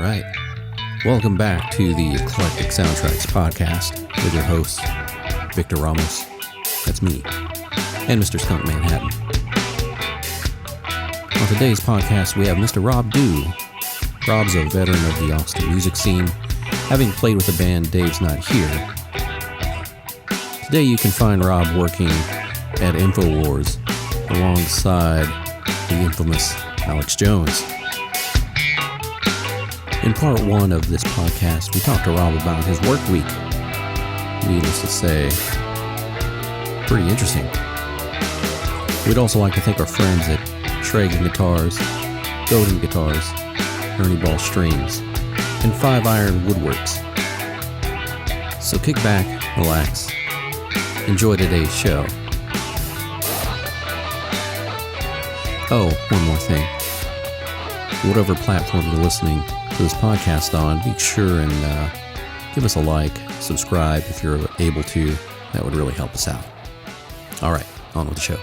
right. Welcome back to the Eclectic Soundtrax podcast with your hosts, Victor Ramos, that's me, and Mr. Skunk Manhattan. On today's podcast, we have Mr. Rob Dew. Rob's a veteran of the Austin music scene, having played with the band Dave's Not Here. Today you can find Rob working at Infowars alongside the infamous Alex Jones. In part one of this podcast, we talked to Rob about his work week. Needless to say, pretty interesting. We'd also like to thank our friends at Tragan Guitars, Godin Guitars, Ernie Ball Strings, and 5 Iron Woodworks. So kick back, relax, enjoy today's show. Oh, one more thing. Whatever platform you're listening to this podcast on, be sure and give us a like, subscribe if you're able to. That would really help us out. All right, on with the show.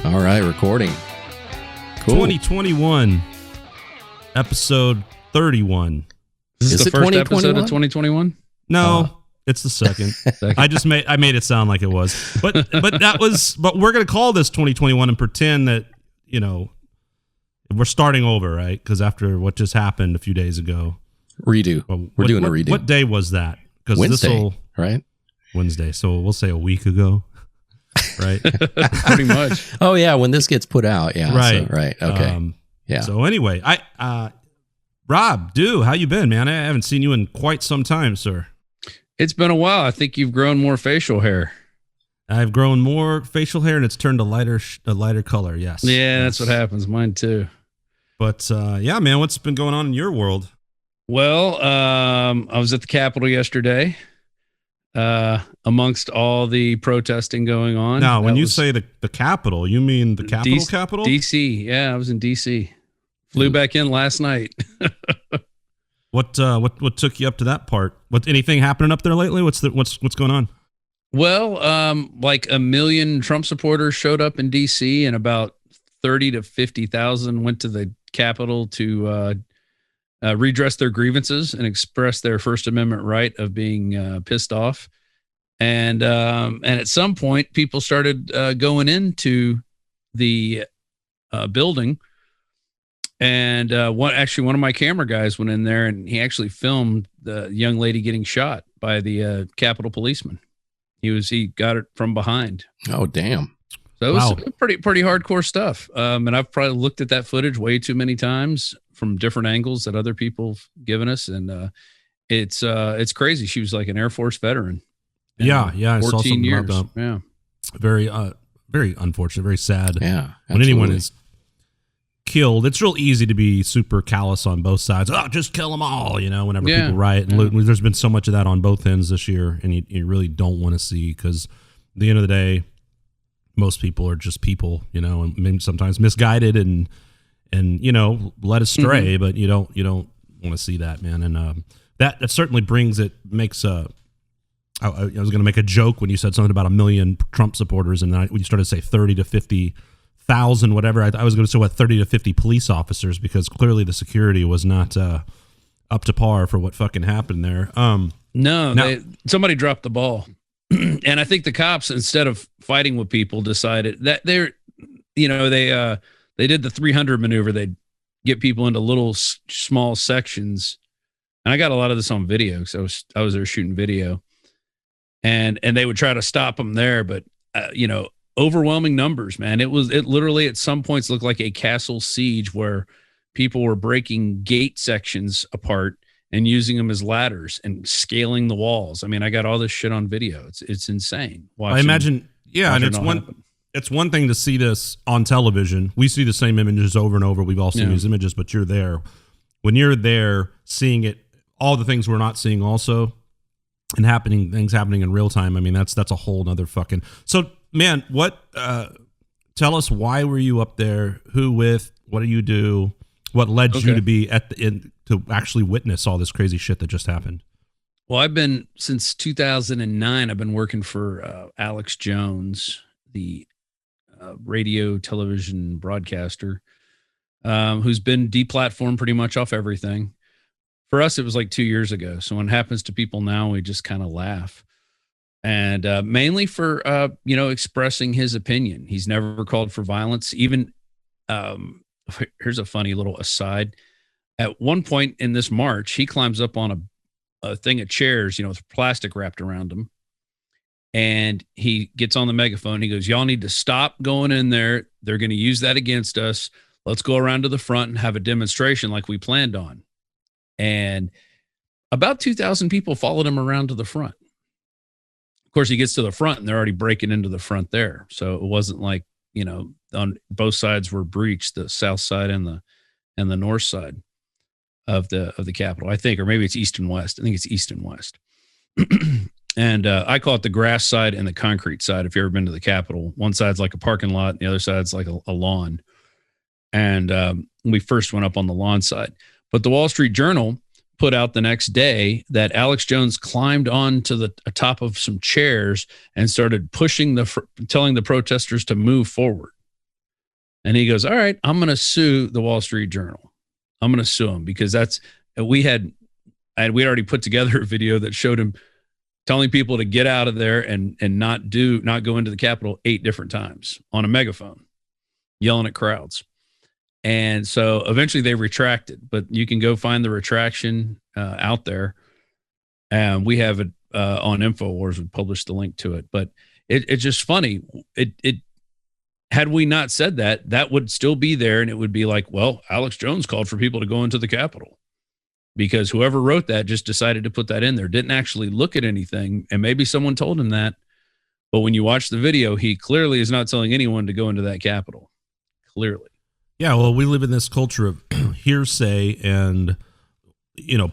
All right, recording. Cool. 2021, episode 31. Is this the first episode of 2021? No. It's the second. I made it sound like it was, but we're going to call this 2021 and pretend that, you know, we're starting over, right? Because after what just happened a few days ago, redo. We're doing a redo. What day was that? Because Wednesday, right? Wednesday. So we'll say a week ago, right? Pretty much. Oh yeah, when this gets put out, yeah. Right. So, right. Okay. Yeah. So anyway, Rob, how you been, man? I haven't seen you in quite some time, sir. It's been a while. I think you've grown more facial hair. I've grown more facial hair, and it's turned a lighter color. Yes. Yeah, that's what happens. Mine too. But yeah, man, what's been going on in your world? Well, I was at the Capitol yesterday, amongst all the protesting going on. Now, when you say the Capitol, you mean the Capitol? D.C. Yeah, I was in D.C. Flew back in last night. What took you up to that part? Anything happening up there lately? What's going on? Well, like 1 million Trump supporters showed up in D.C. and about 30 to 50,000 went to the Capitol to redress their grievances and express their First Amendment right of being pissed off. And at some point, people started going into the building. And one of my camera guys went in there and he actually filmed the young lady getting shot by the Capitol policeman. He got it from behind. Oh, damn. So it was pretty hardcore stuff. And I've probably looked at that footage way too many times from different angles that other people have given us. And it's crazy. She was like an Air Force veteran. Yeah. I saw 14 something years. about that. Yeah. Very unfortunate, very sad. Yeah. When anyone is killed, it's real easy to be super callous on both sides. Oh, just kill them all, you know, whenever people riot and loot. There's been so much of that on both ends this year, and you really don't want to see, because at the end of the day, most people are just people, you know, and maybe sometimes misguided and you know, led astray, but you don't want to see that, man. And that certainly makes I was going to make a joke when you said something about 1 million Trump supporters, and then when you started to say 30 to 50,000, whatever, I was going to say 30 to 50 police officers, because clearly the security was not up to par for what fucking happened there. Somebody dropped the ball. And I think the cops, instead of fighting with people, decided that they did the 300 maneuver. They'd get people into little small sections. And I got a lot of this on video, because I was there shooting video. And they would try to stop them there, but overwhelming numbers, man. It literally at some points looked like a castle siege, where people were breaking gate sections apart and using them as ladders and scaling the walls. I mean, I got all this shit on video. It's insane. I imagine, and it's one thing to see this on television. We see the same images over and over. We've all seen these images, but you're there. When you're there seeing it, all the things we're not seeing also, and things happening in real time. I mean, that's a whole nother fucking. So, man, tell us, why were you up there? Who with? What do you do? What led you to be to actually witness all this crazy shit that just happened? Well, since 2009, I've been working for Alex Jones, the radio, television broadcaster, who's been deplatformed pretty much off everything. For us, it was like 2 years ago. So when it happens to people now, we just kind of laugh. And mainly for, expressing his opinion. He's never called for violence. Even, here's a funny little aside. At one point in this march, he climbs up on a thing of chairs, with plastic wrapped around him. And he gets on the megaphone. He goes, y'all need to stop going in there. They're going to use that against us. Let's go around to the front and have a demonstration like we planned on. And about 2,000 people followed him around to the front. Of course, he gets to the front and they're already breaking into the front there. So it wasn't like, on both sides were breached, the south side and the north side of the Capitol, I think, or maybe it's east and west. I think it's east and west. And I call it the grass side and the concrete side. If you've ever been to the Capitol, one side's like a parking lot, and the other side's like a lawn. And we first went up on the lawn side. But the Wall Street Journal put out the next day that Alex Jones climbed onto the top of some chairs and started telling the protesters to move forward. And he goes, all right, I'm going to sue the Wall Street Journal. I'm going to sue him because we had already put together a video that showed him telling people to get out of there and not go into the Capitol 8 different times on a megaphone, yelling at crowds. And so eventually they retracted, but you can go find the retraction out there. And we have it on Infowars. We published the link to it, but it's just funny. Had we not said that would still be there. And it would be like, well, Alex Jones called for people to go into the Capitol because whoever wrote that just decided to put that in there, didn't actually look at anything. And maybe someone told him that, but when you watch the video, he clearly is not telling anyone to go into that Capitol. Clearly. Yeah, well, we live in this culture of hearsay and,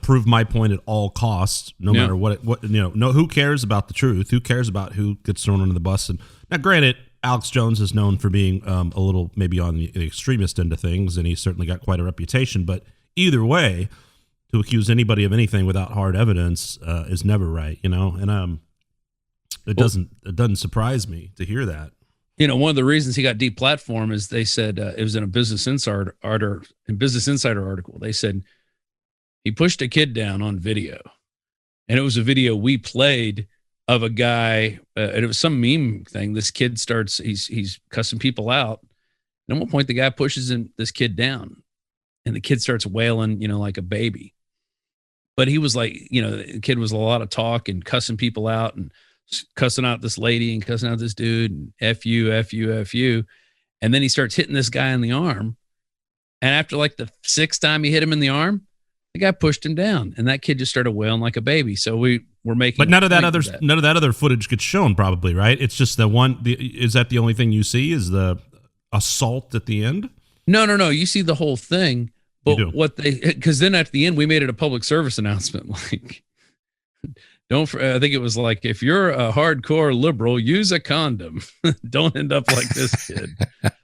prove my point at all costs, no matter what, who cares about the truth? Who cares about who gets thrown under the bus? And now, granted, Alex Jones is known for being a little maybe on the extremist end of things, and he's certainly got quite a reputation. But either way, to accuse anybody of anything without hard evidence is never right, And it doesn't surprise me to hear that. One of the reasons he got deplatformed is they said it was in a Business Insider article. They said he pushed a kid down on video, and it was a video we played of a guy. And it was some meme thing. This kid starts he's cussing people out, and at one point the guy pushes this kid down, and the kid starts wailing, like a baby. But he was like, the kid was a lot of talk and cussing people out and cussing out this lady and cussing out this dude and F you. And then he starts hitting this guy in the arm. And after like the 6th time he hit him in the arm, the guy pushed him down, and that kid just started wailing like a baby. So we're making, but none of that other footage gets shown, probably, right? It's just is that the only thing you see is the assault at the end? No. You see the whole thing, but because then at the end we made it a public service announcement. Like, I think it was like, if you're a hardcore liberal, use a condom. Don't end up like this kid.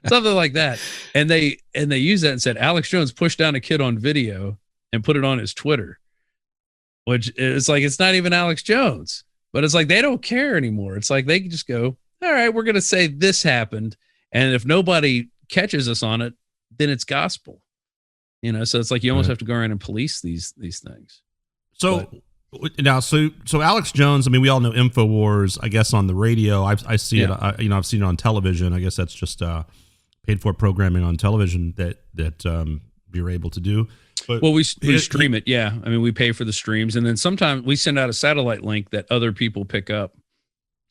Something like that. And they used that and said, Alex Jones pushed down a kid on video and put it on his Twitter, which is like, it's not even Alex Jones, but it's like, they don't care anymore. It's like, they can just go, all right, we're going to say this happened. And if nobody catches us on it, then it's gospel, so it's like, you almost have to go around and police these things. So, now, so Alex Jones, I mean, we all know Infowars, I guess, on the radio. I see it, I've seen it on television. I guess that's just paid for programming on television that you're able to do. But we stream it. Yeah. I mean, we pay for the streams, and then sometimes we send out a satellite link that other people pick up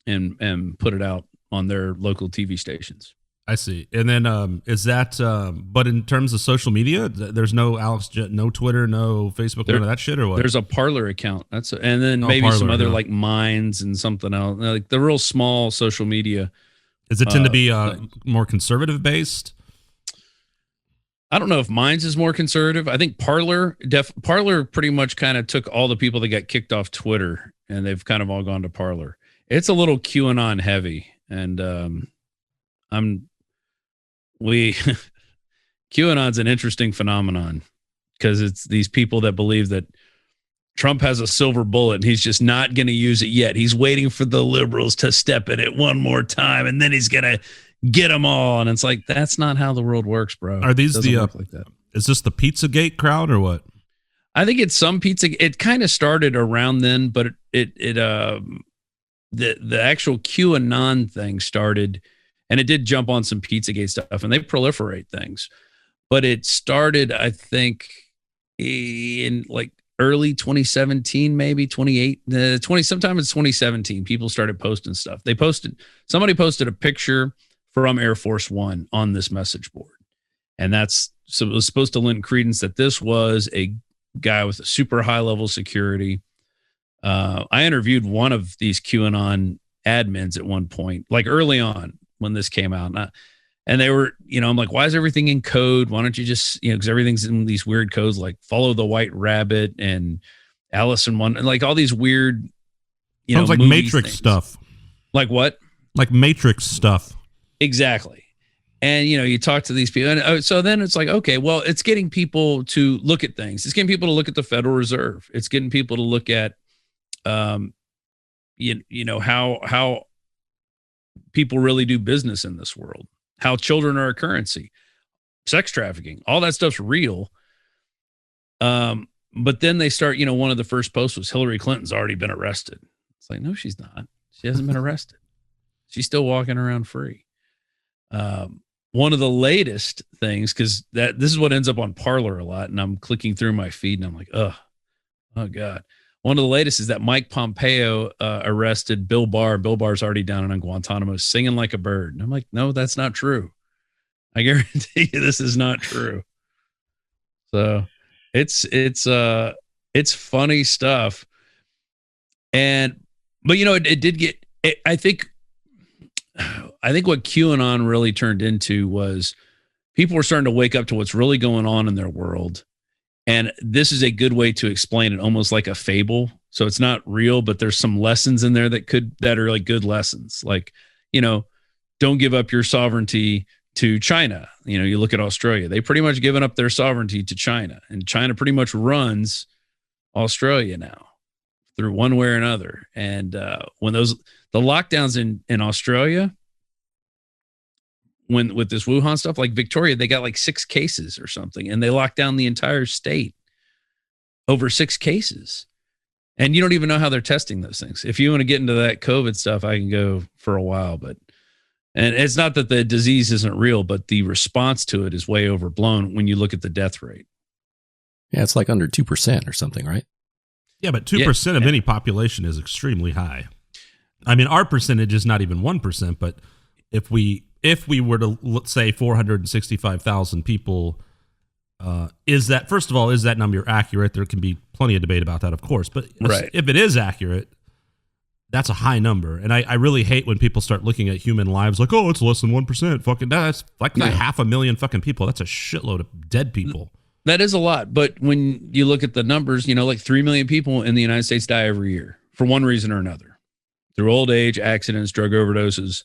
and put it out on their local TV stations. I see. And then is that, but in terms of social media, there's no no Twitter, no Facebook, none of that shit, or what? There's a Parler account. And then maybe Parler, some other like Minds and something else, like the real small social media. Does it tend to be more conservative based? I don't know if Minds is more conservative. I think Parler pretty much kind of took all the people that got kicked off Twitter, and they've kind of all gone to Parler. It's a little QAnon heavy, and QAnon's an interesting phenomenon because it's these people that believe that Trump has a silver bullet and he's just not going to use it yet. He's waiting for the liberals to step in it one more time, and then he's going to get them all. And it's like, that's not how the world works, bro. Are these work like that. Is this the Pizzagate crowd or what? I think it's some pizza. It kind of started around then, but the actual QAnon thing started, and it did jump on some Pizzagate stuff, and they proliferate things. But it started, I think, in like early 2017, maybe 28, sometime in 2017, people started posting stuff. Somebody posted a picture from Air Force One on this message board. And so it was supposed to lend credence that this was a guy with a super high level security. I interviewed one of these QAnon admins at one point, like early on when this came out. And they were, I'm like, why is everything in code? Why don't you just, because everything's in these weird codes like Follow the White Rabbit and Alice in Wonderland, like all these weird, sounds like Matrix things. Stuff. Like what? Like Matrix stuff. Exactly. And, you talk to these people. And so then it's like, okay, well, it's getting people to look at things. It's getting people to look at the Federal Reserve. It's getting people to look at, how people really do business in this world, how children are a currency, sex trafficking, all that stuff's real. But then they start, one of the first posts was Hillary Clinton's already been arrested. It's like, no, she's not. She hasn't been arrested. She's still walking around free. One of the latest things, because this is what ends up on Parler a lot, and I'm clicking through my feed and I'm like, oh God. One of the latest is that Mike Pompeo arrested Bill Barr. Bill Barr's already down in Guantanamo singing like a bird. And I'm like, no, that's not true. I guarantee you this is not true. So it's funny stuff. But it did get, I think what QAnon really turned into was people were starting to wake up to what's really going on in their world. And this is a good way to explain it, almost like a fable. So it's not real, but there's some lessons in there that are like good lessons. Like, don't give up your sovereignty to China. You look at Australia, they pretty much given up their sovereignty to China, and China pretty much runs Australia now through one way or another. And when the lockdowns in Australia, with this Wuhan stuff, like Victoria, they got like 6 cases or something, and they locked down the entire state over 6 cases. And you don't even know how they're testing those things. If you want to get into that COVID stuff, I can go for a while, and it's not that the disease isn't real, but the response to it is way overblown when you look at the death rate. Yeah, it's like under 2% or something, right? Yeah, but 2% of any population is extremely high. I mean, our percentage is not even 1%, but if we were to, let's say, 465,000 people, is that number accurate? There can be plenty of debate about that, of course. But right. If it is accurate, that's a high number. And I really hate when people start looking at human lives like, oh, it's less than 1%. Fucking, that's like 500,000 fucking people. That's a shitload of dead people. That is a lot. But when you look at the numbers, like 3 million people in the United States die every year for one reason or another, through old age, accidents, drug overdoses.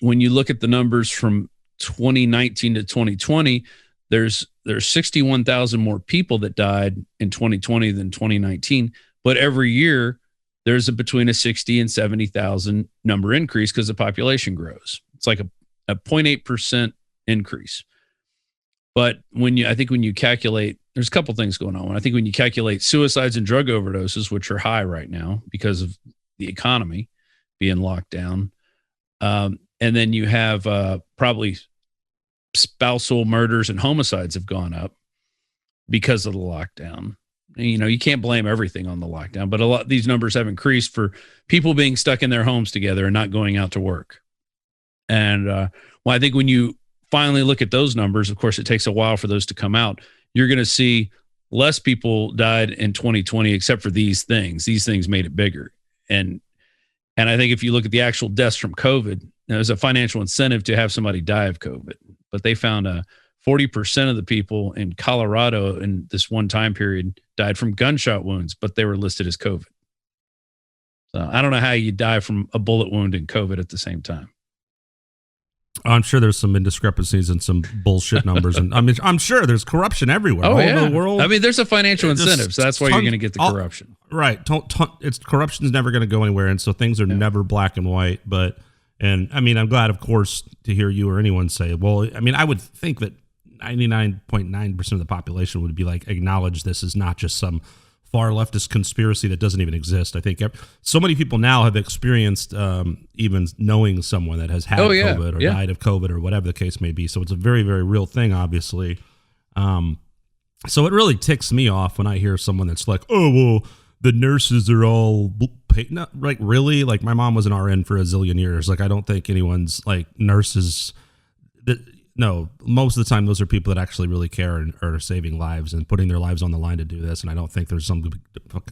When you look at the numbers from 2019 to 2020, there's 61,000 more people that died in 2020 than 2019. But every year, there's between a 60 and 70,000 number increase because the population grows. It's like a 0.8% increase. But when you calculate, there's a couple things going on. I think when you calculate suicides and drug overdoses, which are high right now because of the economy being locked down, and then you have probably spousal murders and homicides have gone up because of the lockdown. You can't blame everything on the lockdown, but a lot of these numbers have increased for people being stuck in their homes together and not going out to work. And I think when you finally look at those numbers, of course, it takes a while for those to come out. You're going to see less people died in 2020, except for these things. These things made it bigger. And I think if you look at the actual deaths from COVID, there's a financial incentive to have somebody die of COVID. But they found 40% of the people in Colorado in this one time period died from gunshot wounds, but they were listed as COVID. So I don't know how you die from a bullet wound and COVID at the same time. I'm sure there's some indiscrepancies and some bullshit numbers. And I'm sure there's corruption everywhere all over the world. There's a financial incentive, so that's why you're going to get the corruption. Right. Corruption's never going to go anywhere. And so things are never black and white. But And I mean, I'm glad, of course, to hear you or anyone say, well, I mean, I would think that 99.9% of the population would be like, acknowledge this is not just some far leftist conspiracy that doesn't even exist. I think so many people now have experienced even knowing someone that has had COVID or died of COVID or whatever the case may be. So it's a very, very real thing, obviously. So it really ticks me off when I hear someone that's like, oh, well, the nurses are all paid. Not, like, really? Like, my mom was an RN for a zillion years. Like, I don't think anyone's like nurses. No, most of the time, those are people that actually really care and are saving lives and putting their lives on the line to do this. And I don't think there's some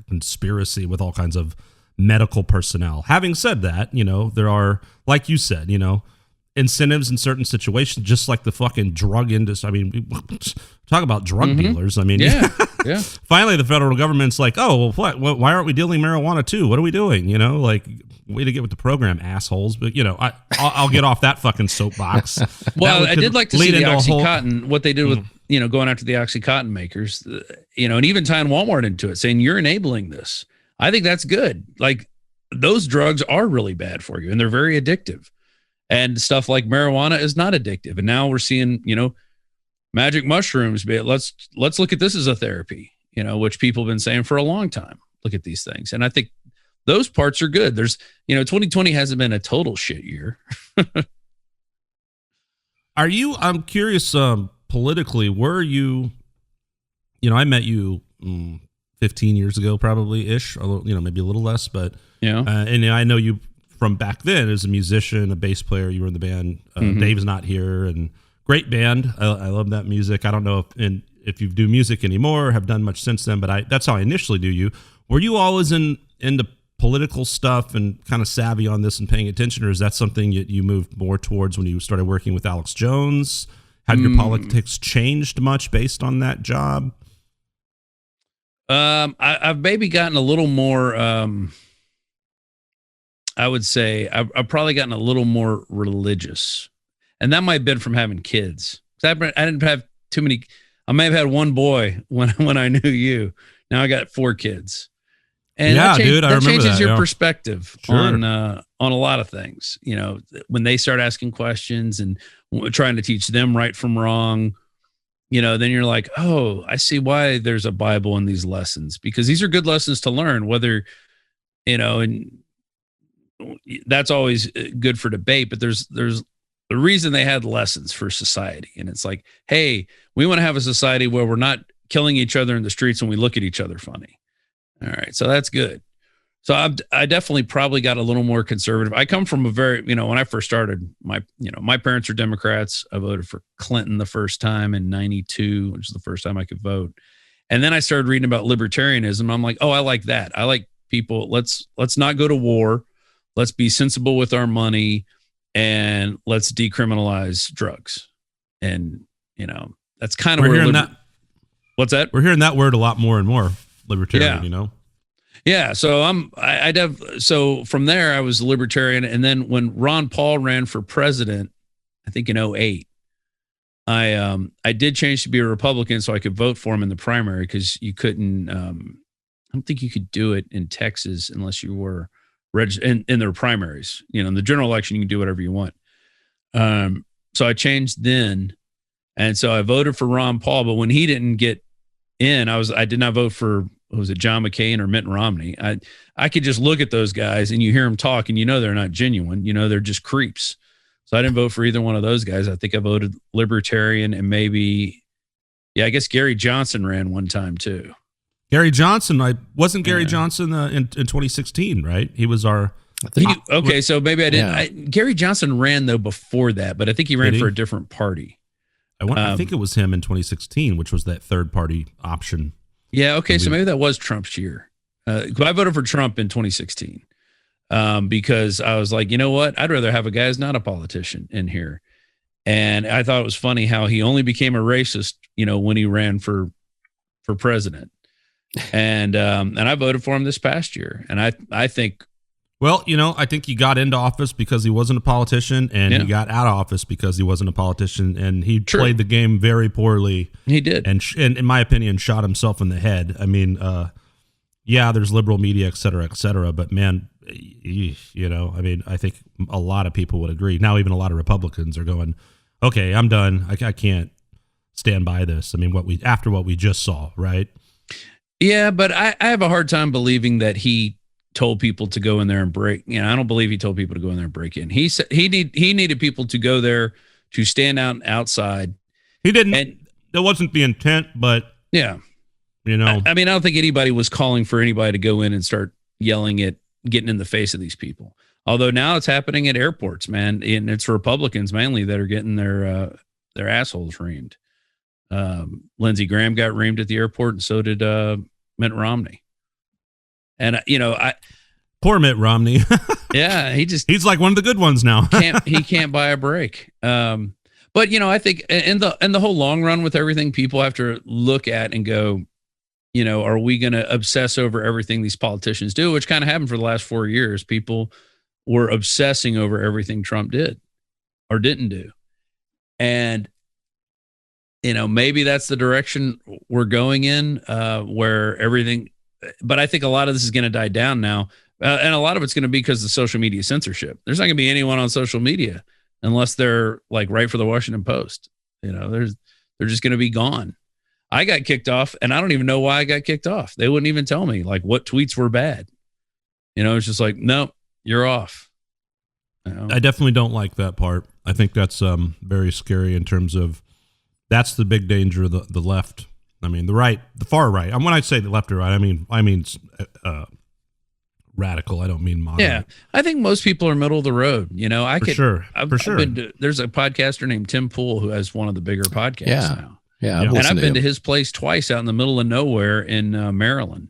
conspiracy with all kinds of medical personnel. Having said that, you know, there are, like you said, you know, incentives in certain situations, just like the fucking drug industry. I mean, talk about drug dealers. I mean, finally, the federal government's like, oh, well, what? Why aren't we dealing marijuana too? What are we doing? You know, like, way to get with the program, assholes. But, you know, I'll get off that fucking soapbox. Well, I did like to see the Oxycontin, what they did with, you know, going after the Oxycontin makers, you know, and even tying Walmart into it, saying you're enabling this. I think that's good. Like, those drugs are really bad for you and they're very addictive. And stuff like marijuana is not addictive. And now we're seeing, you know, magic mushrooms. But let's look at this as a therapy, you know, which people have been saying for a long time. Look at these things. And I think those parts are good. There's, you know, 2020 hasn't been a total shit year. I'm curious, politically, were you know, I met you 15 years ago, probably ish, you know, maybe a little less, but yeah. And I know you from back then as a musician, a bass player. You were in the band. Dave's not here, and great band. I love that music. I don't know if you do music anymore or have done much since then, but that's how I initially knew you. Were you always into political stuff and kind of savvy on this and paying attention, or is that something you moved more towards when you started working with Alex Jones? Have your politics changed much based on that job? I've maybe gotten a little more, I would say I've probably gotten a little more religious, and that might have been from having kids. I didn't have too many. I may have had one boy when I knew you. Now I got 4 kids. And yeah, that changes your perspective on a lot of things. You know, when they start asking questions and trying to teach them right from wrong, you know, then you're like, oh, I see why there's a Bible in these lessons, because these are good lessons to learn, whether, you know, and that's always good for debate, but there's the reason they had lessons for society. And it's like, hey, we want to have a society where we're not killing each other in the streets and we look at each other funny. All right. So that's good. So I definitely probably got a little more conservative. I come from a very, you know, when I first started, my parents are Democrats. I voted for Clinton the first time in 92, which is the first time I could vote. And then I started reading about libertarianism. I'm like, oh, I like that. I like people. Let's not go to war. Let's be sensible with our money, and let's decriminalize drugs. And, you know, that's kind of where hearing that. What's that? We're hearing that word a lot more and more. Libertarian, you know? Yeah. So so from there I was a libertarian. And then when Ron Paul ran for president, I think in 2008, I did change to be a Republican so I could vote for him in the primary, because you couldn't, I don't think you could do it in Texas unless you were registered in their primaries. You know, in the general election, you can do whatever you want. So I changed then. And so I voted for Ron Paul, but when he didn't get in, I did not vote for, was it John McCain or Mitt Romney? I could just look at those guys and you hear them talk and you know they're not genuine. You know, they're just creeps. So I didn't vote for either one of those guys. I think I voted libertarian, and maybe, I guess Gary Johnson ran one time too. Gary Johnson, Gary Johnson in 2016, right? He was our... so maybe I didn't. Gary Johnson ran though before that, but I think he ran for a different party. I think it was him in 2016, which was that third party option. Yeah. Okay. So maybe that was Trump's year. I voted for Trump in 2016 because I was like, you know what? I'd rather have a guy who's not a politician in here. And I thought it was funny how he only became a racist, you know, when he ran for president. And I voted for him this past year. And I think, well, you know, I think he got into office because he wasn't a politician, and he got out of office because he wasn't a politician, and he played the game very poorly. He did. And in my opinion, shot himself in the head. I mean, there's liberal media, et cetera, but man, you know, I mean, I think a lot of people would agree. Now, even a lot of Republicans are going, okay, I'm done. I can't stand by this. I mean, after what we just saw, right? Yeah, but I have a hard time believing that he told people to go in there and break. You know, I don't believe he told people to go in there and break in. He said he needed people to go there to stand outside. He didn't. And that wasn't the intent, but yeah, you know, I mean, I don't think anybody was calling for anybody to go in and start yelling at, getting in the face of these people. Although now it's happening at airports, man, and it's Republicans mainly that are getting their assholes reamed. Lindsey Graham got reamed at the airport, and so did Mitt Romney. And you know, poor Mitt Romney. Yeah, he's like one of the good ones now. he can't buy a break. But you know, I think in the whole long run with everything, people have to look at and go, you know, are we going to obsess over everything these politicians do? Which kind of happened for the last 4 years. People were obsessing over everything Trump did or didn't do. And, you know, maybe that's the direction we're going in, where everything, but I think a lot of this is going to die down now. And a lot of it's going to be because of social media censorship. There's not going to be anyone on social media unless they're like write for the Washington Post. You know, they're just going to be gone. I got kicked off, and I don't even know why I got kicked off. They wouldn't even tell me like what tweets were bad. You know, it's just like, nope, you're off. You know? I definitely don't like that part. I think that's very scary in terms of that's the big danger of the left. I mean, the right, the far right. And when I say the left or right, I mean radical. I don't mean moderate. Yeah, I think most people are middle of the road. You know, For sure. There's a podcaster named Tim Pool who has one of the bigger podcasts now. Yeah, and I've been to his place twice out in the middle of nowhere in Maryland.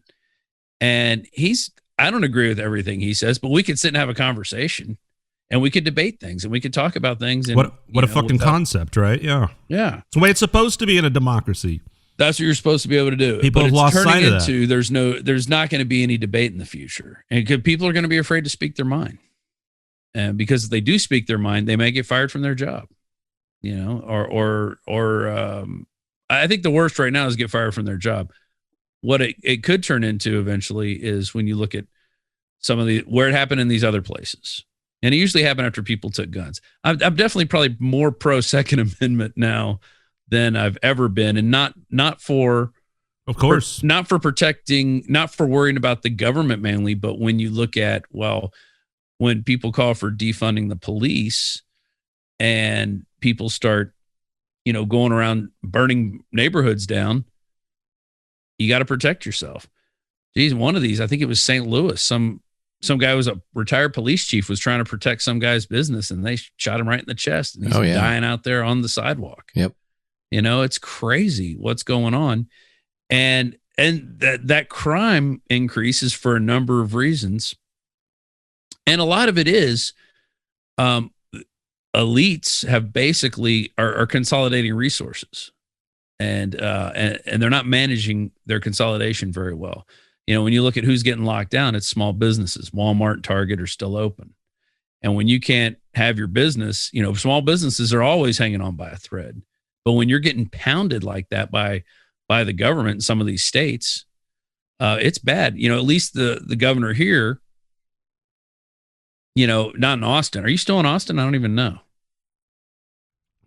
And I don't agree with everything he says, but we could sit and have a conversation and we could debate things and we could talk about things. And, what a fucking concept, right? Yeah. Yeah. It's the way it's supposed to be in a democracy. That's what you're supposed to be able to do. People have lost sight of that. There's not going to be any debate in the future. And people are going to be afraid to speak their mind. And because if they do speak their mind, they may get fired from their job. You know, or I think the worst right now is get fired from their job. What it could turn into eventually is when you look at some of where it happened in these other places. And it usually happened after people took guns. I'm definitely probably more pro Second Amendment now than I've ever been. And not for, of course, not for protecting, not for worrying about the government mainly, but when you look at, well, when people call for defunding the police and people start, you know, going around burning neighborhoods down, you got to protect yourself. Geez, one of these, I think it was St. Louis. Some guy was a retired police chief was trying to protect some guy's business and they shot him right in the chest and he's dying out there on the sidewalk. Yep. You know, it's crazy what's going on. And that crime increases for a number of reasons. And a lot of it is, elites have basically are consolidating resources and they're not managing their consolidation very well. You know, when you look at who's getting locked down, it's small businesses. Walmart and Target are still open. And when you can't have your business, you know, small businesses are always hanging on by a thread. But when you're getting pounded like that by the government in some of these states, it's bad. You know, at least the governor here, you know, not in Austin. Are you still in Austin? I don't even know.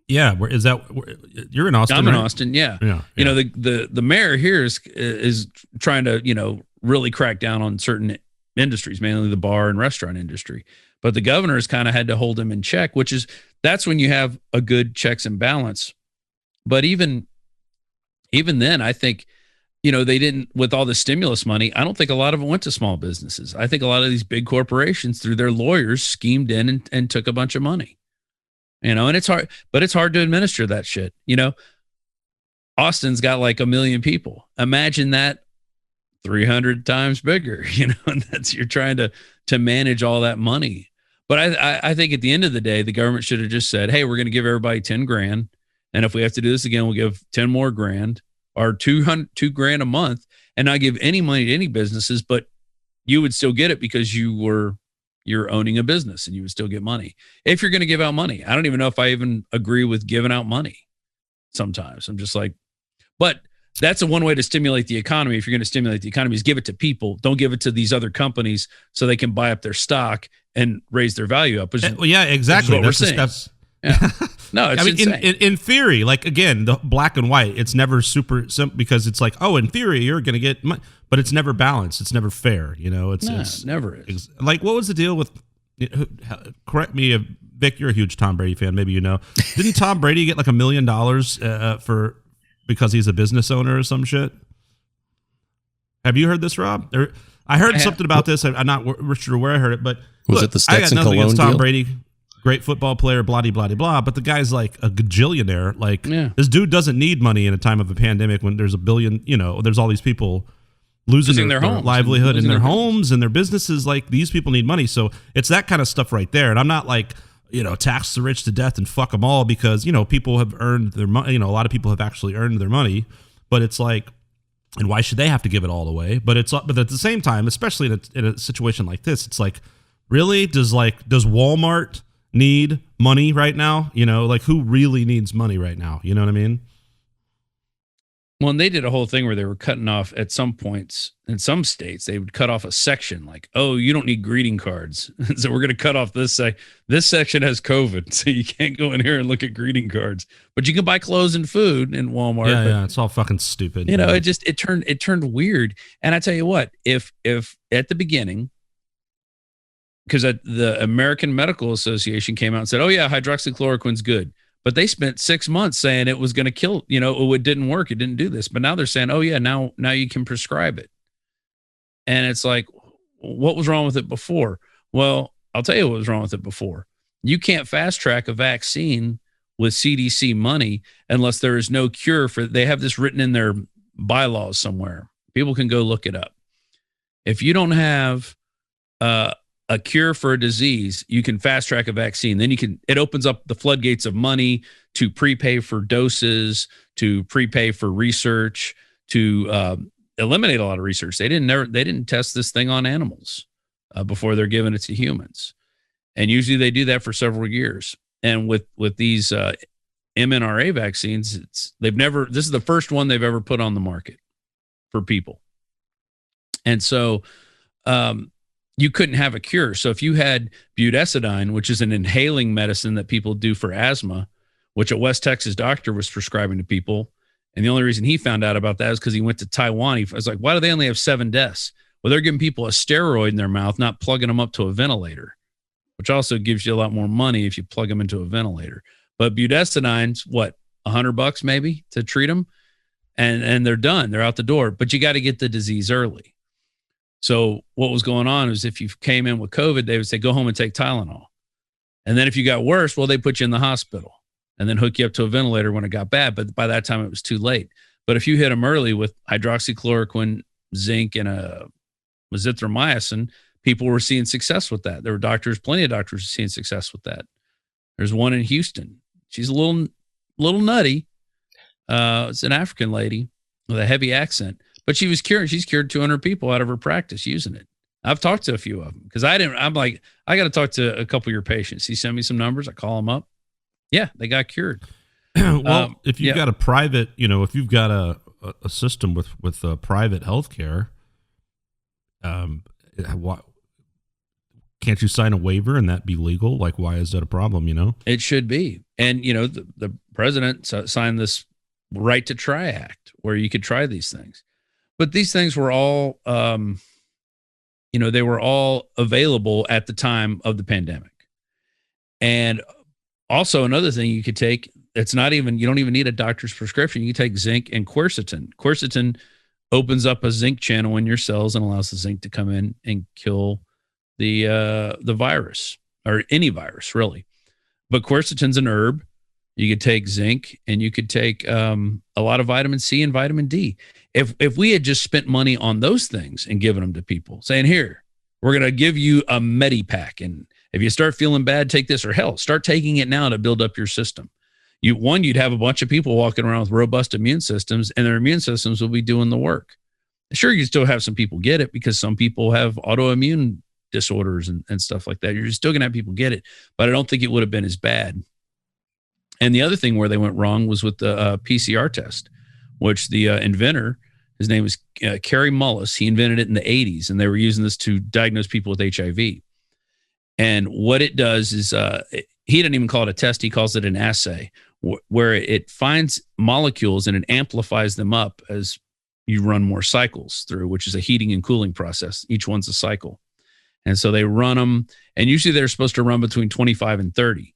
Yeah, you're in Austin? I'm right? in Austin. Yeah. You know, the mayor here is trying to, you know, really crack down on certain industries, mainly the bar and restaurant industry. But the governor has kind of had to hold him in check, that's when you have a good checks and balance. But even then, I think, you know, they didn't, with all the stimulus money, I don't think a lot of it went to small businesses. I think a lot of these big corporations through their lawyers schemed in and took a bunch of money. You know, and it's hard to administer that shit. You know, Austin's got like 1 million people. Imagine that 300 times bigger, you know, and you're trying to manage all that money. But I think at the end of the day, the government should have just said, hey, we're going to give everybody 10 grand. And if we have to do this again, we'll give 10 more grand or $2 grand a month and not give any money to any businesses, but you would still get it because you're owning a business and you would still get money. If you're going to give out money, I don't even know if I even agree with giving out money. Sometimes I'm just like, but that's a one way to stimulate the economy. If you're going to stimulate the economy, is give it to people. Don't give it to these other companies so they can buy up their stock and raise their value up. Well, yeah, exactly. That's yeah. No, it's insane. In theory, like, again, the black and white, it's never super simple because it's like, oh, in theory, you're going to get money, but it's never balanced. It's never fair. You know, it's never is. Like, what was the deal with, correct me if, Vic, you're a huge Tom Brady fan. Maybe you know. Didn't Tom Brady get like $1 million because he's a business owner or some shit? Have you heard this, Rob? I heard something about this. I'm not sure where I heard it, but was it the Stetson I got nothing against Tom deal? Brady. Great football player, blah, blah, blah, blah. But the guy's like a gajillionaire. Like, this dude doesn't need money in a time of a pandemic when there's a billion, you know, there's all these people losing their livelihood in their homes and their businesses. Like, these people need money. So it's that kind of stuff right there. And I'm not like, you know, tax the rich to death and fuck them all because, you know, people have earned their money. You know, a lot of people have actually earned their money. But it's like, and why should they have to give it all away? But at the same time, especially in a situation like this, it's like, really? Does Walmart need money right now? You know, like, who really needs money right now? You know what I mean? Well, and they did a whole thing where they were cutting off at some points in some states, they would cut off a section like, oh, you don't need greeting cards. So we're going to cut off this section has COVID. So you can't go in here and look at greeting cards, but you can buy clothes and food in Walmart. Yeah. It's all fucking stupid. You know, it turned weird. And I tell you what, if at the beginning, because the American Medical Association came out and said, oh yeah, hydroxychloroquine's good. But they spent 6 months saying it was going to kill, you know, it didn't work. It didn't do this. But now they're saying, oh yeah, now you can prescribe it. And it's like, what was wrong with it before? Well, I'll tell you what was wrong with it before. You can't fast track a vaccine with CDC money unless there is no cure for, they have this written in their bylaws somewhere. People can go look it up. If you don't have a cure for a disease, you can fast track a vaccine. Then it opens up the floodgates of money to prepay for doses, to prepay for research, to eliminate a lot of research. They didn't test this thing on animals before they're giving it to humans. And usually they do that for several years. And with these mRNA vaccines, this is the first one they've ever put on the market for people. And so, you couldn't have a cure. So if you had budesonide, which is an inhaling medicine that people do for asthma, which a West Texas doctor was prescribing to people, and the only reason he found out about that is because he went to Taiwan. He was like, why do they only have 7 deaths? Well, they're giving people a steroid in their mouth, not plugging them up to a ventilator, which also gives you a lot more money if you plug them into a ventilator. But budesonide's what, $100 maybe to treat them? And they're done. They're out the door. But you got to get the disease early. So what was going on is if you came in with COVID, they would say, go home and take Tylenol. And then if you got worse, well, they put you in the hospital and then hook you up to a ventilator when it got bad. But by that time, it was too late. But if you hit them early with hydroxychloroquine, zinc, and azithromycin, people were seeing success with that. There were plenty of doctors seeing success with that. There's one in Houston. She's a little nutty. It's an African lady with a heavy accent. But she was cured. She's cured 200 people out of her practice using it. I've talked to a few of them because I'm like, I got to talk to a couple of your patients. He sent me some numbers. I call them up. Yeah, they got cured. Well, if you've got a private, you know, if you've got a system with private healthcare, what, can't you sign a waiver and that be legal? Like, why is that a problem? You know, it should be. And you know, the president signed this Right to Try Act where you could try these things. But these things were all, they were all available at the time of the pandemic. And also another thing you could take, you don't even need a doctor's prescription. You can take zinc and quercetin. Quercetin opens up a zinc channel in your cells and allows the zinc to come in and kill the virus, or any virus really. But quercetin's an herb. You could take zinc and you could take a lot of vitamin C and vitamin D. If we had just spent money on those things and given them to people, saying, here, we're going to give you a Medipack. And if you start feeling bad, take this, or hell, start taking it now to build up your system. You'd have a bunch of people walking around with robust immune systems, and their immune systems will be doing the work. Sure, you still have some people get it because some people have autoimmune disorders and stuff like that. You're still going to have people get it, but I don't think it would have been as bad. And the other thing where they went wrong was with the PCR test, which the inventor, his name is Kerry Mullis. He invented it in the 80s, and they were using this to diagnose people with HIV. And what it does is he didn't even call it a test. He calls it an assay, where it finds molecules and it amplifies them up as you run more cycles through, which is a heating and cooling process. Each one's a cycle. And so they run them, and usually they're supposed to run between 25 and 30.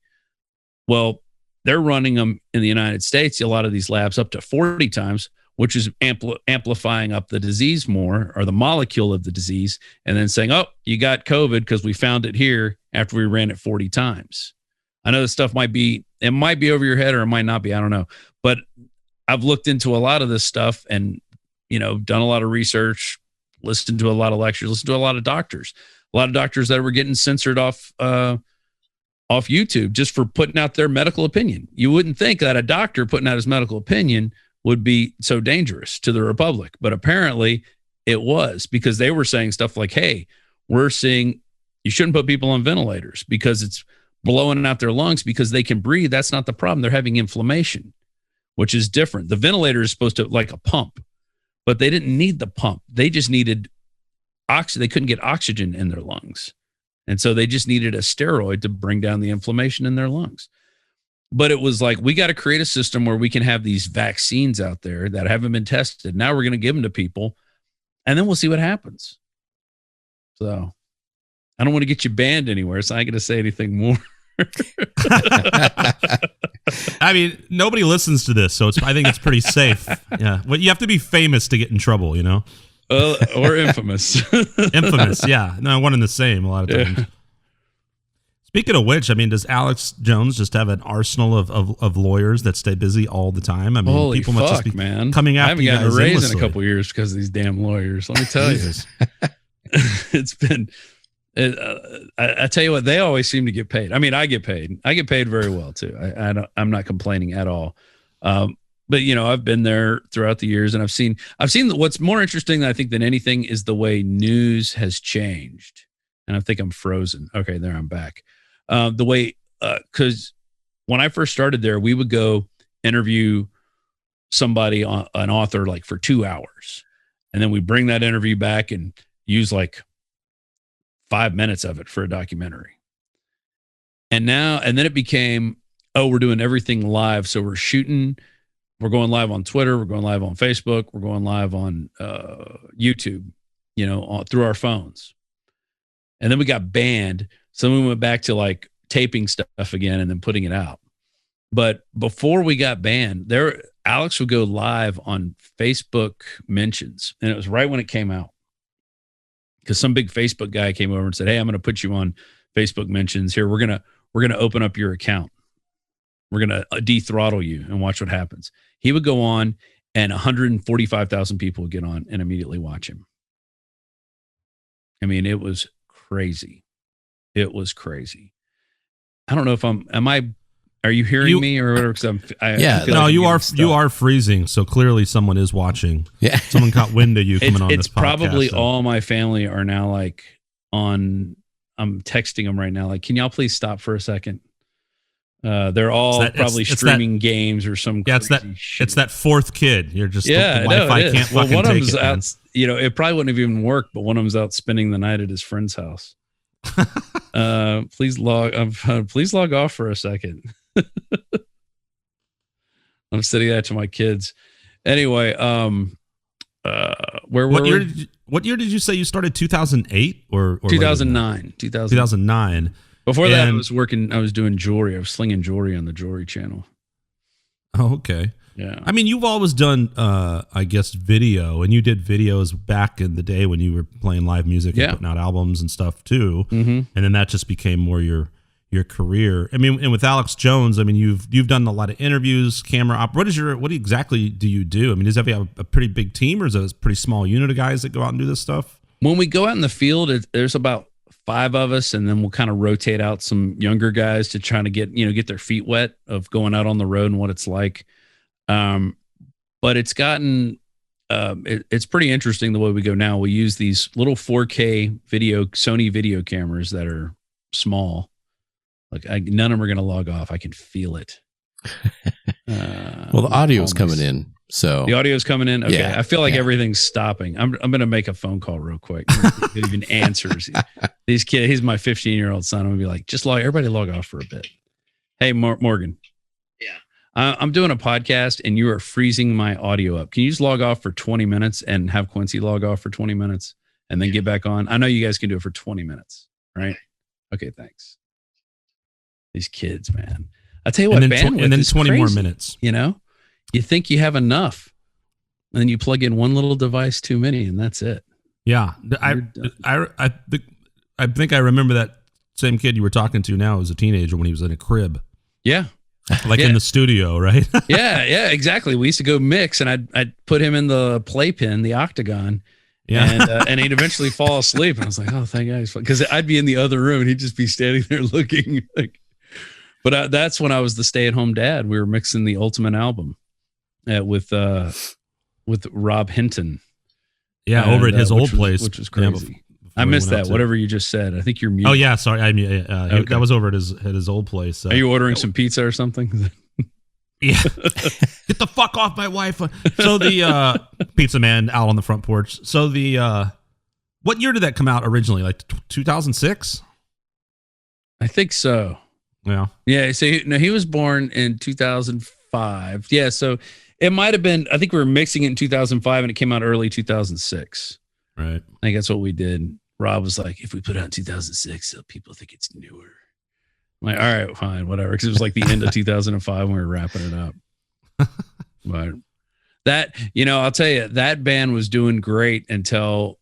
Well, they're running them in the United States, a lot of these labs, up to 40 times, which is amplifying up the disease more, or the molecule of the disease, and then saying, oh, you got COVID because we found it here after we ran it 40 times. I know this stuff might be over your head, or it might not be. I don't know. But I've looked into a lot of this stuff and, done a lot of research, listened to a lot of lectures, listened to a lot of doctors that were getting censored off YouTube just for putting out their medical opinion. You wouldn't think that a doctor putting out his medical opinion would be so dangerous to the Republic, but apparently it was, because they were saying stuff like, hey, we're seeing you shouldn't put people on ventilators because it's blowing out their lungs because they can breathe. That's not the problem. They're having inflammation, which is different. The ventilator is supposed to, like a pump, but they didn't need the pump. They just needed oxygen. They couldn't get oxygen in their lungs. And so they just needed a steroid to bring down the inflammation in their lungs. But it was like, we got to create a system where we can have these vaccines out there that haven't been tested. Now we're going to give them to people, and then we'll see what happens. So I don't want to get you banned anywhere, so I ain't going to say anything more. I mean, nobody listens to this, so I think it's pretty safe. Yeah. Well, you have to be famous to get in trouble, or infamous. Infamous, yeah. No, one and the same a lot of times. Yeah. Speaking of which, I mean, does Alex Jones just have an arsenal of lawyers that stay busy all the time? I mean, holy people fuck, must just be man. Coming after you guys. I haven't gotten a raise endlessly. in a couple of years because of these damn lawyers. Let me tell you. It's been... I tell you what, they always seem to get paid. I mean, I get paid. I get paid very well too. I'm not complaining at all. But I've been there throughout the years, and I've seen what's more interesting, I think, than anything is the way news has changed. And I think I'm frozen. Okay, there, I'm back. The way, because when I first started there, we would go interview somebody, an author, like for 2 hours, and then we bring that interview back and use like 5 minutes of it for a documentary. And then it became, we're doing everything live. So we're going live on Twitter, we're going live on Facebook, we're going live on YouTube, through our phones. And then we got banned. So we went back to like taping stuff again and then putting it out. But before we got banned, Alex would go live on Facebook mentions. And it was right when it came out, because some big Facebook guy came over and said, hey, I'm going to put you on Facebook mentions here. We're going to open up your account. We're going to dethrottle you and watch what happens. He would go on, and 145,000 people would get on and immediately watch him. I mean, it was crazy. It was crazy. I don't know if are you hearing me or whatever? You are freezing. So clearly someone is watching. Yeah. Someone caught wind of you coming on this podcast. It's probably all my family are now like I'm texting them right now. Like, can y'all please stop for a second? They're all probably streaming games or some crazy shit. It's that fourth kid. You're just, the Wi-Fi can't fucking one of take them's it, out, it probably wouldn't have even worked, but one of them's out spending the night at his friend's house. Please log off for a second. I'm sitting there to my kids. Anyway, what year did you say you started? 2008 or 2009? 2009. Before that, I was doing jewelry. I was slinging jewelry on the jewelry channel. Oh, okay. Yeah. I mean, you've always done, I guess, video, and you did videos back in the day when you were playing live music and putting out albums and stuff too. Mm-hmm. And then that just became more your career. I mean, and with Alex Jones, I mean, you've done a lot of interviews, camera what exactly do you do? I mean, does that have a pretty big team, or is it a pretty small unit of guys that go out and do this stuff? When we go out in the field, there's about 5 of us, and then we'll kind of rotate out some younger guys to try to get their feet wet of going out on the road and what it's like. But it's gotten, it's pretty interesting the way we go now. We use these little 4K Sony video cameras that are small. Like none of them are going to log off. I can feel it. Well, the audio's coming in. So the audio's coming in. Okay, Yeah, I feel like yeah. everything's stopping. I'm going to make a phone call real quick. He even answers. These kids. He's my 15-year-old son. I'm going to be like, just everybody log off for a bit. Hey, Morgan. Yeah. I'm doing a podcast and you are freezing my audio up. Can you just log off for 20 minutes and have Quincy log off for 20 minutes and then get back on? I know you guys can do it for 20 minutes, right? Okay, thanks. These kids, man. I tell you what, bandwidth and then is 20 crazy, more minutes. You know, you think you have enough, and then you plug in one little device too many, and that's it. Yeah, I think I remember that same kid you were talking to now as a teenager when he was in a crib. Yeah. Like in the studio, right? yeah, exactly. We used to go mix, and I'd put him in the playpen, the octagon, and he'd eventually fall asleep. And I was like, oh, thank God, because I'd be in the other room, and he'd just be standing there looking. But that's when I was the stay-at-home dad. We were mixing the Ultimate album with Rob Hinton. Yeah, over at his old place, which was crazy. I missed that. Whatever you just said. I think you're muted. Oh yeah, sorry. Okay. That was over at his old place. Are you ordering some pizza or something? Yeah. Get the fuck off my wife. So the pizza man out on the front porch. So the what year did that come out originally? Like 2006? I think so. Yeah. Yeah. So he was born in 2005. Yeah. So it might have been. I think we were mixing it in 2005, and it came out early 2006. Right. I think that's what we did. Rob was like, if we put it out in 2006, so people think it's newer. I'm like, all right, fine, whatever. Because it was like the end of 2005 when we were wrapping it up. But that, I'll tell you, that band was doing great until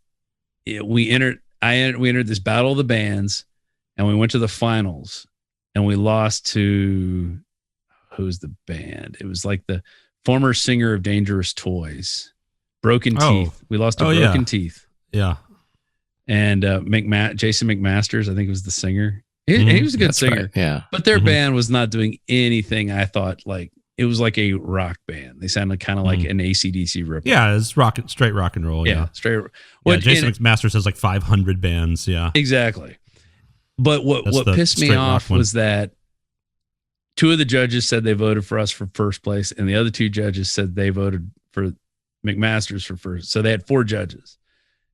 we entered this battle of the bands, and we went to the finals, and we lost to who's the band? It was like the former singer of Dangerous Toys, Broken Teeth. We lost to Broken Teeth. Yeah. And Jason McMasters, I think, was the singer. He was a good singer. Right. Yeah. But their band was not doing anything. I thought like it was like a rock band. They sounded kind of like an AC/DC rip. Yeah, it's straight rock and roll. Yeah, straight. Jason McMasters has like 500 bands. Yeah, exactly. But what pissed me off was that two of the judges said they voted for us for first place, and the other two judges said they voted for McMasters for first. So they had 4 judges.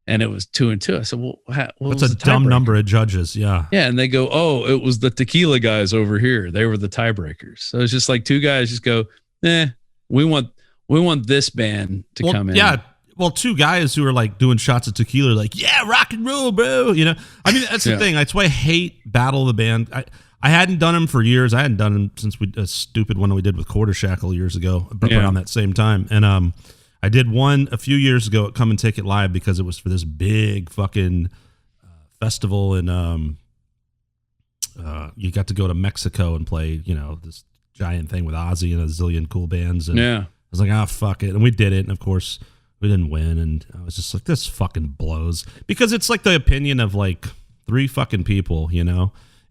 And it was 2 and 2. I said, well, that's a dumb number of judges. Yeah. Yeah. And they go, oh, it was the tequila guys over here. They were the tiebreakers. So it's just like 2 guys just go, we want this band to come in. Yeah. Well, 2 guys who are like doing shots of tequila, like, yeah, rock and roll, bro. I mean, that's the thing. That's why I hate Battle of the Band. I hadn't done them for years. I hadn't done them since a stupid one we did with Quarter Shackle years ago, around that same time. And, I did one a few years ago at Come and Take It Live because it was for this big fucking festival, and you got to go to Mexico and play, this giant thing with Ozzy and a zillion cool bands. And I was like, fuck it. And we did it. And of course we didn't win. And I was just like, this fucking blows, because it's like the opinion of like 3 fucking people, and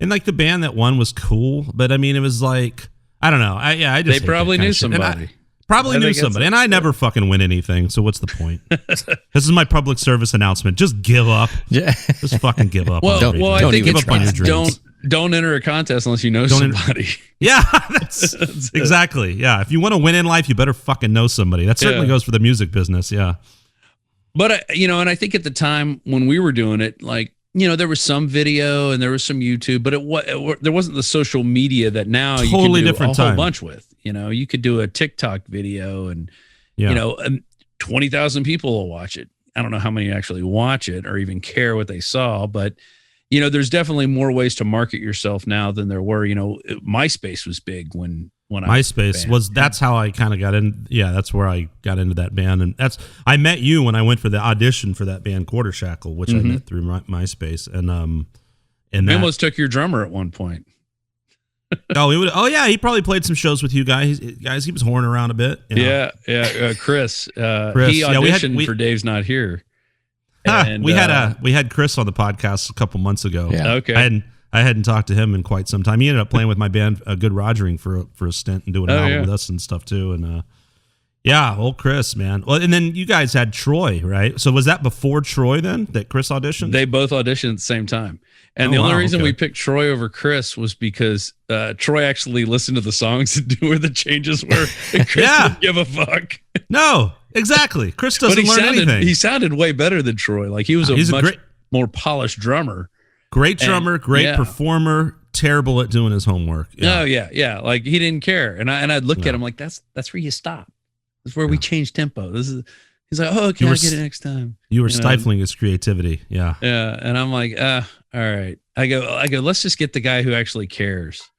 like the band that won was cool. But I mean, it was like, I don't know. I just, they probably knew somebody. Probably knew somebody, and I never fucking win anything. So what's the point? This is my public service announcement. Just give up. Yeah, just fucking give up. I think give up on your dreams. Don't enter a contest unless you know somebody. Yeah, that's exactly. Yeah, if you want to win in life, you better fucking know somebody. That certainly goes for the music business. Yeah, but and I think at the time when we were doing it, like there was some video and there was some YouTube, but there wasn't the social media that now totally you can do different a whole time. bunch with. You could do a TikTok video and 20,000 people will watch it. I don't know how many actually watch it or even care what they saw, but there's definitely more ways to market yourself now than there were. MySpace was big when MySpace was. That's how I kind of got in. Yeah, that's where I got into that band, and I met you when I went for the audition for that band Quarter Shackle, which I met through MySpace, and that almost took your drummer at one point. He probably played some shows with you guys. He was horning around a bit. Chris. He auditioned for Dave's Not Here. And, we had Chris on the podcast a couple months ago. Yeah. Okay. I hadn't talked to him in quite some time. He ended up playing with my band, Good Rogering, for a stint and doing an album with us and stuff too. And Yeah, old Chris, man. Well, and then you guys had Troy, right? So was that before Troy then that Chris auditioned? They both auditioned at the same time. And the only reason we picked Troy over Chris was because Troy actually listened to the songs and knew where the changes were. And Chris didn't give a fuck. No, exactly. Chris doesn't learn anything. He sounded way better than Troy. Like he was a much more polished drummer. Great drummer, great performer, terrible at doing his homework. Yeah. Oh, yeah. Like he didn't care. And I'd look at him like, that's where you stop. That's where we change tempo. He's like, oh, can I get it next time? You were stifling his creativity. Yeah. Yeah. And I'm like, all right. I go, let's just get the guy who actually cares.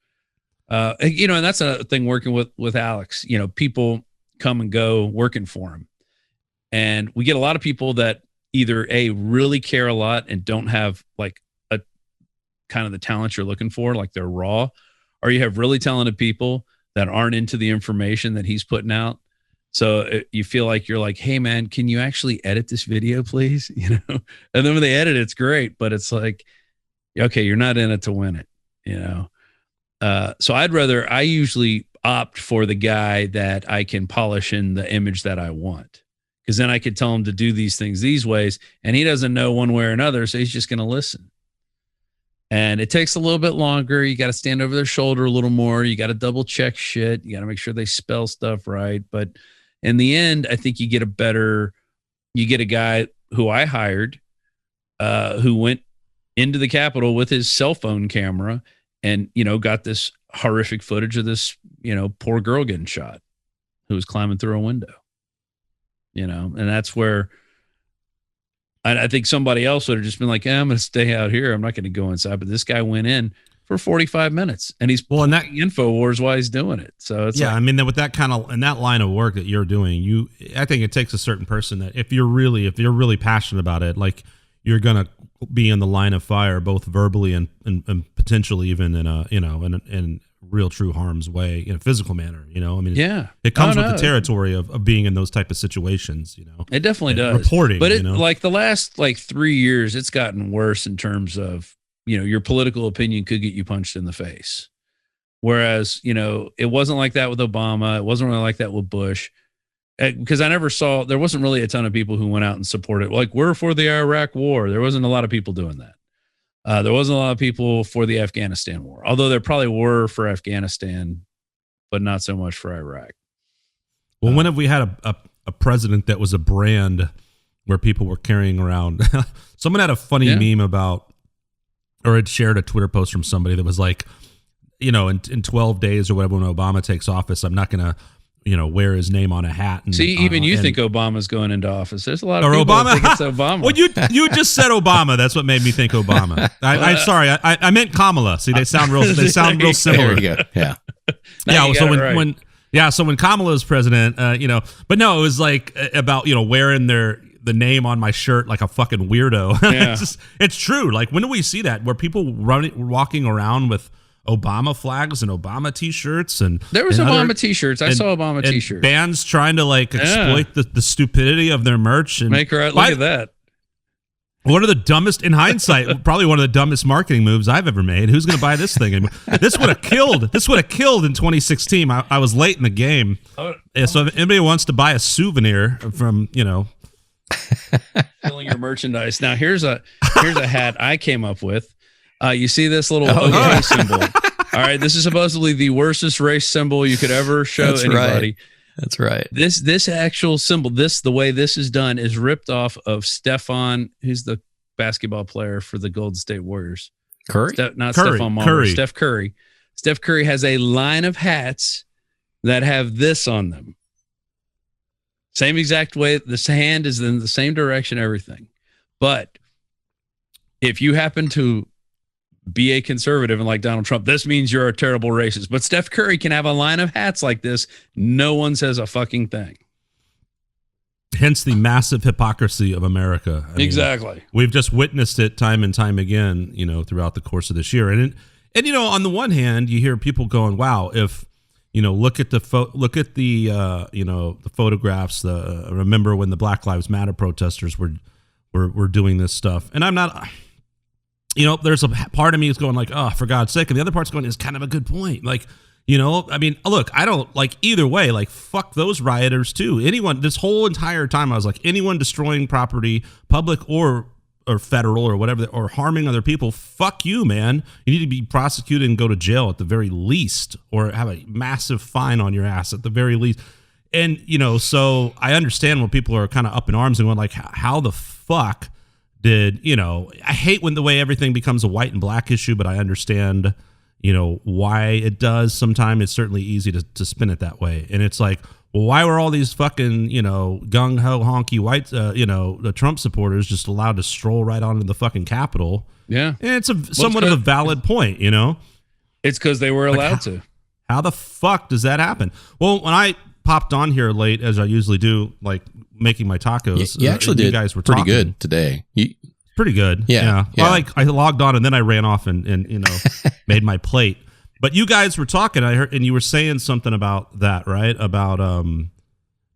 And that's another thing working with Alex. People come and go working for him. And we get a lot of people that either really care a lot and don't have like a kind of the talent you're looking for, like they're raw, or you have really talented people that aren't into the information that he's putting out. So you feel like you're like, hey man, can you actually edit this video, please? And then when they edit, it's great, but it's like, okay, you're not in it to win it, So I usually opt for the guy that I can polish in the image that I want. Because then I could tell him to do these things these ways, and he doesn't know one way or another, so he's just going to listen. And it takes a little bit longer. You got to stand over their shoulder a little more. You got to double check shit. You got to make sure they spell stuff right. But in the end, I think you get a guy who I hired, who went into the Capitol with his cell phone camera and, got this horrific footage of this, poor girl getting shot who was climbing through a window. And that's where I think somebody else would have just been like, I'm going to stay out here. I'm not going to go inside. But this guy went in for 45 minutes and he's pulling that Infowars while he's doing it. So it's with that kind of, in that line of work that you're doing, I think it takes a certain person that if you're really passionate about it, like you're going to be in the line of fire, both verbally and potentially even in real true harm's way in a physical manner, it comes with the territory of being in those type of situations, it definitely does. Reporting, but like the last 3 years, it's gotten worse in terms of, your political opinion could get you punched in the face. Whereas, it wasn't like that with Obama. It wasn't really like that with Bush, because there wasn't really a ton of people who went out and supported, like, we're for the Iraq war. There wasn't a lot of people doing that. There wasn't a lot of people for the Afghanistan war, although there probably were for Afghanistan, but not so much for Iraq. Well, when have we had a president that was a brand where people were carrying around? Someone had a funny meme about, or had shared a Twitter post from somebody that was like, in 12 days or whatever, when Obama takes office, I'm not going to, wear his name on a hat. And, even you think Obama's going into office. There's a lot of people that think it's Obama. Well, you just said Obama. That's what made me think Obama. I'm sorry. I meant Kamala. See, they sound real similar. There you go. Yeah. So when Kamala is president, but no, it was like about, wearing the name on my shirt like a fucking weirdo. Yeah. It's true. Like, when do we see that where people walking around with Obama flags and Obama t-shirts there was Obama t-shirts. I saw Obama t-shirts. Bands trying to exploit the stupidity of their merch and make her out. Look at that. One of the dumbest, in hindsight, probably one of the dumbest marketing moves I've ever made. Who's going to buy this thing? This would have killed. This would have killed in 2016. I was late in the game. So if anybody wants to buy a souvenir from, filling your merchandise. Now here's a hat I came up with. You see this little OK symbol? All right, this is supposedly the worstest race symbol you could ever show anybody. Right. That's right. This actual symbol, the way this is done, is ripped off of Stefan, who's the basketball player for the Golden State Warriors. Curry? Stefan Marbury. Steph Curry. Steph Curry has a line of hats that have this on them. Same exact way. This hand is in the same direction, everything. But if you happen to be a conservative and like Donald Trump, this means you're a terrible racist. But Steph Curry can have a line of hats like this. No one says a fucking thing. Hence the massive hypocrisy of America. Exactly. We've just witnessed it time and time again, throughout the course of this year. And on the one hand, you hear people going, wow, if, look at the photographs, remember when the Black Lives Matter protesters were doing this stuff. And I'm not, there's a part of me is going like, oh, for God's sake. And the other part's going, it's kind of a good point. Like, You know, I mean, look, I don't like either way. Like, fuck those rioters too. Anyone, this whole entire time, I was like, anyone destroying property, public or federal or whatever, or harming other people, fuck you, man. You need to be prosecuted and go to jail at the very least, or have a massive fine on your ass at the very least. And, you know, so I understand when people are kind of up in arms and going like, how the fuck did, you know, I hate when the way everything becomes a white and black issue, but I understand, you know, why it does. Sometimes it's certainly easy to spin it that way. And it's like, well, why were all these fucking, you know, gung-ho honky white, you know, the Trump supporters just allowed to stroll right onto the fucking Capitol? Yeah. And it's somewhat of a valid point, you know? It's because they were allowed to. How the fuck does that happen? Well, when I popped on here late, as I usually do, like making my tacos. You actually did. You guys were pretty good today. Pretty good. Yeah. Well, I logged on and then I ran off and you know, made my plate. But you guys were talking, I heard, and you were saying something about that, right? About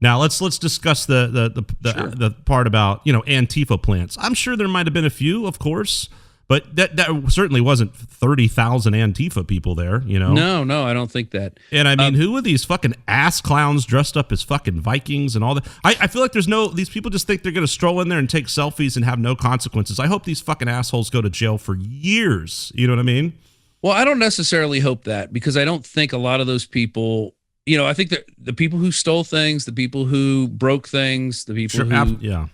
now let's discuss the part about, you know, Antifa plants. I'm sure there might have been a few, of course, but that certainly wasn't 30,000 Antifa people there, you know. No, I don't think that. And I mean, who are these fucking ass clowns dressed up as fucking Vikings and all that? I feel like these people just think they're going to stroll in there and take selfies and have no consequences. I hope these fucking assholes go to jail for years. You know what I mean? Well, I don't necessarily hope that, because I don't think a lot of those people, you know, I think that the people who stole things, the people who broke things, the people who,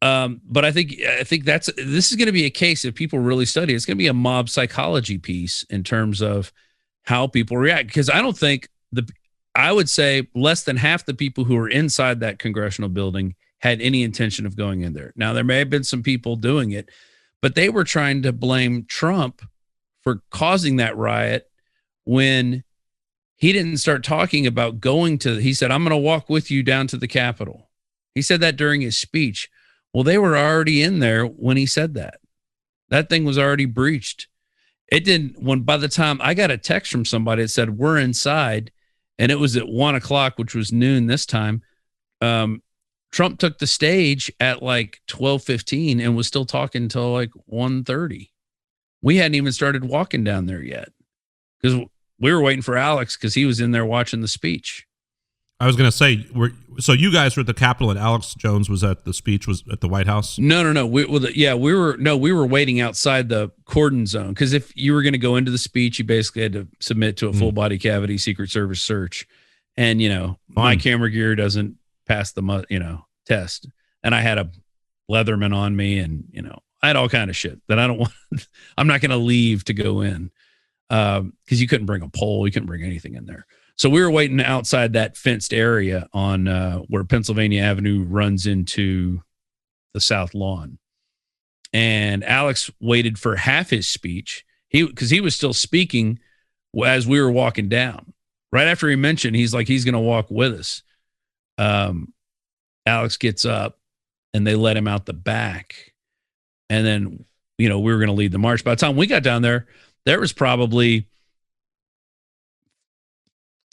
but I think this is going to be a case, if people really study, it's going to be a mob psychology piece in terms of how people react. Because I don't think I would say less than half the people who were inside that congressional building had any intention of going in there. Now, there may have been some people doing it, but they were trying to blame Trump for causing that riot when he didn't start talking about he said, I'm going to walk with you down to the Capitol. He said that during his speech. Well, they were already in there when he said that. That thing was already breached. By the time I got a text from somebody that said, we're inside, and it was at 1:00, which was noon this time. Trump took the stage at like 12:15 and was still talking until like 1:30. We hadn't even started walking down there yet because we were waiting for Alex because he was in there watching the speech. I was going to say, so you guys were at the Capitol and Alex Jones was at the speech, was at the White House? No. We were waiting outside the cordon zone, because if you were going to go into the speech, you basically had to submit to a full body cavity Secret Service search. And, you know, my camera gear doesn't pass the, you know, test. And I had a Leatherman on me, and, you know, I had all kind of shit that I don't want. I'm not going to leave to go in because you couldn't bring a pole. You couldn't bring anything in there. So we were waiting outside that fenced area on where Pennsylvania Avenue runs into the South Lawn. And Alex waited for half his speech because he was still speaking as we were walking down. Right after he mentioned, he's like, he's going to walk with us. Alex gets up and they let him out the back. And then, you know, we were going to lead the march. By the time we got down there, there was probably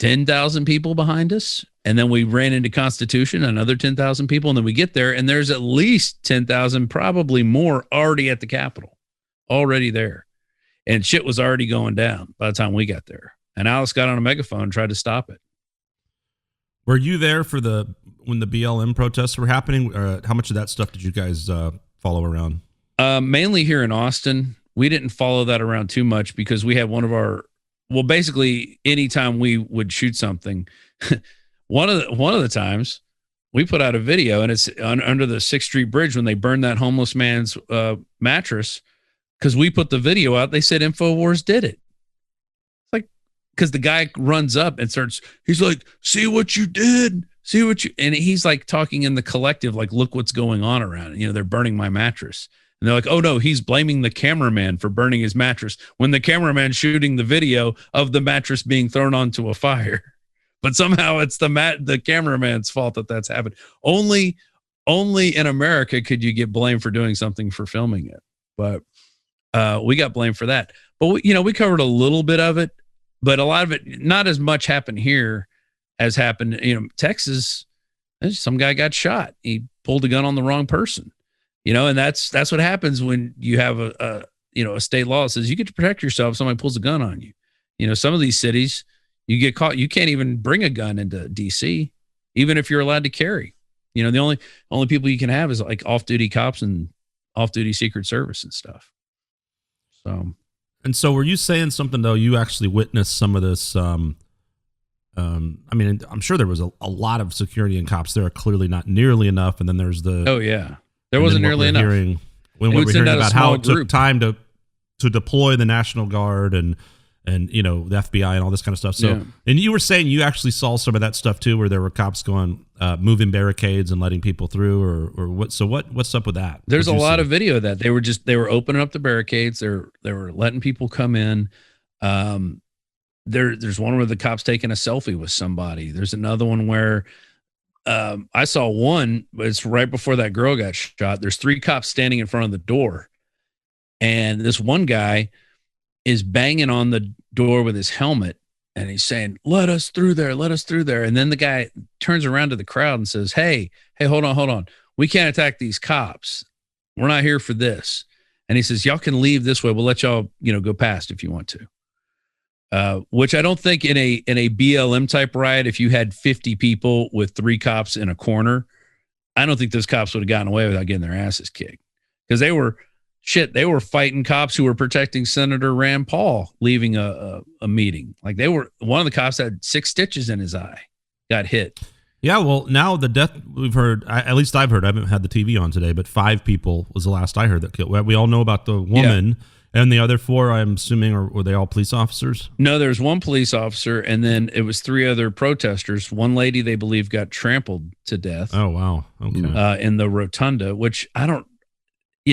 10,000 people behind us. And then we ran into Constitution, another 10,000 people. And then we get there and there's at least 10,000, probably more, already at the Capitol, already there. And shit was already going down by the time we got there. And Alice got on a megaphone and tried to stop it. Were you there for when the BLM protests were happening? How much of that stuff did you guys follow around? Mainly here in Austin. We didn't follow that around too much because we had basically anytime we would shoot something, one of the times we put out a video, and it's under the 6th Street Bridge when they burned that homeless man's mattress. Because we put the video out, they said Infowars did it. It's like, because the guy runs up and he's like, see what you did, and he's like talking in the collective, like, look what's going on around it. You know, they're burning my mattress. And they're like, oh no, he's blaming the cameraman for burning his mattress, when the cameraman's shooting the video of the mattress being thrown onto a fire. But somehow it's the cameraman's fault that that's happened. Only in America could you get blamed for doing something for filming it. But we got blamed for that. But we covered a little bit of it, but a lot of it, not as much happened here as happened, Texas. Some guy got shot. He pulled a gun on the wrong person. And that's what happens when you have a state law that says you get to protect yourself if somebody pulls a gun on you. Some of these cities, You get caught. You can't even bring a gun into D.C., even if you're allowed to carry. You know, the only people you can have is like off-duty cops and off-duty Secret Service and stuff. So were you saying something, though? You actually witnessed some of this. I mean, I'm sure there was a lot of security and cops there. Clearly not nearly enough. And then there's the... Oh, yeah. There wasn't nearly enough. When we're hearing about how it took time to deploy the National Guard and you know, the FBI and all this kind of stuff. So, yeah. And you were saying you actually saw some of that stuff too, where there were cops going, moving barricades and letting people through, or what? So what's up with that? There's a lot of video of that. They were opening up the barricades. They were letting people come in. There's one where the cops taking a selfie with somebody. There's another one where I saw one, but it's right before that girl got shot. There's 3 cops standing in front of the door, and this one guy is banging on the door with his helmet, and he's saying, let us through there. And then the guy turns around to the crowd and says, hey, hold on. We can't attack these cops. We're not here for this. And he says, y'all can leave this way. We'll let y'all, go past if you want to. Which I don't think in a BLM type riot, if you had 50 people with 3 cops in a corner, I don't think those cops would have gotten away without getting their asses kicked, because they were fighting cops who were protecting Senator Rand Paul leaving a meeting. Like, one of the cops had 6 stitches in his eye, got hit. Yeah, well, now the death we've heard, at least I've heard, I haven't had the TV on today, but 5 people was the last I heard that killed. We all know about the woman, and the other 4, I'm assuming, were they all police officers? No, there's 1 police officer, and then it was 3 other protesters. One lady, they believe, got trampled to death. Oh, wow. Okay. In the rotunda, which I don't,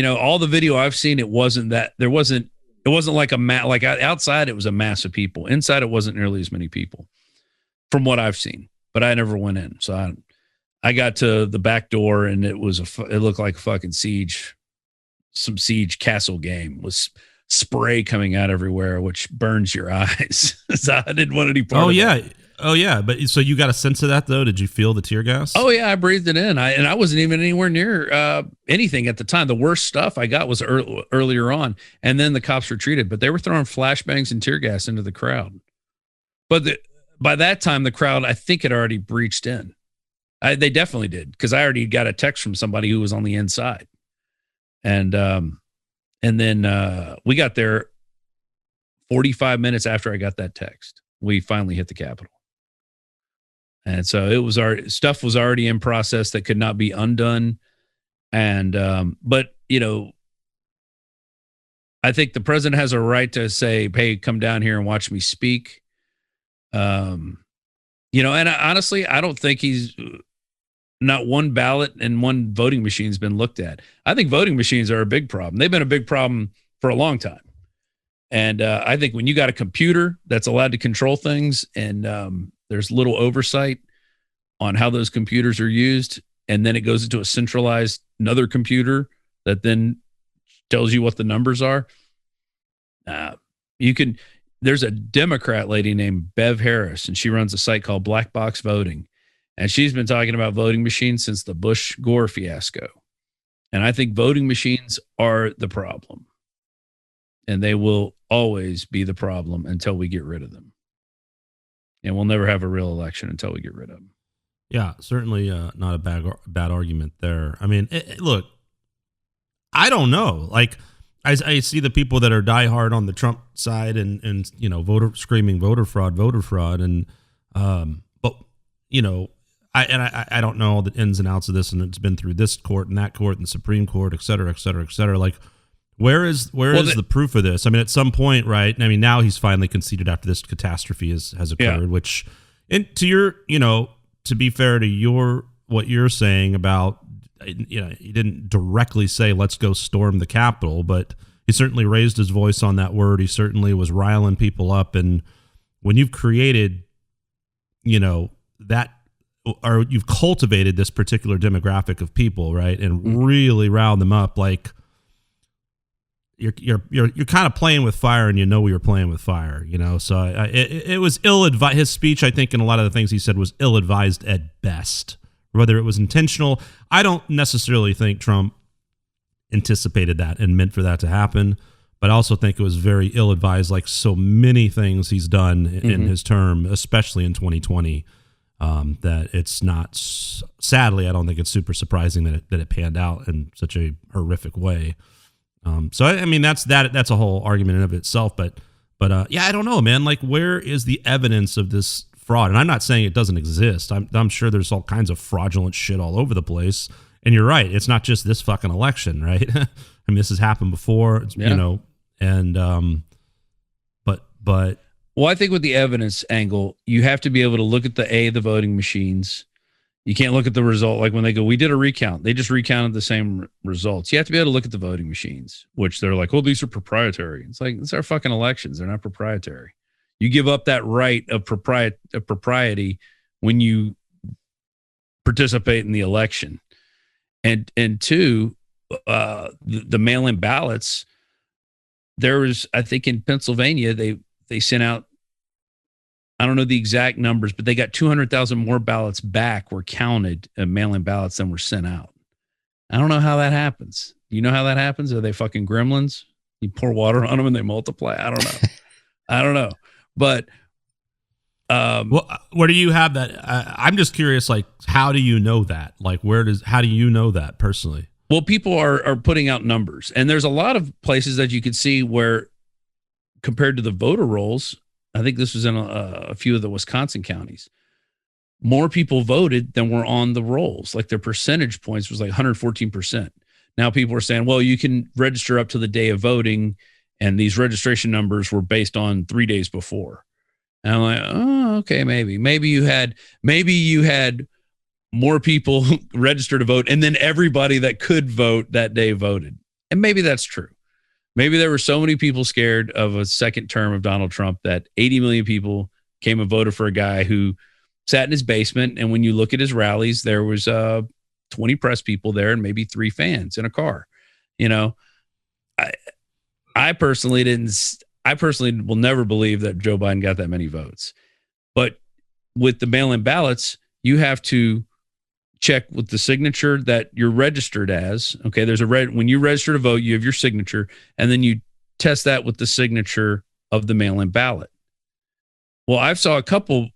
all the video I've seen, it wasn't like like outside, it was a mass of people. Inside, it wasn't nearly as many people from what I've seen, but I never went in. So I got to the back door, and it looked like a fucking some siege castle game with spray coming out everywhere, which burns your eyes. So I didn't want any part of that. Oh, yeah. But so you got a sense of that, though? Did you feel the tear gas? Oh, yeah. I breathed it in. I wasn't even anywhere near anything at the time. The worst stuff I got was earlier on. And then the cops retreated. But they were throwing flashbangs and tear gas into the crowd. But by that time, the crowd, I think, had already breached in. They definitely did, because I already got a text from somebody who was on the inside. And then we got there 45 minutes after I got that text. We finally hit the Capitol. And so stuff was already in process that could not be undone. And, but, I think the president has a right to say, hey, come down here and watch me speak. And honestly, I don't think not one ballot and one voting machine has been looked at. I think voting machines are a big problem. They've been a big problem for a long time. And I think when you got a computer that's allowed to control things, and there's little oversight on how those computers are used, and then it goes into a centralized another computer that then tells you what the numbers are. There's a Democrat lady named Bev Harris, and she runs a site called Black Box Voting. And she's been talking about voting machines since the Bush-Gore fiasco. And I think voting machines are the problem. And they will always be the problem until we get rid of them. And we'll never have a real election until we get rid of them. Yeah, certainly not a bad argument there. I mean, look, I don't know. Like, I see the people that are diehard on the Trump side and screaming voter fraud, and but I don't know all the ins and outs of this, and it's been through this court and that court and the Supreme Court, et cetera, et cetera, et cetera. Like, where is the proof of this? I mean, at some point, right? I mean, now he's finally conceded after this catastrophe has occurred, which, and to your, to be fair to what you're saying about, he didn't directly say, let's go storm the Capitol, but he certainly raised his voice on that word. He certainly was riling people up. And when you've created, that, or you've cultivated this particular demographic of people, right, and really riled them up, like, you're kind of playing with fire, and we were playing with fire, So it was ill-advised. His speech, I think, and a lot of the things he said was ill-advised at best. Whether it was intentional, I don't necessarily think Trump anticipated that and meant for that to happen. But I also think it was very ill-advised, like so many things he's done in his term, especially in 2020, that it's not, sadly, I don't think it's super surprising that it panned out in such a horrific way. So, I mean, that's a whole argument in of itself. But yeah, I don't know, man. Like, where is the evidence of this fraud? And I'm not saying it doesn't exist. I'm sure there's all kinds of fraudulent shit all over the place. And you're right. It's not just this fucking election, right? I mean, this has happened before, you know, and, but. Well, I think with the evidence angle, you have to be able to look at the voting machines. You can't look at the result. Like when they go, we did a recount. They just recounted the same results. You have to be able to look at the voting machines, which they're like, oh, these are proprietary. It's like, it's our fucking elections. They're not proprietary. You give up that right of propriety when you participate in the election. And two, the mail-in ballots, there was, I think in Pennsylvania, they sent out, I don't know the exact numbers, but they got 200,000 more ballots back were counted, mail-in ballots than were sent out. I don't know how that happens. You know how that happens? Are they fucking gremlins? You pour water on them and they multiply? I don't know. I don't know. But well, where do you have that? I'm just curious, like, how do you know that? Like, how do you know that personally? Well, people are putting out numbers, and there's a lot of places that you could see where, compared to the voter rolls, I think this was in a few of the Wisconsin counties, more people voted than were on the rolls. Like their percentage points was like 114%. Now people are saying, well, you can register up to the day of voting, and these registration numbers were based on 3 days before. And I'm like, oh, okay, maybe you had more people register to vote, and then everybody that could vote that day voted. And maybe that's true. Maybe there were so many people scared of a second term of Donald Trump that 80 million people came and voted for a guy who sat in his basement. And when you look at his rallies, there was 20 press people there and maybe 3 fans in a car. You know, I personally will never believe that Joe Biden got that many votes. But with the mail-in ballots, you have to check with the signature that you're registered as. Okay, there's when you register to vote, you have your signature, and then you test that with the signature of the mail-in ballot. Well, I've saw a couple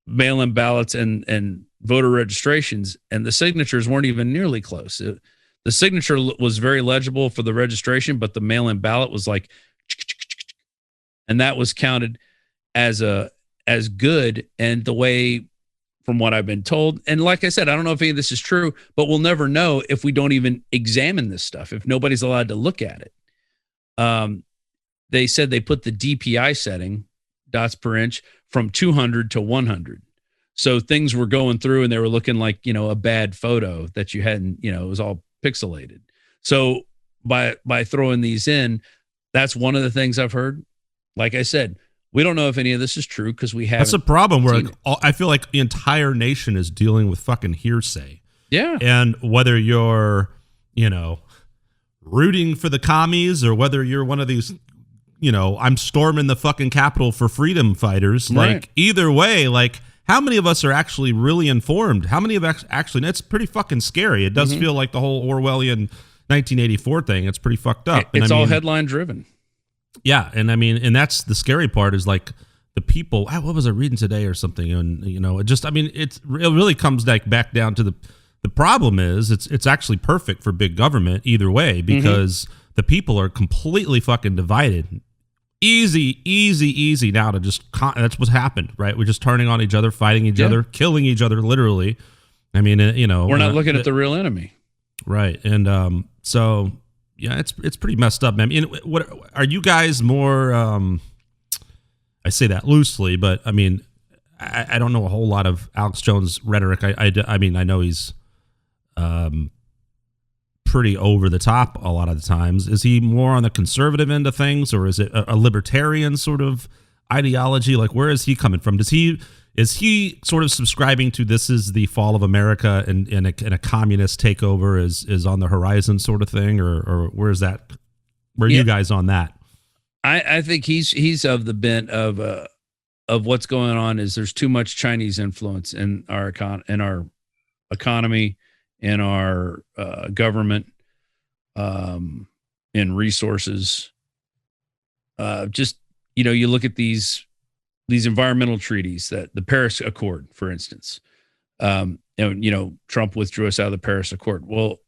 mail-in ballots and voter registrations, and the signatures weren't even nearly close. The signature was very legible for the registration, but the mail-in ballot was like, and that was counted as good. And the way, from what I've been told, and like I said, I don't know if any of this is true, but we'll never know if we don't even examine this stuff, if nobody's allowed to look at it. They said they put the DPI setting, dots per inch, from 200 to 100. So things were going through and they were looking like, you know, a bad photo that you hadn't, you know, it was all pixelated. So by throwing these in, that's one of the things I've heard. Like I said, we don't know if any of this is true because we haven't. That's a problem where I feel like the entire nation is dealing with fucking hearsay. Yeah. And whether you're, you know, rooting for the commies or whether you're one of these, you know, I'm storming the fucking Capitol for freedom fighters, right. Like either way, like how many of us are actually really informed? How many of us actually, it's pretty fucking scary. It does feel like the whole Orwellian 1984 thing. It's pretty fucked up. It's all headline driven. Yeah, and I mean, and that's the scary part is like the people. What was I reading today or something? And you know, it just, I mean, it really comes back down to the problem is it's actually perfect for big government either way because the people are completely fucking divided. Easy now to just that's what's happened, right? We're just turning on each other, fighting each other, killing each other, literally. I mean, you know, we're not looking at the real enemy, right? And so. Yeah, it's pretty messed up, man. I mean, what are you guys more? I say that loosely, but I mean, I don't know a whole lot of Alex Jones rhetoric. I mean, I know he's pretty over the top a lot of the times. Is he more on the conservative end of things, or is it a libertarian sort of ideology? Like, where is he coming from? Is he sort of subscribing to this is the fall of America and a communist takeover is on the horizon sort of thing, or where is that? Where are you guys on that? I think he's of the bent of what's going on is there's too much Chinese influence in our economy, in our government, in resources, just, you look at these environmental treaties, that the Paris Accord, for instance, Trump withdrew us out of the Paris Accord. Well,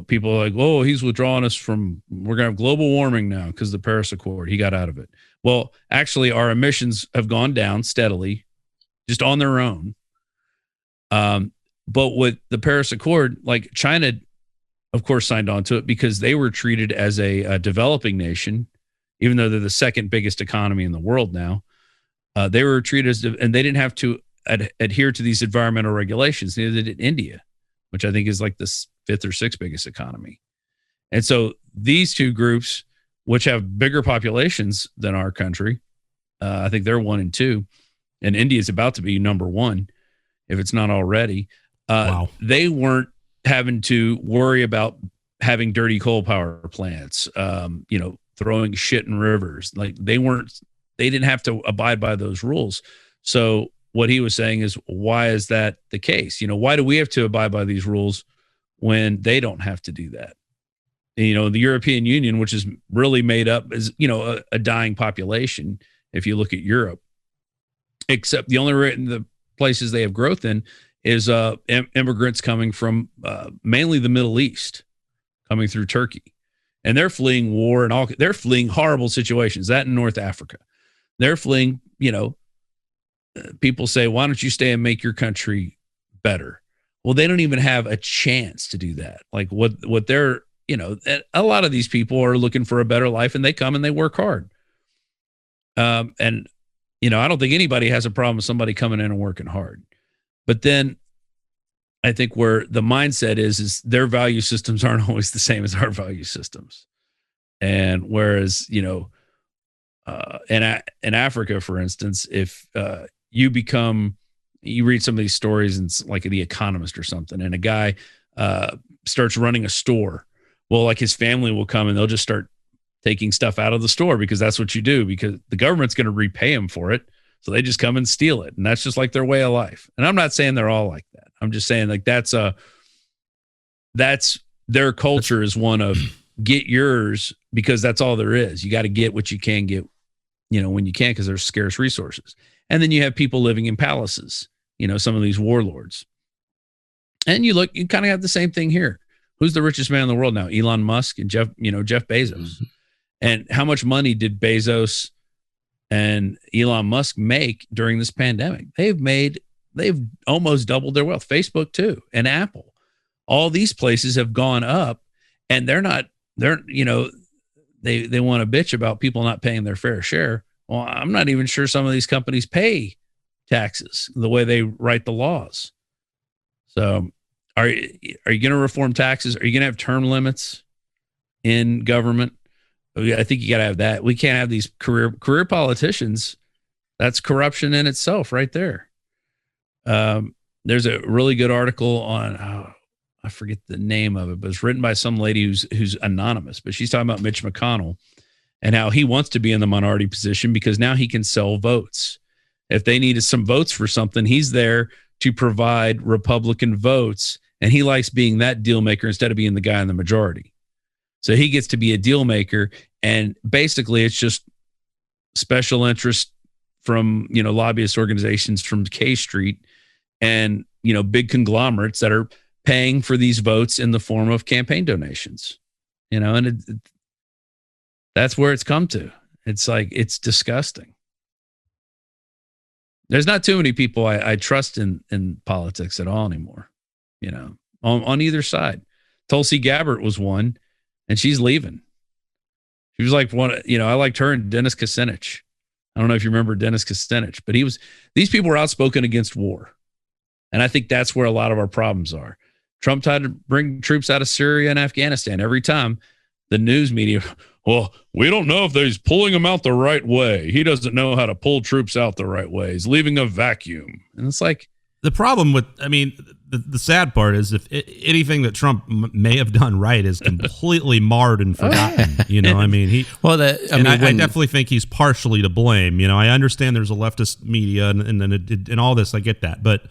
people are like, oh, he's withdrawing us from, we're going to have global warming now because the Paris Accord, he got out of it. Well, actually, our emissions have gone down steadily just on their own. But with the Paris Accord, like China, of course, signed on to it because they were treated as a developing nation, even though they're the second biggest economy in the world now. They were treated as, and they didn't have to adhere to these environmental regulations. Neither did India, which I think is like the fifth or sixth biggest economy. And so these two groups, which have bigger populations than our country, I think they're 1 and 2, and India is about to be number 1, if it's not already. Wow. They weren't having to worry about having dirty coal power plants, throwing shit in rivers. Like they didn't have to abide by those rules. So what he was saying is, why is that the case? Why do we have to abide by these rules when they don't have to do that? And, the European Union, which is really made up as, a dying population. If you look at Europe, except the places they have growth in is immigrants coming from mainly the Middle East, coming through Turkey, and they're fleeing war and they're fleeing horrible situations. That in North Africa, they're fleeing. People say, why don't you stay and make your country better? Well, they don't even have a chance to do that. Like what they're, a lot of these people are looking for a better life, and they come and they work hard. And I don't think anybody has a problem with somebody coming in and working hard. But then I think where the mindset is their value systems aren't always the same as our value systems. And whereas, in Africa, for instance, if you read some of these stories and it's like The Economist or something, and a guy starts running a store. Well, like his family will come and they'll just start taking stuff out of the store because that's what you do, because the government's going to repay them for it. So they just come and steal it. And that's just like their way of life. And I'm not saying they're all like that. I'm just saying like that's their culture is one of get yours, because that's all there is. You got to get what you can get, when you can, because there's scarce resources. And then you have people living in palaces, some of these warlords. And you kind of have the same thing here. Who's the richest man in the world now? Elon Musk and Jeff Bezos. Mm-hmm. And how much money did Bezos and Elon Musk make during this pandemic? They've almost doubled their wealth. Facebook too, and Apple. All these places have gone up, and they want to bitch about people not paying their fair share. Well, I'm not even sure some of these companies pay taxes the way they write the laws. So are you going to reform taxes? Are you going to have term limits in government? I think you got to have that. We can't have these career politicians. That's corruption in itself right there. There's a really good article on, I forget the name of it, but it's written by some lady who's anonymous, but she's talking about Mitch McConnell and how he wants to be in the minority position because now he can sell votes. If they needed some votes for something, he's there to provide Republican votes, and he likes being that deal maker instead of being the guy in the majority. So he gets to be a deal maker, and basically it's just special interest from, lobbyist organizations from K Street and, big conglomerates that are paying for these votes in the form of campaign donations, and that's where it's come to. It's like, it's disgusting. There's not too many people I trust in politics at all anymore, on either side. Tulsi Gabbard was one, and she's leaving. She was like one, I liked her and Dennis Kucinich. I don't know if you remember Dennis Kucinich, but these people were outspoken against war. And I think that's where a lot of our problems are. Trump tried to bring troops out of Syria and Afghanistan. Every time the news media, well, we don't know if he's pulling them out the right way. He doesn't know how to pull troops out the right way. He's leaving a vacuum. And it's like, the problem with, the sad part is if anything that Trump may have done right is completely marred and forgotten. I definitely think he's partially to blame. I understand there's a leftist media and all this. I get that, but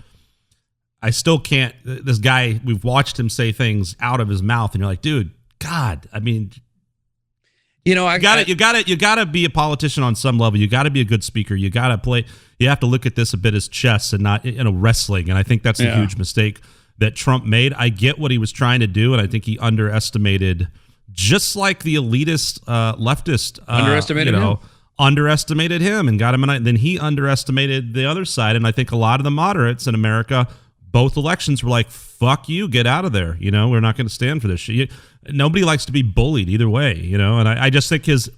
I still can't. This guy, we've watched him say things out of his mouth, and you're like, dude, God, You got to be a politician on some level. You got to be a good speaker. You got to play. You have to look at this a bit as chess and not wrestling. And I think that's a huge mistake that Trump made. I get what he was trying to do, and I think he underestimated, just like the elitist leftist underestimated him and got him. And then he underestimated the other side. And I think a lot of the moderates in America, both elections, were like, "Fuck you, get out of there." We're not going to stand for this shit. Nobody likes to be bullied either way, And I just think if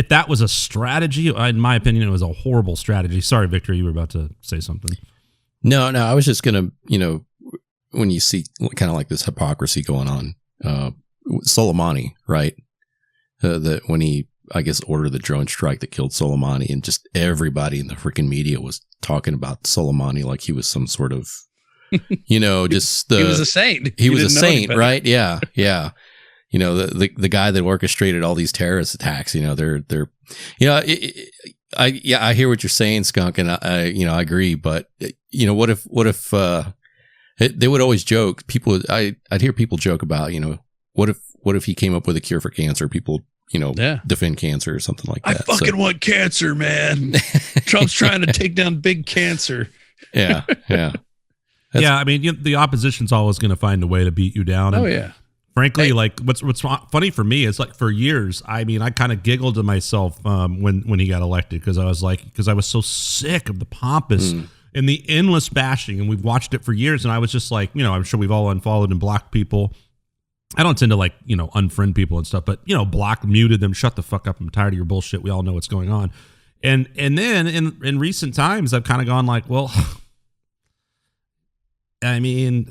that was a strategy, in my opinion, it was a horrible strategy. Sorry, Victor, you were about to say something. No, I was just going to, when you see kind of like this hypocrisy going on, Soleimani, right? That when he, I guess, ordered the drone strike that killed Soleimani, and just everybody in the freaking media was talking about Soleimani like he was some sort of, he was a saint. He was a saint, right? Yeah. The guy that orchestrated all these terrorist attacks. I hear what you're saying, Skunk, and I agree. But what if they would always joke? I'd hear people joke about, what if he came up with a cure for cancer? People, defend cancer or something like that. I fucking want cancer, man. Trump's trying to take down big cancer. Yeah. I mean, the opposition's always going to find a way to beat you down. And frankly, like what's funny for me is, like, for years, I mean, I kind of giggled to myself when he got elected, because I was so sick of the pompous and the endless bashing, and we've watched it for years, and I was just like, I'm sure we've all unfollowed and blocked people. I don't tend to unfriend people and stuff, but muted them, shut the fuck up, I'm tired of your bullshit. We all know what's going on. And then in recent times, I've kind of gone like, well, I mean,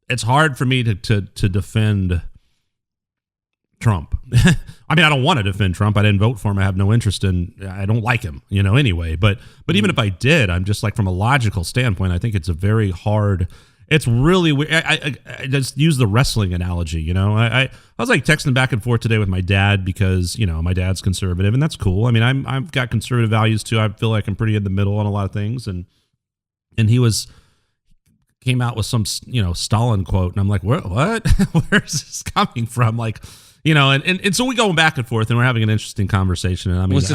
it's hard for me to defend Trump. I mean, I don't want to defend Trump. I didn't vote for him. I have no interest I don't like him, anyway. But even if I did, I'm just like, from a logical standpoint, I think it's a very hard, it's really weird. I just use the wrestling analogy, I was like texting back and forth today with my dad, because, my dad's conservative, and that's cool. I mean, I've got conservative values too. I feel like I'm pretty in the middle on a lot of things. And he came out with some, Stalin quote, and I'm like, what? Where's this coming from? Like, and so we go back and forth, and we're having an interesting conversation. And I mean, was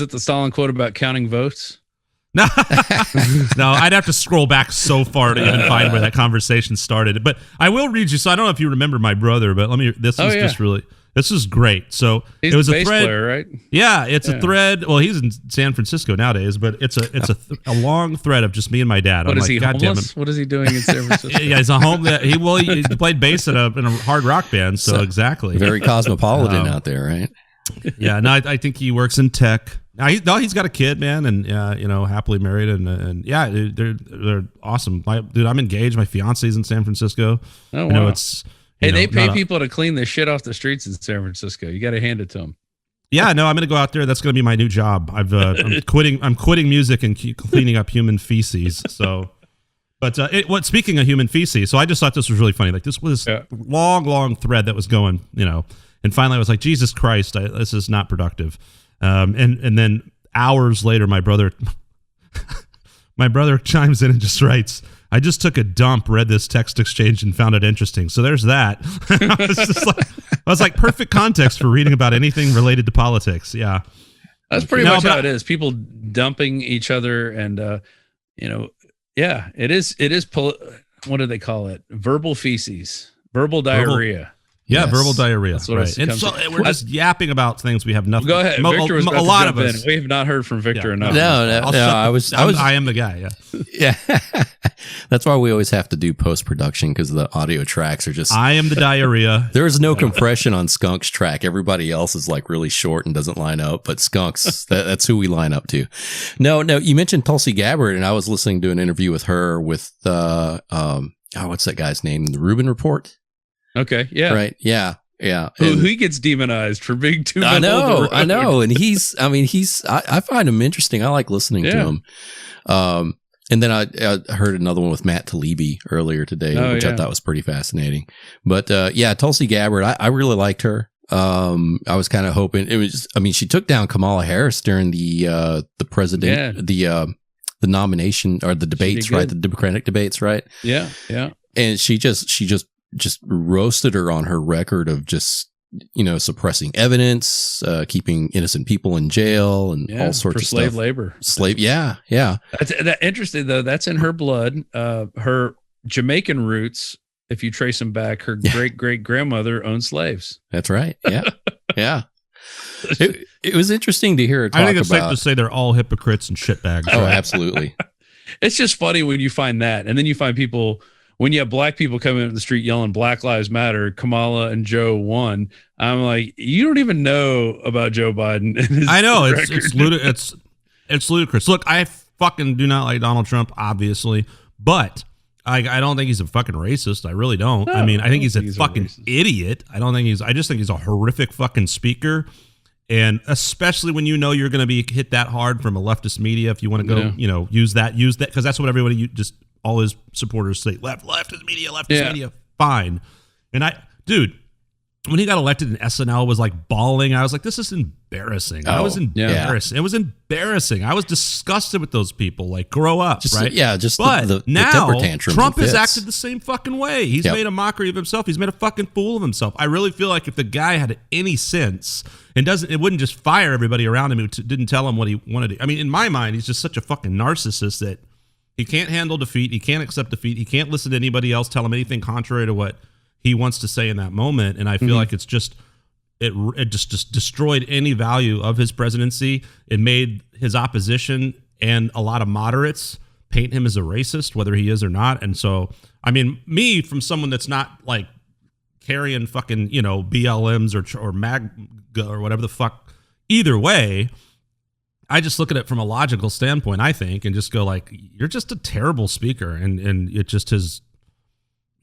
it the Stalin quote about counting votes? No, I'd have to scroll back so far to even find where that conversation started. But I will read you. So I don't know if you remember my brother, but this is great. So he's it was a a bass thread, player, right? Yeah, it's a thread. Well, he's in San Francisco nowadays, but it's a long thread of just me and my dad. What, is he homeless? What is he doing in San Francisco? Yeah, he's a home. He played bass in a hard rock band. So exactly, very cosmopolitan out there, right? Yeah, no, I think he works in tech. He's got a kid, man, and happily married, and yeah, they're awesome. Dude, I'm engaged. My fiance's in San Francisco. Oh, wow. They pay people to clean the shit off the streets in San Francisco. You got to hand it to them. Yeah, no, I'm going to go out there. That's going to be my new job. I'm quitting music and cleaning up human feces. So, but speaking of human feces, so I just thought this was really funny. Like, this was long thread that was going, and finally I was like, Jesus Christ, this is not productive. And then hours later, my brother chimes in and just writes, I just took a dump, read this text exchange, and found it interesting. So there's that. I was like, perfect context for reading about anything related to politics. Yeah. That's pretty much how it is. People dumping each other, and, it is, what do they call it? Verbal feces, verbal diarrhea. Yeah, yes. Verbal diarrhea. That's what right. And so we're just yapping about things we have nothing. Go ahead. Victor was a lot of us. We have not heard from Victor enough. No. I am the guy. Yeah. That's why we always have to do post-production, because the audio tracks are just. I am the diarrhea. There is no compression on Skunk's track. Everybody else is like really short and doesn't line up, but Skunk's that's who we line up to. No. You mentioned Tulsi Gabbard, and I was listening to an interview with her with what's that guy's name? The Rubin Report. Okay. Yeah. Right. Yeah. He gets demonized for being too. I know. And I find him interesting. I like listening to him. And then I heard another one with Matt Taibbi earlier today, which I thought was pretty fascinating. But Tulsi Gabbard, I really liked her. I was kind of hoping she took down Kamala Harris during the president, the nomination or the debates, right? The Democratic debates, right? Yeah. And she just roasted her on her record of just suppressing evidence, keeping innocent people in jail, and all sorts of slave stuff. labor. Yeah. That's interesting though. That's in her blood. Her Jamaican roots, if you trace them back, her great grandmother owned slaves. That's right. Yeah, yeah. It was interesting to hear her talk about. I think it's safe to say they're all hypocrites and shitbags. Oh, absolutely. It's just funny when you find that, and then you find people. When you have black people coming in the street yelling Black Lives Matter, Kamala and Joe won. I'm like, you don't even know about Joe Biden. I know it's ludicrous. Look, I fucking do not like Donald Trump, obviously, but I don't think he's a fucking racist. I really don't. No, I think he's a fucking idiot. I just think he's a horrific fucking speaker. And especially when you're going to be hit that hard from a leftist media, if you want to go, use that, because that's what everybody all his supporters say, leftist media, fine. And when he got elected and SNL was like bawling, I was like, this is embarrassing. I was embarrassed. It was embarrassing. I was disgusted with those people. Like, grow up, right? Yeah, just but the now, temper tantrum. Trump has acted the same fucking way. He's made a mockery of himself. He's made a fucking fool of himself. I really feel like if the guy had any sense and it wouldn't just fire everybody around him who didn't tell him what he wanted to. I mean, in my mind, he's just such a fucking narcissist that he can't handle defeat. He can't accept defeat. He can't listen to anybody else tell him anything contrary to what he wants to say in that moment. And I feel like it's just it just destroyed any value of his presidency. It made his opposition and a lot of moderates paint him as a racist, whether he is or not. And so, I mean, me, from someone that's not like carrying fucking BLMs or MAGA or whatever the fuck, either way, I just look at it from a logical standpoint, I think, and just go like, you're just a terrible speaker. And it just has,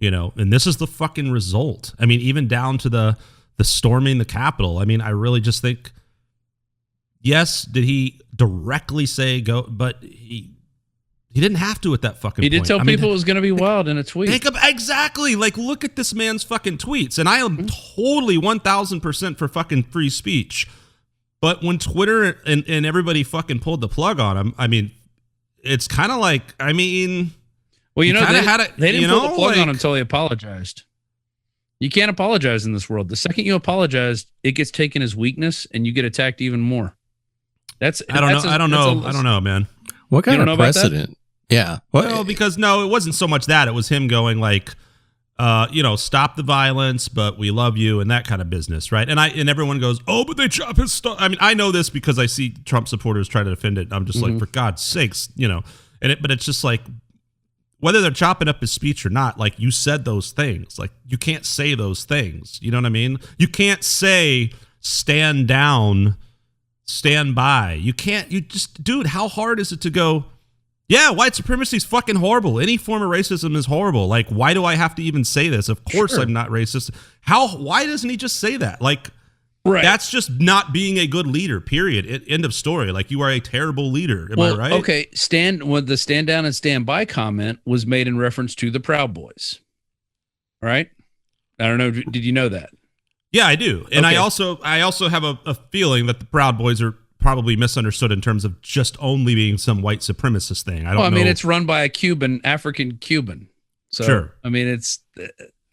and this is the fucking result. I mean, even down to the storming the Capitol. I mean, I really just think, yes, did he directly say go, but he didn't have to at that fucking point. He did tell people it was going to be wild in a tweet. Exactly. Like, look at this man's fucking tweets. And I am totally 1000% for fucking free speech. But when Twitter and everybody fucking pulled the plug on him, I mean, it's kind of like, I mean, well, they didn't pull the plug on him until he apologized. You can't apologize in this world. The second you apologize, it gets taken as weakness, and you get attacked even more. I don't know, man. What kind of precedent? Yeah. Well, because it wasn't so much that. It was him going like, stop the violence, but we love you, and that kind of business, right? And everyone goes, oh, but they chop his stuff. I mean, I know this because I see Trump supporters try to defend it. I'm just like, for God's sakes, but it's just like, whether they're chopping up his speech or not, like, you said those things. Like, you can't say those things. You know what I mean? You can't say stand down, stand by. You can't. Dude, how hard is it to go, yeah, white supremacy is fucking horrible. Any form of racism is horrible. Like, why do I have to even say this? Of course I'm not racist. Why doesn't he just say that? Like, right. That's just not being a good leader, period. End of story. Like, you are a terrible leader. Am I right? Okay. The stand down and stand by comment was made in reference to the Proud Boys. Right? I don't know. Did you know that? Yeah, I do. And okay. I also have a feeling that the Proud Boys are probably misunderstood in terms of just only being some white supremacist thing. I don't know. It's run by a African Cuban. So, sure. I mean,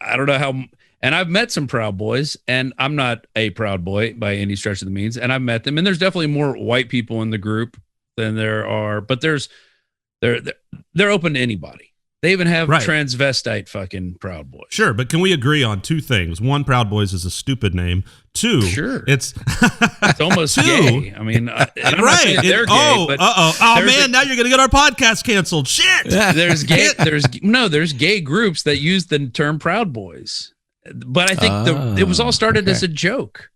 I don't know how, and I've met some Proud Boys, and I'm not a Proud Boy by any stretch of the means, and I've met them, and there's definitely more white people in the group than there are, but they're open to anybody. They even have transvestite fucking Proud Boys. Sure, but can we agree on two things? One, Proud Boys is a stupid name. Two, sure, it's almost gay. I mean, right? They're gay. Oh man, now you're gonna get our podcast canceled. Shit. There's gay groups that use the term Proud Boys, but I think it was all started as a joke,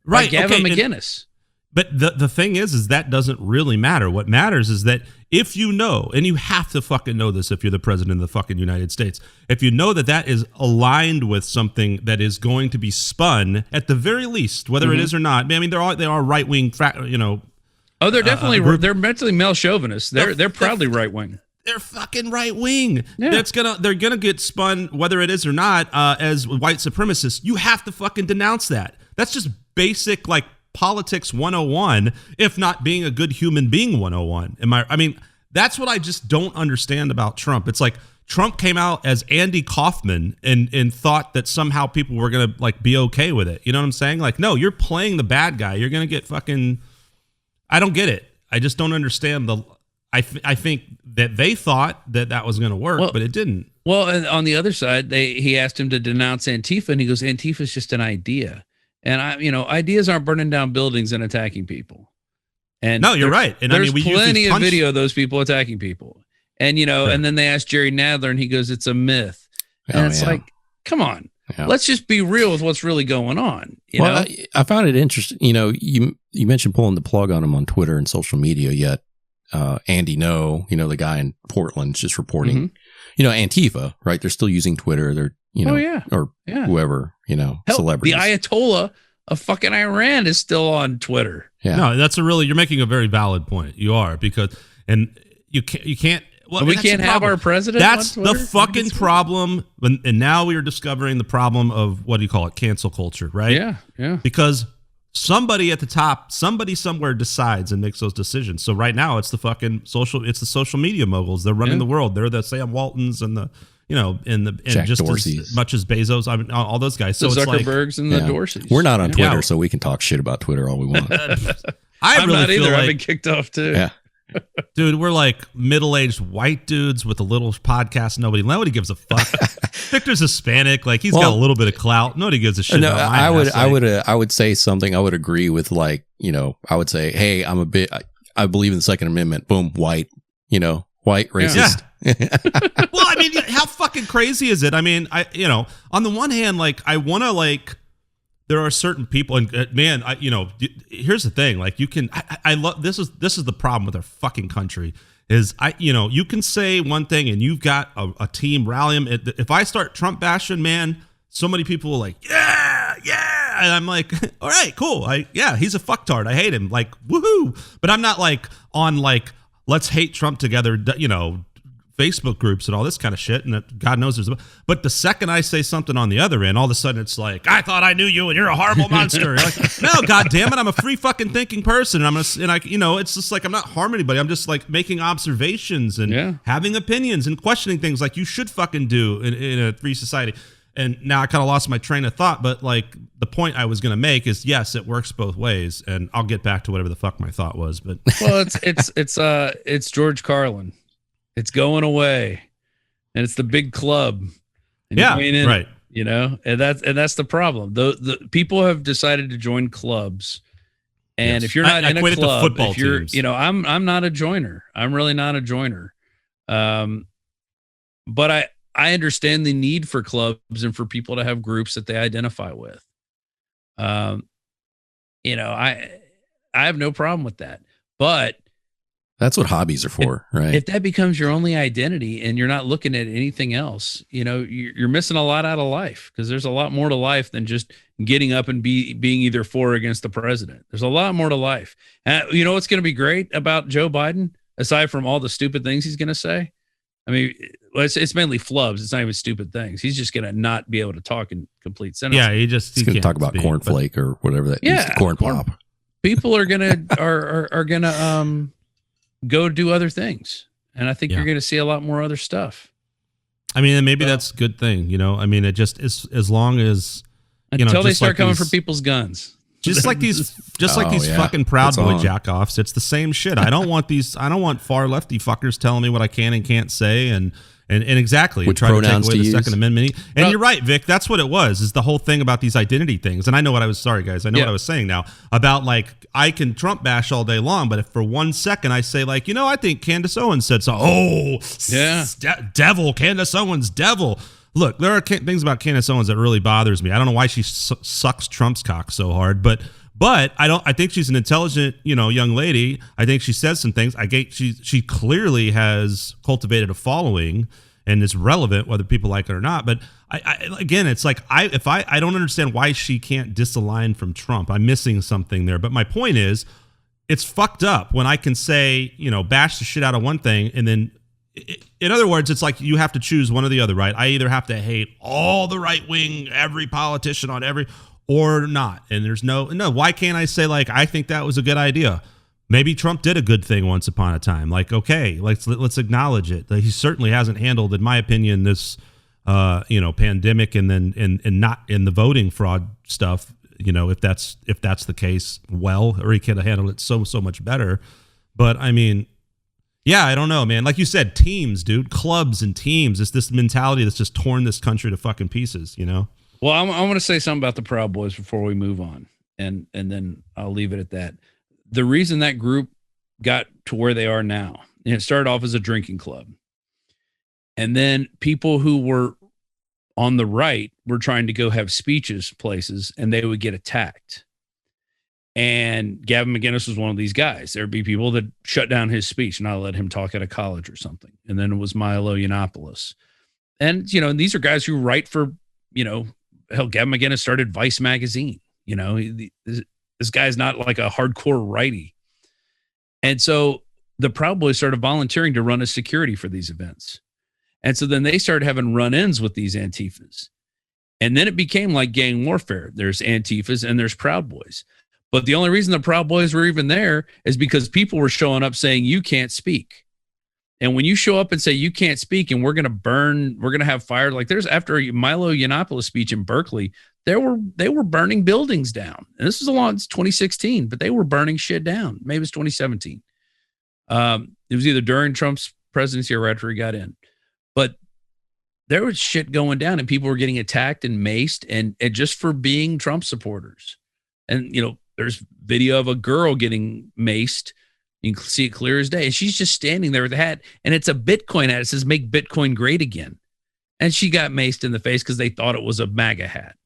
right? By Gavin McInnes. But the thing is that doesn't really matter. What matters is that if you know, and you have to fucking know this if you're the president of the fucking United States, if you know that is aligned with something that is going to be spun at the very least, whether it is or not. I mean, they are right wing, Oh, they're definitely they're mentally male chauvinists. They're proudly right wing. They're fucking right wing. Yeah. They're gonna get spun whether it is or not as white supremacists. You have to fucking denounce that. That's just basic like politics 101, if not being a good human being 101. I mean, that's what I just don't understand about Trump. It's like Trump came out as Andy Kaufman and thought that somehow people were going to like be okay with it. You know what I'm saying? Like, no, you're playing the bad guy. You're going to get fucking, I don't get it. I just don't understand I think that they thought that was going to work, but it didn't. Well, and on the other side, he asked him to denounce Antifa, and he goes, Antifa's just an idea. And ideas aren't burning down buildings and attacking people. And no, you're right. And there's plenty of video of those people attacking people. And, and then they asked Jerry Nadler, and he goes, it's a myth. And it's like, come on, let's just be real with what's really going on. You know? I found it interesting. You mentioned pulling the plug on him on Twitter and social media, yet Andy No, the guy in Portland, just reporting, Antifa, right? They're still using Twitter. They're, whoever, celebrities. The Ayatollah of fucking Iran is still on Twitter. Yeah. No, you're making a very valid point. You are, because, and you can't, well, we can't have our president. That's the fucking problem. And now we are discovering the problem of, what do you call it? Cancel culture, right? Yeah. Yeah. Because somebody at the top, somebody somewhere decides and makes those decisions. So right now it's the social media moguls. They're running the world. They're the Sam Waltons and the, and just as much as Bezos, I mean, all those guys. So the it's like Zuckerbergs and the Dorseys. We're not on Twitter, so we can talk shit about Twitter all we want. I'm really not either. I've been kicked off too. Yeah. Dude, we're like middle-aged white dudes with a little podcast. Nobody gives a fuck. Victor's Hispanic, like he's got a little bit of clout. Nobody gives a shit. No, about I would say something. I would agree with, like, I would say, hey, I believe in the Second Amendment. Boom, white. White racist. Yeah. Well, I mean, how fucking crazy is it? I mean, on the one hand, like, I want to, like, there are certain people, and man, here's the thing. Like, I love, this is the problem with our fucking country is you can say one thing and you've got a team rally them. If I start Trump bashing, man, so many people are like, yeah. And I'm like, all right, cool. He's a fucktard. I hate him. Like, woohoo. But I'm not like on like, let's hate Trump together, Facebook groups and all this kind of shit. And God knows but the second I say something on the other end, all of a sudden it's like, I thought I knew you and you're a horrible monster. Like, no, God damn it. I'm a free fucking thinking person. And it's just like, I'm not harming anybody. I'm just like making observations and having opinions and questioning things like you should fucking do in a free society. And now I kind of lost my train of thought, but like the point I was going to make is, yes, it works both ways. And I'll get back to whatever the fuck my thought was, but well, it's George Carlin. It's going away, and it's the big club. And right. And that's the problem. The people have decided to join clubs, and if you're not in a club, if you're, teams. I'm not a joiner. I'm really not a joiner. But I understand the need for clubs and for people to have groups that they identify with. I have no problem with that, but that's what hobbies are for, right? If that becomes your only identity and you're not looking at anything else, you're missing a lot out of life, because there's a lot more to life than just getting up and being either for or against the president. There's a lot more to life. And what's going to be great about Joe Biden, aside from all the stupid things he's going to say? I mean, it's mainly flubs. It's not even stupid things. He's just going to not be able to talk in complete sentences. Yeah, he's going to talk about cornflake or whatever that is. Corn pop. People are going to are going to go do other things, and I think you're going to see a lot more other stuff. I mean, and maybe that's a good thing, I mean, it just is, as long as until they start coming for people's guns. Just like these fucking Proud Boy jackoffs. It's the same shit. I don't want far lefty fuckers telling me what I can and can't say, and exactly, which try to take pronouns away to the use. Second Amendment. And you're right, Vic. That's what it was. Is the whole thing about these identity things. And I know what I was. Sorry, guys. I know what I was saying now about, like, I can Trump bash all day long, but if for 1 second I say, like, I think Candace Owens said so. Oh, yeah, devil. Candace Owens, devil. Look, there are things about Candace Owens that really bothers me. I don't know why she sucks Trump's cock so hard, but I think she's an intelligent, young lady. I think she says some things. She clearly has cultivated a following and is relevant, whether people like it or not. But again, it's like, I don't understand why she can't disalign from Trump. I'm missing something there. But my point is, it's fucked up when I can say, bash the shit out of one thing, and then, in other words, it's like you have to choose one or the other, right? I either have to hate all the right wing, every politician on every, or not. And there's no, why can't I say, like, I think that was a good idea? Maybe Trump did a good thing once upon a time. Like, okay, let's acknowledge it. He certainly hasn't handled, in my opinion, this pandemic and not in the voting fraud stuff. If that's the case, or he could have handled it so much better. But I mean, yeah, I don't know, man. Like you said, teams, dude, clubs and teams. It's this mentality that's just torn this country to fucking pieces. Well, I want to say something about the Proud Boys before we move on, and then I'll leave it at that. The reason that group got to where they are now, and it started off as a drinking club, and then people who were on the right were trying to go have speeches places, and they would get attacked. And Gavin McInnes was one of these guys. There'd be people that shut down his speech, not let him talk at a college or something. And then it was Milo Yiannopoulos. And, these are guys who write for, hell, Gavin McInnes started Vice magazine. This guy's not like a hardcore righty. And so the Proud Boys started volunteering to run as security for these events. And so then they started having run-ins with these Antifas. And then it became like gang warfare. There's Antifas and there's Proud Boys. But the only reason the Proud Boys were even there is because people were showing up saying, you can't speak. And when you show up and say, you can't speak, and we're going to have fire, like there's after a Milo Yiannopoulos speech in Berkeley, they were burning buildings down. And this was it's 2016, but they were burning shit down. Maybe it was 2017. It was either during Trump's presidency or after he got in. But there was shit going down, and people were getting attacked and maced and just for being Trump supporters. And, there's video of a girl getting maced. You can see it clear as day. And she's just standing there with a hat, and it's a Bitcoin hat. It says, "Make Bitcoin Great Again." And she got maced in the face because they thought it was a MAGA hat.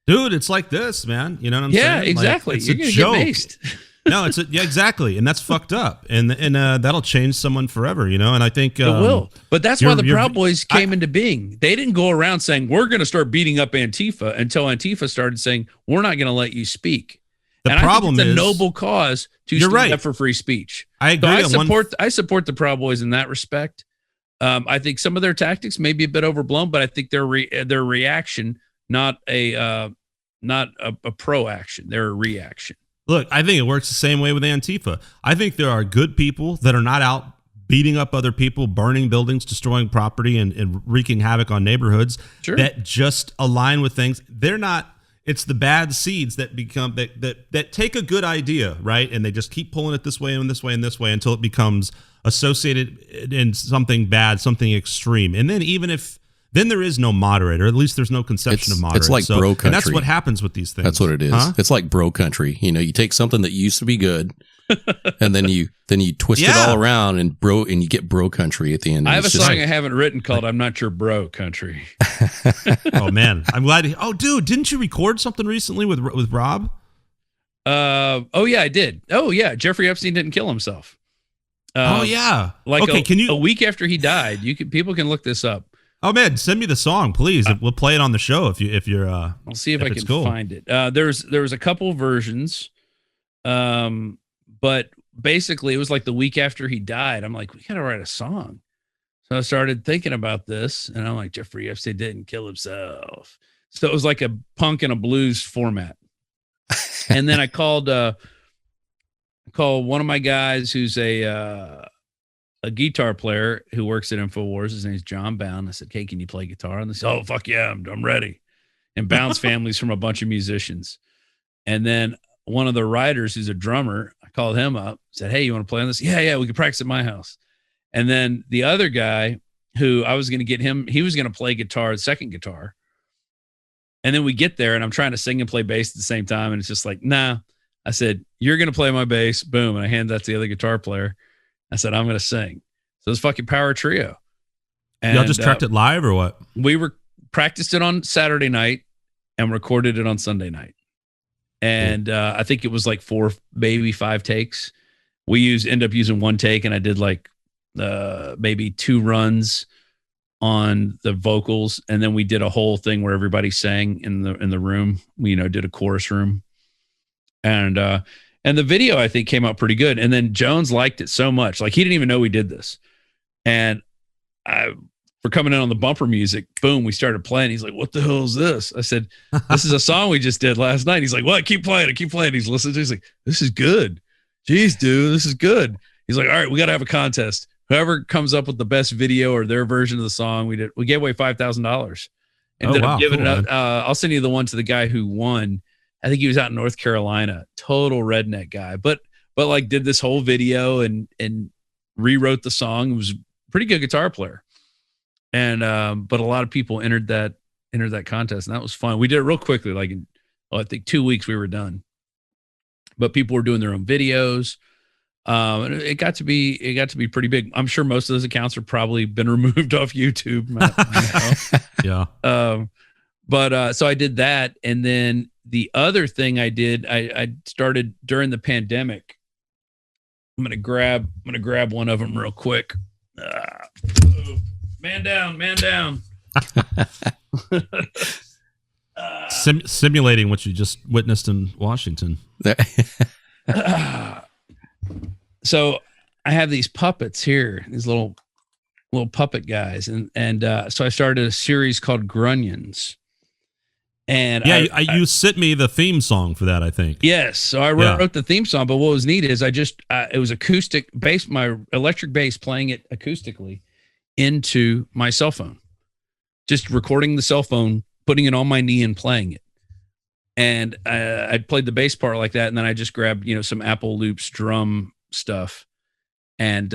Dude, it's like this, man. You know what I'm saying? Yeah, exactly. Like, it's a joke. Get maced. No, exactly. And that's fucked up. And that'll change someone forever, And I think it will. But that's why the Proud Boys came into being. They didn't go around saying, we're going to start beating up Antifa until Antifa started saying, we're not going to let you speak. The problem is a noble cause to stand up for free speech. I agree. So I support the Proud Boys in that respect. I think some of their tactics may be a bit overblown, but I think their reaction, not a pro action, they're a reaction. Look, I think it works the same way with Antifa. I think there are good people that are not out beating up other people, burning buildings, destroying property, and wreaking havoc on neighborhoods that just align with things. They're not. It's the bad seeds that become that take a good idea, right? And they just keep pulling it this way and this way and this way until it becomes associated in something bad, something extreme. And then then there is no moderator. At least there's no conception of moderator. It's like bro country. And that's what happens with these things. That's what it is. Huh? It's like bro country. You take something that used to be good, and then you twist it all around and you get bro country at the end. I have a song I haven't written called "I'm Not Your Bro Country." Oh man, I'm glad. Dude, didn't you record something recently with Rob? Oh yeah, I did. Oh yeah, Jeffrey Epstein didn't kill himself. Yeah. Like a week after he died. People can look this up. Oh man, send me the song, please. We'll play it on the show if you're. I'll see if I can find it. There was a couple versions, but basically it was like the week after he died. I'm like, we gotta write a song. So I started thinking about this, and I'm like, Jeffrey Epstein didn't kill himself. So it was like a punk and a blues format. And then I called one of my guys who's a guitar player who works at Infowars. His name's John Bound. I said, "Hey, can you play guitar?" And they said, "Oh, fuck yeah, I'm ready." And Bound's family's from a bunch of musicians. And then one of the writers, who's a drummer, I called him up, said, "Hey, you want to play on this?" Yeah, we could practice at my house. And then the other guy who I was going to get him, he was going to play guitar, the second guitar. And then we get there, and I'm trying to sing and play bass at the same time. And it's just like, nah. I said, "You're going to play my bass." Boom. And I hand that to the other guitar player. I said, "I'm going to sing." So it's fucking power trio. And y'all just tracked it live or what? We practiced it on Saturday night and recorded it on Sunday night. And I think it was like 4, maybe 5 takes. We end up using 1 take, and I did like maybe 2 runs on the vocals, and then we did a whole thing where everybody sang in the room. We did a chorus room, and the video I think came out pretty good. And then Jones liked it so much, like he didn't even know we did this. And for coming in on the bumper music, boom, we started playing. He's like, "What the hell is this?" I said, "This is a song we just did last night." He's like, "What? Keep playing it. Keep playing it." He's listening to it. He's like, "This is good." geez, dude, this is good. He's like, all right, we got to have a contest. Whoever comes up with the best video or their version of the song, we gave away $5,000. Ended up giving it up. I'll send you the one to the guy who won. I think he was out in North Carolina, total redneck guy, but like did this whole video and rewrote the song. It was a pretty good guitar player. And, but a lot of people entered that contest, and that was fun. We did it real quickly. Like in, I think 2 weeks we were done, but people were doing their own videos. And it got to be pretty big. I'm sure most of those accounts have probably been removed off YouTube. Yeah. But so I did that. And then the other thing I did, I started during the pandemic. I'm going to grab one of them real quick. Man down. Simulating what you just witnessed in Washington. So I have these puppets here, these little puppet guys, and so I started a series called Grunions. And yeah, you sent me the theme song for that, I think. Yes, so I wrote the theme song. But what was neat is it was acoustic bass, my electric bass, playing it acoustically into my cell phone, just recording the cell phone, putting it on my knee and playing it. And I played the bass part like that, and then I just grabbed some Apple Loops drum stuff and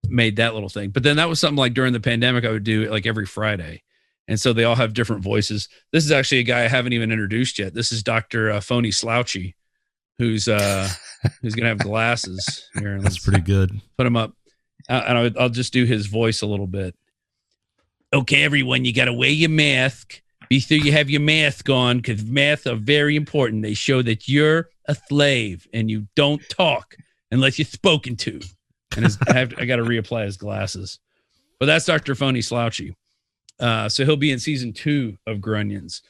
made that little thing. But then that was something like during the pandemic I would do it like every Friday. And so they all have different voices. This is actually a guy I haven't even introduced yet. This is Dr. Phony Slouchy, who's gonna have glasses here. That's pretty good. Put him up, and I'll just do his voice a little bit. Okay, everyone, you got to wear your mask. Be sure you have your mask on, because masks are very important. They show that you're a slave and you don't talk unless you're spoken to. And I got to reapply his glasses. But that's Dr. Phony Slouchy. So he'll be in season 2 of Grunions.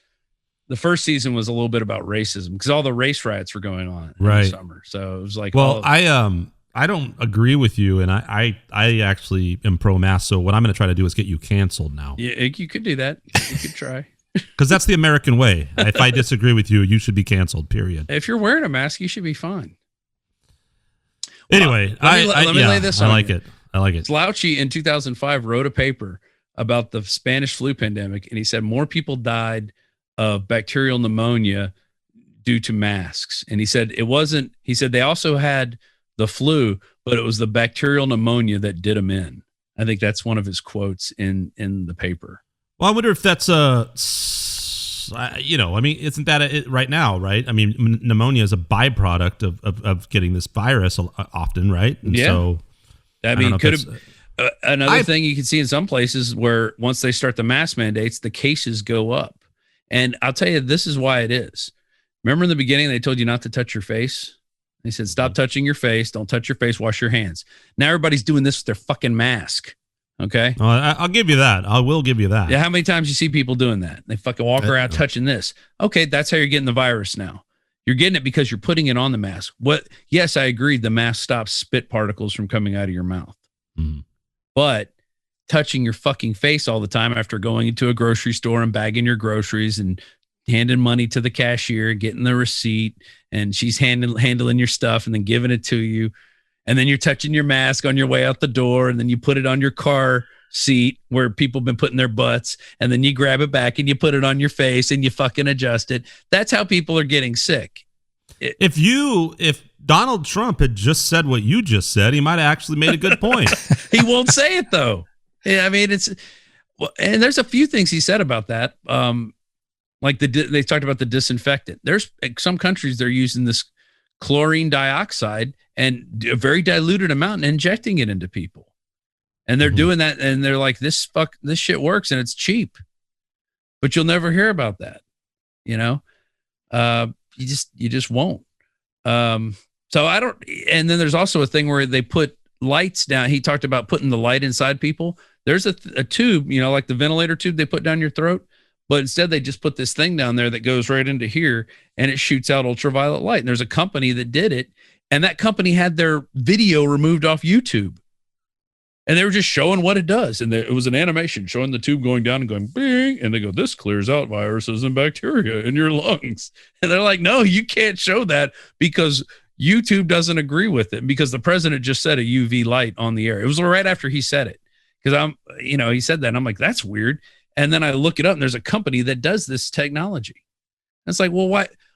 The first season was a little bit about racism because all the race riots were going on in the summer. So it was like, well, I don't agree with you, and I actually am pro-mask. So what I'm going to try to do is get you canceled now. Yeah, you could do that. You could try. Because that's the American way. If I disagree with you, you should be canceled, period. If you're wearing a mask, you should be fine. Anyway, let me lay this on I like it. Slouchy in 2005 wrote a paper about the Spanish flu pandemic, and he said more people died of bacterial pneumonia due to masks. And he said they also had the flu, but it was the bacterial pneumonia that did them in. I think that's one of his quotes in the paper. Well, I wonder if that's isn't that it right now, right? I mean, pneumonia is a byproduct of getting this virus often, right? And so, I mean, could have another thing you can see in some places where once they start the mask mandates, the cases go up. And I'll tell you, this is why it is. Remember in the beginning, they told you not to touch your face? They said, stop touching your face. Don't touch your face. Wash your hands. Now everybody's doing this with their fucking mask. Okay. I'll give you that. I will give you that. Yeah. How many times you see people doing that? They fucking walk around touching this. Okay. That's how you're getting the virus now. You're getting it because you're putting it on the mask. Yes, I agree. The mask stops spit particles from coming out of your mouth. Mm. But touching your fucking face all the time after going into a grocery store and bagging your groceries and handing money to the cashier, getting the receipt, and she's handling your stuff and then giving it to you. And then you're touching your mask on your way out the door, and then you put it on your car seat where people have been putting their butts, and then you grab it back and you put it on your face and you fucking adjust it. That's how people are getting sick. If Donald Trump had just said what you just said, he might have actually made a good point. He won't say it though. Yeah, I mean, and there's a few things he said about that. Like they talked about the disinfectant. There's some countries they're using this chlorine dioxide and a very diluted amount and injecting it into people. And they're doing that, and they're like, this shit works and it's cheap. But you'll never hear about that. You just won't. So I don't, and then there's also a thing where they put lights down. He talked about putting the light inside people. There's a tube, like the ventilator tube they put down your throat, but instead they just put this thing down there that goes right into here and it shoots out ultraviolet light. And there's a company that did it, and that company had their video removed off YouTube. And they were just showing what it does. And it was an animation showing the tube going down and going bing. And they go, this clears out viruses and bacteria in your lungs. And they're like, no, you can't show that because YouTube doesn't agree with it because the president just said a UV light on the air. It was right after he said it because he said that and I'm like, that's weird. And then I look it up and there's a company that does this technology. And it's like, well,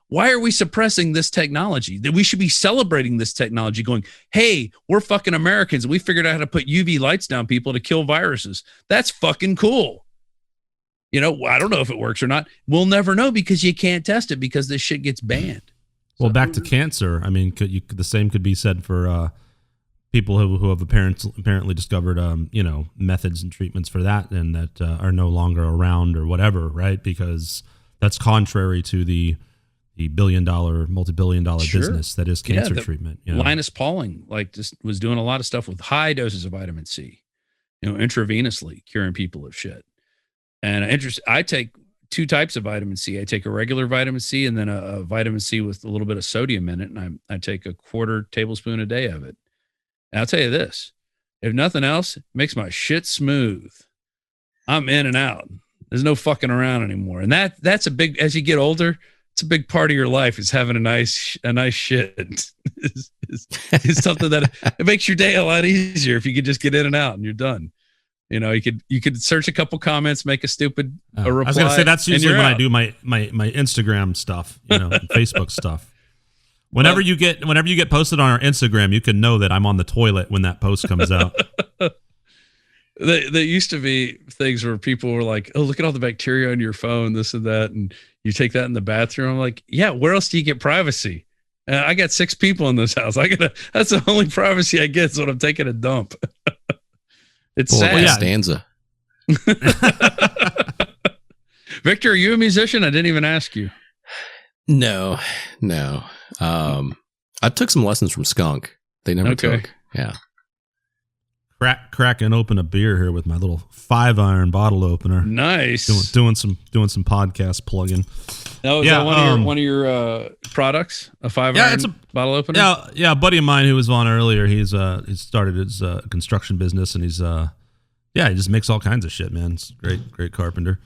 why are we suppressing this technology? That we should be celebrating this technology going, hey, we're fucking Americans. We figured out how to put UV lights down people to kill viruses. That's fucking cool. I don't know if it works or not. We'll never know because you can't test it because this shit gets banned. Well, back to cancer. I mean, the same could be said for people who have apparently discovered, methods and treatments for that and that are no longer around or whatever, right? Because that's contrary to the multi-billion-dollar business that is cancer treatment. Linus Pauling just was doing a lot of stuff with high doses of vitamin C, intravenously curing people of shit. And I take 2 types of vitamin C. I take a regular vitamin C and then a vitamin C with a little bit of sodium in it. And I take a 1/4 tablespoon a day of it. And I'll tell you this, if nothing else, it makes my shit smooth. I'm in and out. There's no fucking around anymore. And that's a big, as you get older, it's a big part of your life is having a nice shit. It's something that it makes your day a lot easier if you could just get in and out and you're done. You could search a couple comments, make a stupid a reply. I was gonna say that's usually when I do my Instagram stuff, and Facebook stuff. Whenever you get posted on our Instagram, you can know that I'm on the toilet when that post comes out. There used to be things where people were like, "Oh, look at all the bacteria on your phone, this and that," and you take that in the bathroom. I'm like, "Yeah, where else do you get privacy?" I got 6 people in this house. That's the only privacy I get is when I'm taking a dump. It's sad. Yeah. Stanza. Victor, are you a musician? I didn't even ask you. No. I took some lessons from Skunk. They never took. Yeah. Cracking open a beer here with my little 5-iron bottle opener. Nice. Doing some podcast plugging. Oh, is that one of your products? A 5-iron bottle opener? Yeah. A buddy of mine who was on earlier, he's started his construction business and he just makes all kinds of shit, man. It's great carpenter.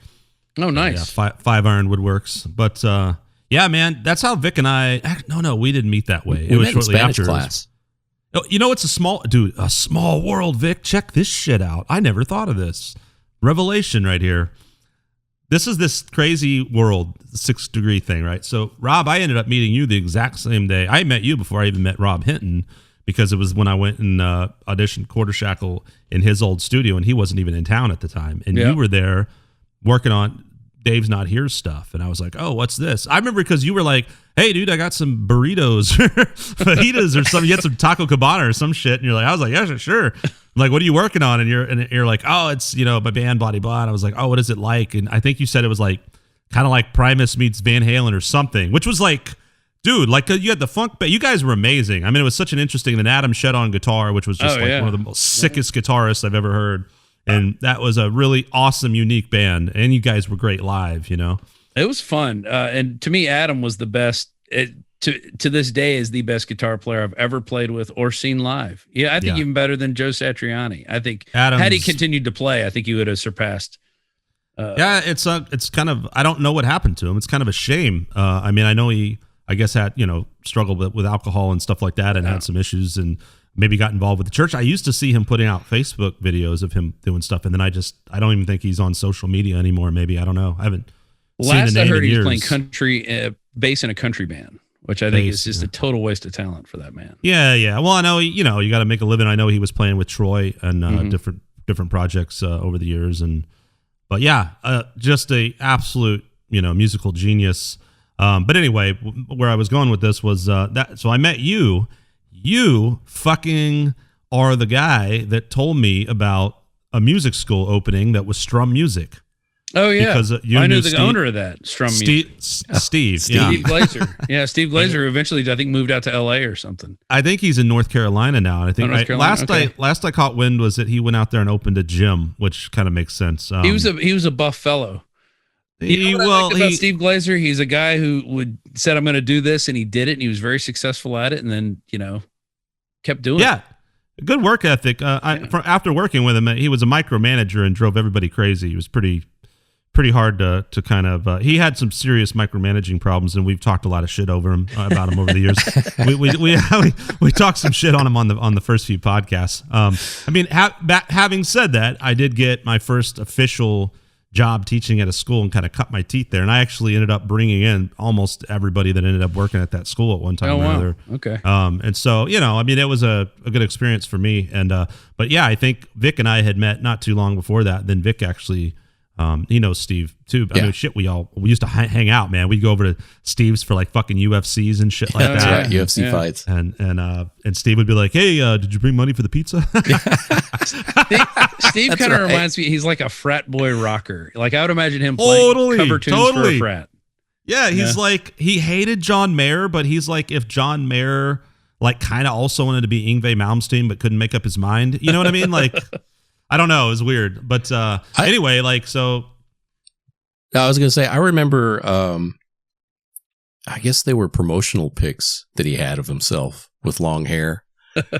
Oh, nice. 5-iron woodworks. But man, that's how Vic and I. No, we didn't meet that way. It was shortly after class. It's a small world, Vic. Check this shit out. I never thought of this. Revelation right here. This is this crazy world, 6 degree thing, right? So, Rob, I ended up meeting you the exact same day. I met you before I even met Rob Hinton because it was when I went and auditioned Quarter Shackle in his old studio, and he wasn't even in town at the time. And you were there working on Dave's Not Here stuff. And I was like, oh, what's this? I remember because you were like, hey, dude, I got some burritos, fajitas or something. You had some taco cabana or some shit. And you're like, I was like, yeah, sure. I'm like, what are you working on? And you're like, oh, it's, my band, blah, blah. And I was like, oh, what is it like? And I think you said it was like kind of like Primus meets Van Halen or something, which was like, dude, like you had the funk, but you guys were amazing. I mean, it was such an interesting, and Adam Shed on guitar, which was just one of the most sickest guitarists I've ever heard. And that was a really awesome, unique band. And you guys were great live, It was fun. And to me, Adam was the best. To this day is the best guitar player I've ever played with or seen live. Yeah, I think even better than Joe Satriani. I think had he continued to play, I think he would have surpassed. It's kind of, I don't know what happened to him. It's kind of a shame. I mean, I know he, I guess, had, struggled with alcohol and stuff like that and had some issues and maybe got involved with the church. I used to see him putting out Facebook videos of him doing stuff. And then I don't even think he's on social media anymore. Maybe, I don't know. I haven't seen the name I heard in he was years. playing country bass in a country band, which I think is just a total waste of talent for that man. Yeah. Well, I know, you got to make a living. I know he was playing with Troy and different projects over the years. But just a absolute, musical genius. But anyway, where I was going with this was that. So I met you. You fucking are the guy that told me about a music school opening that was Strum Music. Oh, yeah. Because I knew the owner of that, Strum Music. Steve Glazer. Yeah, Steve Glazer, who eventually, I think, moved out to L.A. or something. I think he's in North Carolina now. And I think last I caught wind was that he went out there and opened a gym, which kind of makes sense. He was a buff fellow. About Steve Glazer, he's a guy who said, I'm going to do this, and he did it, and he was very successful at it, and then, kept doing it. Yeah, good work ethic. After working with him, he was a micromanager and drove everybody crazy. He was pretty pretty hard to kind of. He had some serious micromanaging problems, and we've talked a lot of shit over him about him over the years. we talked some shit on him on the first few podcasts. I mean, having said that, I did get my first official job teaching at a school and kind of cut my teeth there, and I actually ended up bringing in almost everybody that ended up working at that school at one time or another. Okay. And so, I mean, it was a good experience for me. And but yeah, I think Vic and I had met not too long before that. Then Vic actually, he knows Steve too. I mean, shit, we used to hang out, man. We'd go over to Steve's for like fucking UFCs and shit like that. Yeah, UFC fights. And Steve would be like, "Hey, did you bring money for the pizza?" Steve kind of reminds me. He's like a frat boy rocker. Like I would imagine him playing cover tunes for a frat. Yeah, he's like, he hated John Mayer, but he's like, if John Mayer like kind of also wanted to be Yngwie Malmsteen but couldn't make up his mind, you know what I mean? Like, I don't know, it was weird, but anyway, like, so. I was gonna say, I remember, I guess they were promotional pics that he had of himself with long hair.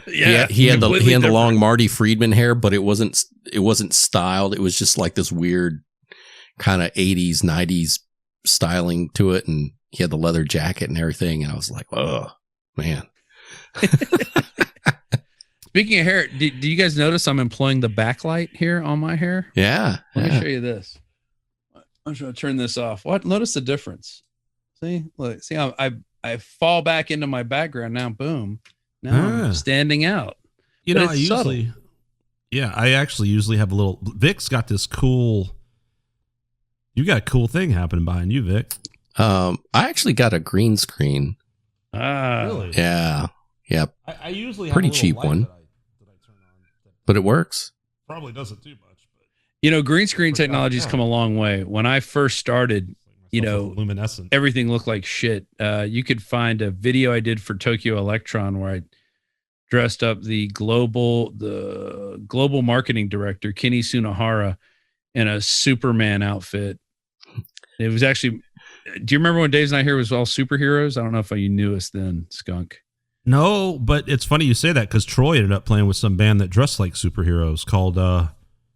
Yeah, he had the long Marty Friedman hair, but it wasn't styled. It was just like this weird kind of 80s, 90s styling to it, and he had the leather jacket and everything. And I was like, oh man. Speaking of hair, do you guys notice I'm employing the backlight here on my hair? Yeah. Let me show you this. I'm just gonna turn this off. What? Notice the difference. See, look, see how I fall back into my background now. Boom. Now I'm standing out. You know, I actually usually have a little. Vic's got this cool. You got a cool thing happening behind you, Vic. I actually got a green screen. Really? Yeah. Yep. I usually pretty cheap one, that I turn on, but it works. Probably doesn't too much, but green screen technology's come a long way. When I first started, luminescent. Everything looked like shit. You could find a video I did for Tokyo Electron where I dressed up the global marketing director, Kenny Sunahara, in a Superman outfit. It was actually, do you remember when Dave's Not Here was all superheroes? I don't know if you knew us then, Skunk. No, but it's funny you say that because Troy ended up playing with some band that dressed like superheroes called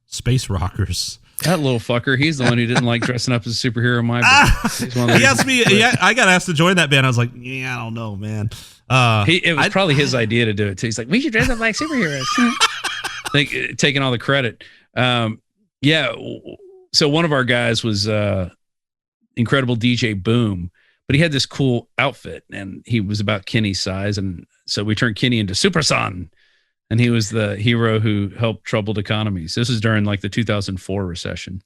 Space Rockers. That little fucker, he's the one who didn't like dressing up as a superhero in my book. He asked me, I got asked to join that band. I was like, I don't know, man. It was probably his idea to do it too. He's like, we should dress up like superheroes. Taking all the credit. So one of our guys was incredible DJ Boom, but he had this cool outfit and he was about Kenny's size. And so we turned Kenny into Super Son. And he was the hero who helped troubled economies. This is during like the 2004 recession.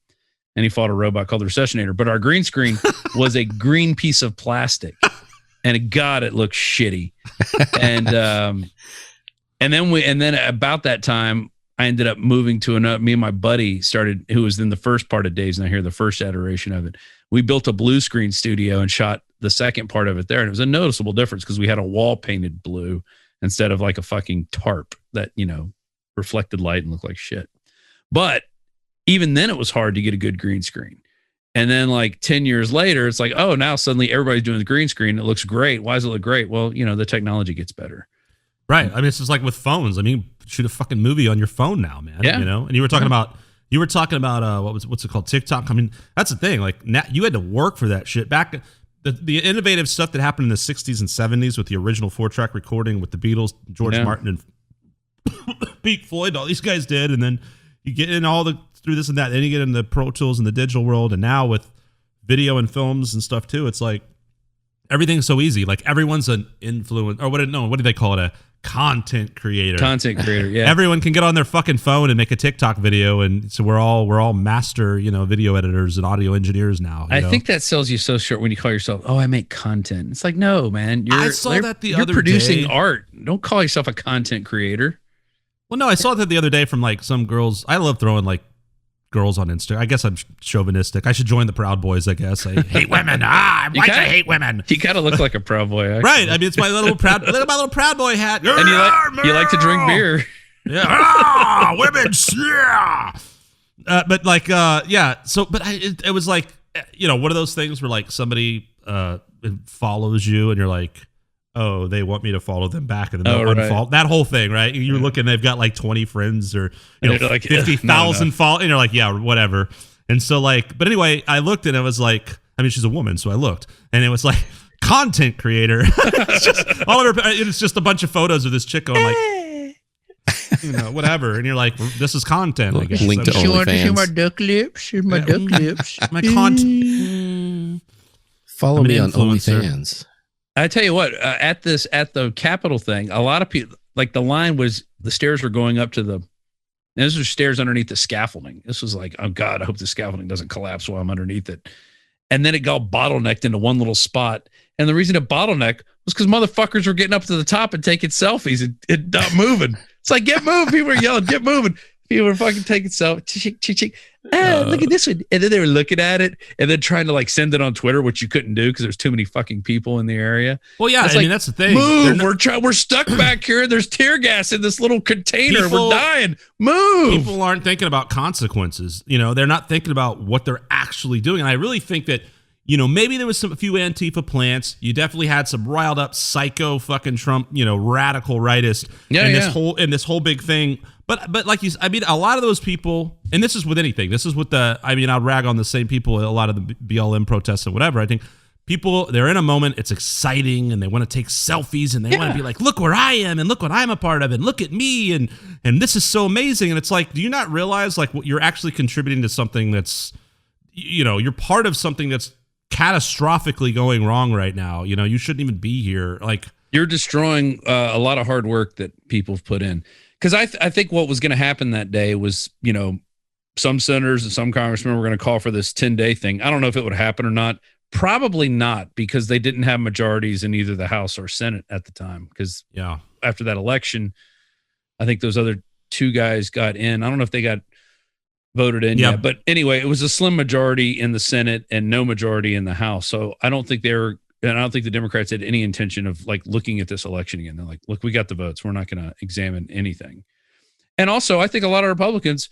And he fought a robot called the Recessionator. But our green screen was a green piece of plastic. And God, it looked shitty. And then about that time, I ended up moving to me and my buddy who was in the first part of Days Not Here, the first iteration of it. We built a blue screen studio and shot the second part of it there. And it was a noticeable difference because we had a wall painted blue instead of like a fucking tarp that, reflected light and looked like shit. But even then it was hard to get a good green screen. And then like 10 years later, it's like, oh, now suddenly everybody's doing the green screen. It looks great. Why does it look great? Well, the technology gets better. Right. I mean, it's just like with phones. I mean, shoot a fucking movie on your phone now, man. Yeah. And you were talking about what's it called? TikTok. I mean, that's the thing. Like now you had to work for that shit back. The innovative stuff that happened in the 60s and 70s with the original 4-track recording with the Beatles, George Martin and Pink Floyd, all these guys did. And then you get in through this and that. Then you get in the Pro Tools and the digital world. And now with video and films and stuff too, it's like everything's so easy. Like everyone's an influence or what do they call it? A content creator. Yeah. Everyone can get on their fucking phone and make a TikTok video, and so we're all master, video editors and audio engineers now. I think that sells you so short when you call yourself, "Oh, I make content." It's like, no, man. I saw that the other day. You're producing art. Don't call yourself a content creator. Well, no, I saw that the other day from like some girls. I love throwing like girls on Instagram. I guess I'm chauvinistic. I should join the Proud Boys, I guess. I hate women. I'm right, I hate women. You kind of look like a Proud Boy, actually. Right. I mean, it's my little Proud Boy hat. And you like to drink beer. Yeah. Women. Yeah. But like, yeah. So, but it was like, one of those things where like somebody follows you and you're like, oh, they want me to follow them back, and then they'll unfollow that whole thing, right? You're looking, they've got like 20 friends or like 50,000 follow, and you're like, yeah, whatever. And so like, but anyway, I looked and it was like, I mean, she's a woman, so I looked and it was like content creator. It's just all of her. It's just a bunch of photos of this chick going like, you know, whatever. And you're like, this is content. I guess. Link to She wanted to see OnlyFans. my duck lips. Here's my duck lips. My content. Follow I'm me an on influencer. OnlyFans. I tell you what, at the Capitol thing, a lot of people, like the line was, the stairs were going up to the, and this was stairs underneath the scaffolding. This was like, oh God, I hope the scaffolding doesn't collapse while I'm underneath it. And then it got bottlenecked into one little spot. And the reason it bottlenecked was because motherfuckers were getting up to the top and taking selfies and not moving. It's like, get moving. People were yelling, get moving. People were fucking taking selfies. Look at this one. And then they were looking at it and then trying to like send it on Twitter, which you couldn't do because there's too many fucking people in the area. Well, yeah, I mean, that's the thing. Move. We're stuck back here. There's tear gas in this little container. We're dying. Move. People aren't thinking about consequences. You know, they're not thinking about what they're actually doing. And I really think that, you know, maybe there was a few Antifa plants. You definitely had some riled up psycho fucking Trump, you know, radical rightist. This whole big thing. But like I mean, a lot of those people, and this is with anything. This is with I'll rag on the same people, a lot of the BLM protests and whatever. I think people, they're in a moment, it's exciting and they want to take selfies and they want to be like, look where I am and look what I'm a part of and look at me and this is so amazing. And it's like, do you not realize like what you're actually contributing to something that's, you know, you're part of something that's catastrophically going wrong right now. You know, you shouldn't even be here. Like, you're destroying a lot of hard work that people have put in. Because I think what was going to happen that day was, you know, some senators and some congressmen were going to call for this 10-day thing. I don't know if it would happen or not. Probably not, because they didn't have majorities in either the House or Senate at the time. Because after that election, I think those other two guys got in. I don't know if they got voted in yet. But anyway, it was a slim majority in the Senate and no majority in the House. So I don't think and I don't think the Democrats had any intention of like looking at this election again. They're like, look, we got the votes. We're not going to examine anything. And also, I think a lot of Republicans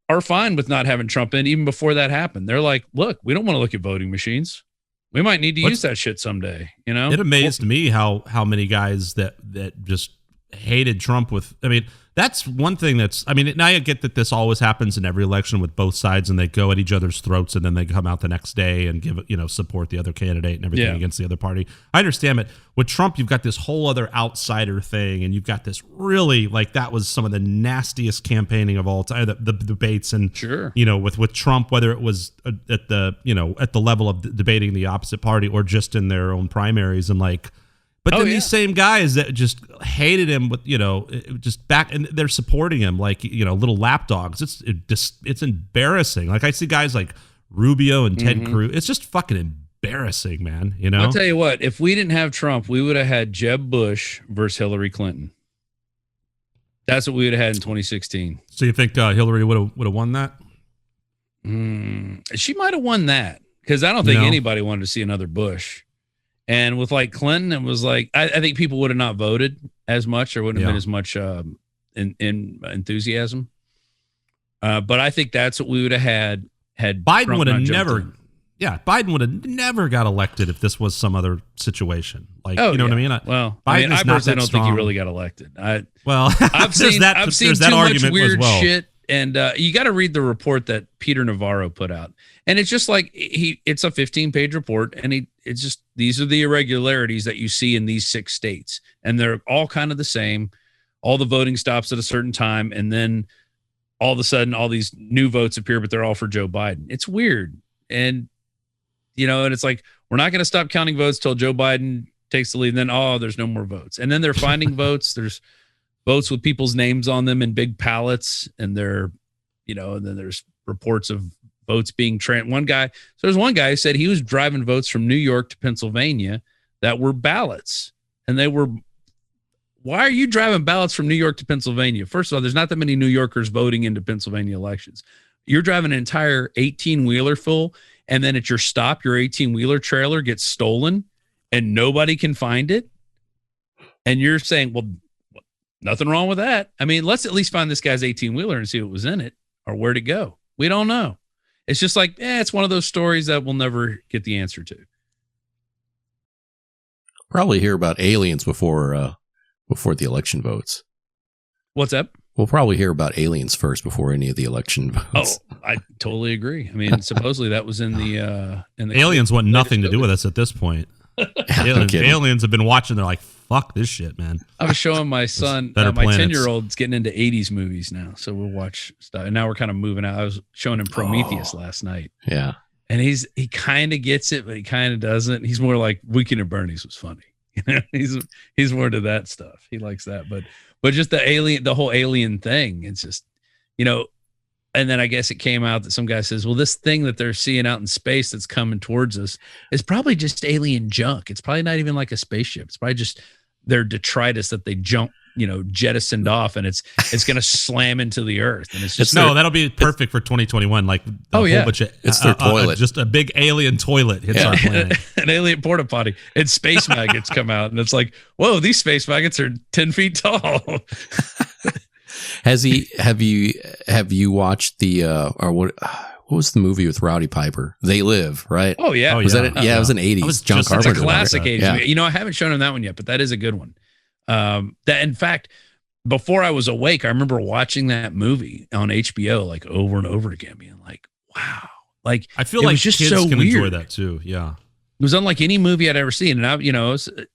are fine with not having Trump in even before that happened. They're like, look, we don't want to look at voting machines. We might need to use that shit someday. You know, it amazed me how many guys that just hated Trump with, I mean, that's one thing that's, I mean, now I get that this always happens in every election with both sides and they go at each other's throats and then they come out the next day and give, you know, support the other candidate and everything against the other party. I understand it. With Trump, you've got this whole other outsider thing and you've got this really, like, that was some of the nastiest campaigning of all time, the debates and, you know, with Trump, whether it was at the, you know, at the level of debating the opposite party or just in their own primaries and like, but then these same guys that just hated him with, you know, just back and they're supporting him like, you know, little lapdogs. It's embarrassing. Like I see guys like Rubio and Ted Cruz. It's just fucking embarrassing, man. You know, I'll tell you what, if we didn't have Trump, we would have had Jeb Bush versus Hillary Clinton. That's what we would have had in 2016. So you think Hillary would have won that? She might have won that because I don't think anybody wanted to see another Bush. And with like Clinton, it was like, I think people would have not voted as much or wouldn't have been as much in enthusiasm. But I think that's what we would have had Biden Trump would have not jumped never. in. Yeah, Biden would have never got elected if this was some other situation. Like, you know what I mean? I personally don't think he really got elected. I've seen that too argument much weird as well. shit. And you got to read the report that Peter Navarro put out. And it's just like it's a 15-page report. And it's just, these are the irregularities that you see in these 6 states. And they're all kind of the same. All the voting stops at a certain time. And then all of a sudden, all these new votes appear, but they're all for Joe Biden. It's weird. And, you know, and it's like, we're not going to stop counting votes till Joe Biden takes the lead. And then, there's no more votes. And then they're finding votes. There's votes with people's names on them in big pallets. And they're, you know, and then there's reports of votes being there's one guy who said he was driving votes from New York to Pennsylvania that were ballots. And why are you driving ballots from New York to Pennsylvania? First of all, there's not that many New Yorkers voting into Pennsylvania elections. You're driving an entire 18-wheeler full, and then at your stop, your 18-wheeler trailer gets stolen and nobody can find it. And you're saying, well, nothing wrong with that. I mean, let's at least find this guy's 18-wheeler and see what was in it or where'd it go. We don't know. It's just like, it's one of those stories that we'll never get the answer to. Probably hear about aliens before the election votes. What's up? We'll probably hear about aliens first before any of the election votes. Oh, I totally agree. I mean, supposedly that was in the aliens want nothing to do with us at this point. Aliens have been watching. They're like, fuck this shit, man. I was showing my son, my 10-year-old's getting into 80s movies now. So we'll watch stuff. And now we're kind of moving out. I was showing him Prometheus last night. Yeah. And he kind of gets it, but he kind of doesn't. He's more like Weekend at Bernie's was funny. He's more to that stuff. He likes that. But just the whole alien thing, it's just, and then I guess it came out that some guy says, well, this thing that they're seeing out in space that's coming towards us is probably just alien junk. It's probably not even like a spaceship. It's probably just their detritus that they jettisoned off, and it's going to slam into the earth. And it's just that'll be perfect for 2021. Like whole bunch of, it's their toilet, just a big alien toilet hits our planet, an alien porta potty, and space maggots come out, and it's like, whoa, these space maggots are 10 feet tall. Have you watched the or what was the movie with Rowdy Piper? They Live, right? Oh yeah, was that it? Yeah, it was an 80s. John Carpenter. It's a classic 80s movie. I haven't shown him that one yet, but that is a good one. That in fact, before I was awake, I remember watching that movie on HBO like over and over again, being like, wow. Like I feel like just kids can enjoy that too. Yeah. It was unlike any movie I'd ever seen. And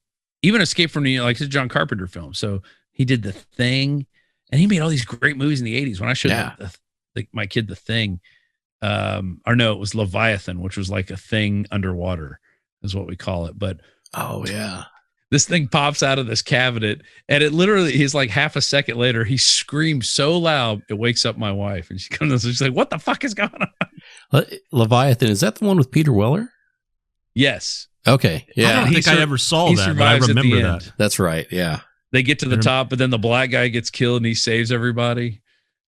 even Escape from New York, like it's a John Carpenter film. So he did The Thing, and he made all these great movies in the 80s. When I showed my kid The Thing, or no, it was Leviathan, which was like a thing underwater is what we call it. But this thing pops out of this cabinet, and it literally, he's like half a second later, he screams so loud, it wakes up my wife, and she comes and she's like, what the fuck is going on? Leviathan, is that the one with Peter Weller? Yes. Okay. Yeah. I don't think I ever saw that, but I remember that. That's right. Yeah. They get to the top, but then the black guy gets killed and he saves everybody.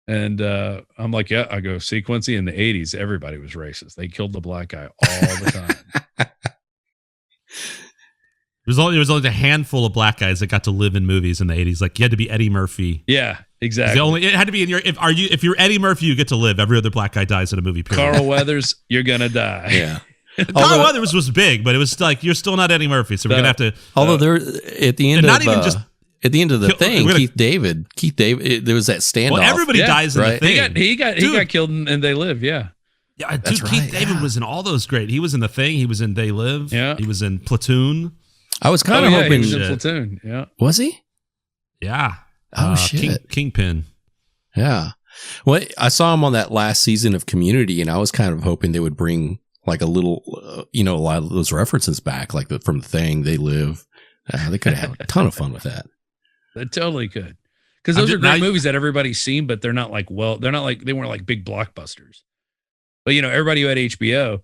And I'm like, yeah, I go, sequencing in the 80s, everybody was racist. They killed the black guy all the time. There was only a handful of black guys that got to live in movies in the 80s. Like you had to be Eddie Murphy. Yeah, exactly. It had to be in your. If you're Eddie Murphy, you get to live. Every other black guy dies in a movie. Period. Carl Weathers, you're gonna die. Yeah. Carl Weathers was big, but it was like you're still not Eddie Murphy, so we're gonna have to. Although there at the end at the end of the thing, Keith David, there was that standoff. Well, everybody dies in the thing. He got killed and They Live. Yeah. Yeah, dude, Keith David was in all those great. He was in The Thing. He was in They Live. Yeah. He was in Platoon. I was kind of hoping. He was in Platoon. Yeah. Was he? Yeah. Oh shit. Kingpin. Yeah. Well, I saw him on that last season of Community, and I was kind of hoping they would bring like a little, a lot of those references back, like from The Thing, They Live. They could have had a ton of fun with that. They totally could, because those are great movies that everybody's seen, but they're not like they weren't like big blockbusters. But everybody who had HBO.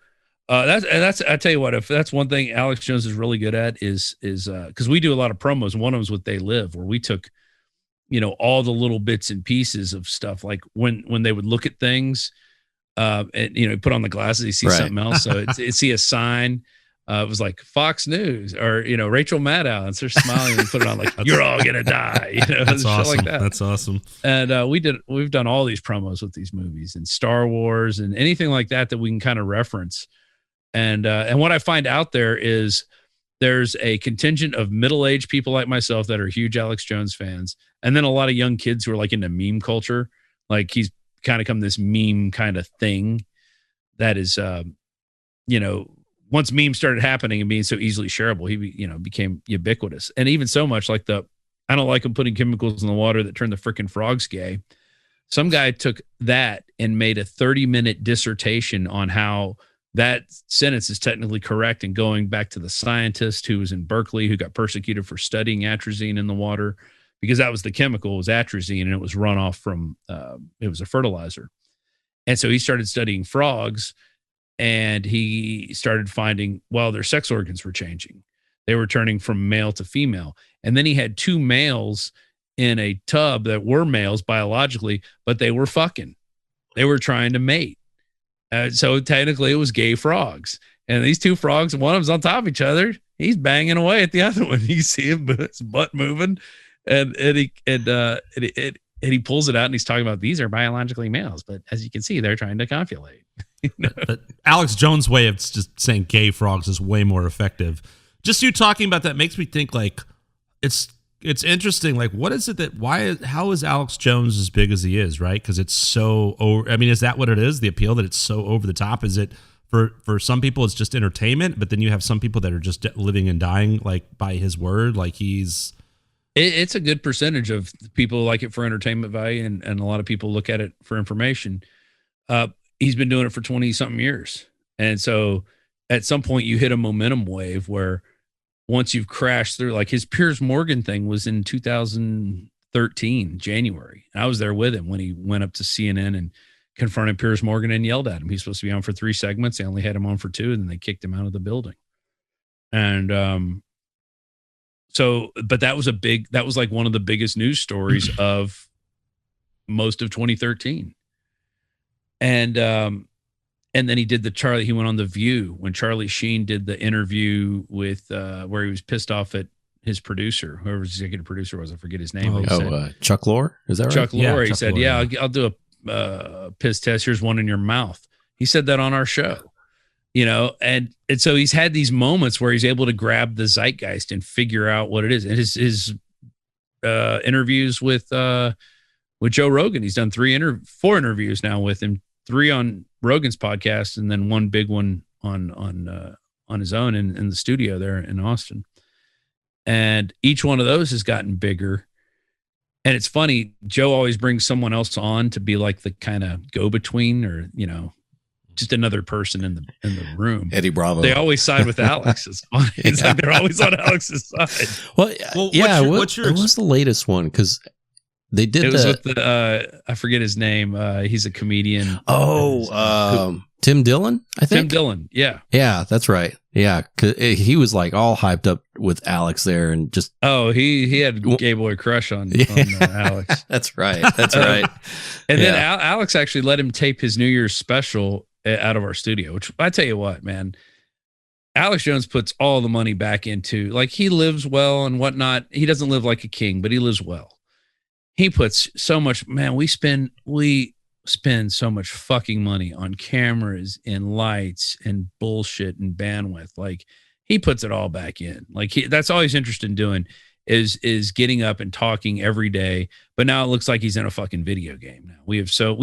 That's I tell you what, if that's one thing Alex Jones is really good at is because we do a lot of promos. One of them is with They Live, where we took, all the little bits and pieces of stuff, like when they would look at things, and put on the glasses, you see something else. So it's see a sign. It was like Fox News or Rachel Maddow, and they're smiling and put it on like you're all gonna die. That's awesome. Like that. That's awesome. And we've done all these promos with these movies and Star Wars and anything like that we can kind of reference. And what I find out there is there's a contingent of middle-aged people like myself that are huge Alex Jones fans, and then a lot of young kids who are like into meme culture. Like he's kind of come this meme kind of thing that is, once memes started happening and being so easily shareable, he became ubiquitous. And even so much like I don't like them putting chemicals in the water that turn the freaking frogs gay. Some guy took that and made a 30-minute dissertation on how that sentence is technically correct, and going back to the scientist who was in Berkeley who got persecuted for studying atrazine in the water, because that was the chemical, was atrazine, and it was runoff from it was a fertilizer. And so he started studying frogs, and he started finding, their sex organs were changing. They were turning from male to female. And then he had two males in a tub that were males biologically, but they were fucking. They were trying to mate. So technically it was gay frogs. And these two frogs, one of them's on top of each other. He's banging away at the other one. You see him, his butt moving. And he pulls it out, and he's talking about these are biologically males. But as you can see, they're trying to copulate. But Alex Jones' way of just saying gay frogs is way more effective. Just you talking about that makes me think like it's it's interesting. Like, what is it how is Alex Jones as big as he is, right? Because it's so over. I mean, is that what it is? The appeal that it's so over the top? Is it for some people it's just entertainment, but then you have some people that are just living and dying like by his word. Like it's a good percentage of people like it for entertainment value, and a lot of people look at it for information. He's been doing it for 20 something years. And so at some point you hit a momentum wave where once you've crashed through, like his Piers Morgan thing was in 2013, January. And I was there with him when he went up to CNN and confronted Piers Morgan and yelled at him. He's supposed to be on for 3 segments. They only had him on for 2, and then they kicked him out of the building. And but that was like one of the biggest news stories of most of 2013. And then he did he went on The View when Charlie Sheen did the interview with where he was pissed off at his producer, whoever his executive producer was. I forget his name. Chuck Lorre. Is that right? Chuck Lorre. He Chuck said, Lorre, I'll do a piss test. Here's one in your mouth. He said that on our show, and so he's had these moments where he's able to grab the zeitgeist and figure out what it is. And his interviews with Joe Rogan, he's done 4 interviews now with him, 3 on Rogan's podcast, and then 1 big one on his own in the studio there in Austin. And each one of those has gotten bigger. And it's funny, Joe always brings someone else on to be like the kind of go-between, or just another person in the room. Eddie Bravo. They always side with Alex. It's funny. It's like they're always on Alex's side. Well, yeah. What was the latest one? Because they did. It was with the I forget his name. He's a comedian. Tim Dillon, I think. Tim Dillon, yeah. Yeah, that's right. Yeah, 'cause he was like all hyped up with Alex there, and just he had a gay boy crush on Alex. That's right. That's right. And then Alex actually let him tape his New Year's special out of our studio. Which I tell you what, man, Alex Jones puts all the money back into, like, he lives well and whatnot. He doesn't live like a king, but he lives well. He puts so much, man. We spend so much fucking money on cameras and lights and bullshit and bandwidth. Like, he puts it all back in. Like, that's all he's interested in doing is getting up and talking every day. But now it looks like he's in a fucking video game now. We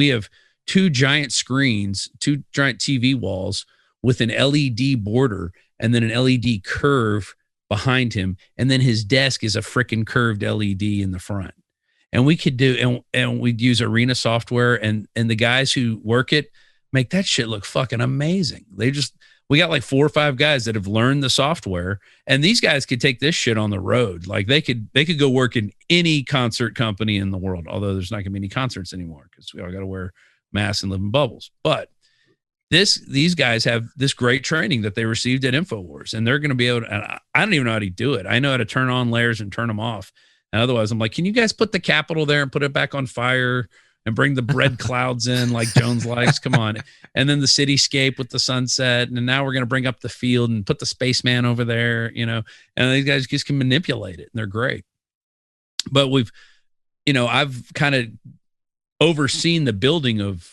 have 2 giant screens, 2 giant TV walls with an LED border and then an LED curve behind him. And then his desk is a freaking curved LED in the front. And we could do, and we'd use Arena software, and the guys who work it make that shit look fucking amazing. We got like 4 or 5 guys that have learned the software, and these guys could take this shit on the road. Like, they could go work in any concert company in the world, although there's not gonna be any concerts anymore because we all got to wear masks and live in bubbles. But these guys have this great training that they received at Infowars, and they're going to be able to, and I don't even know how to do it. I know how to turn on layers and turn them off. And otherwise, I'm like, can you guys put the Capitol there and put it back on fire and bring the red clouds in like Jones likes? Come on. And then the cityscape with the sunset. And now we're going to bring up the field and put the spaceman over there, and these guys just can manipulate it, and they're great. But I've kind of overseen the building of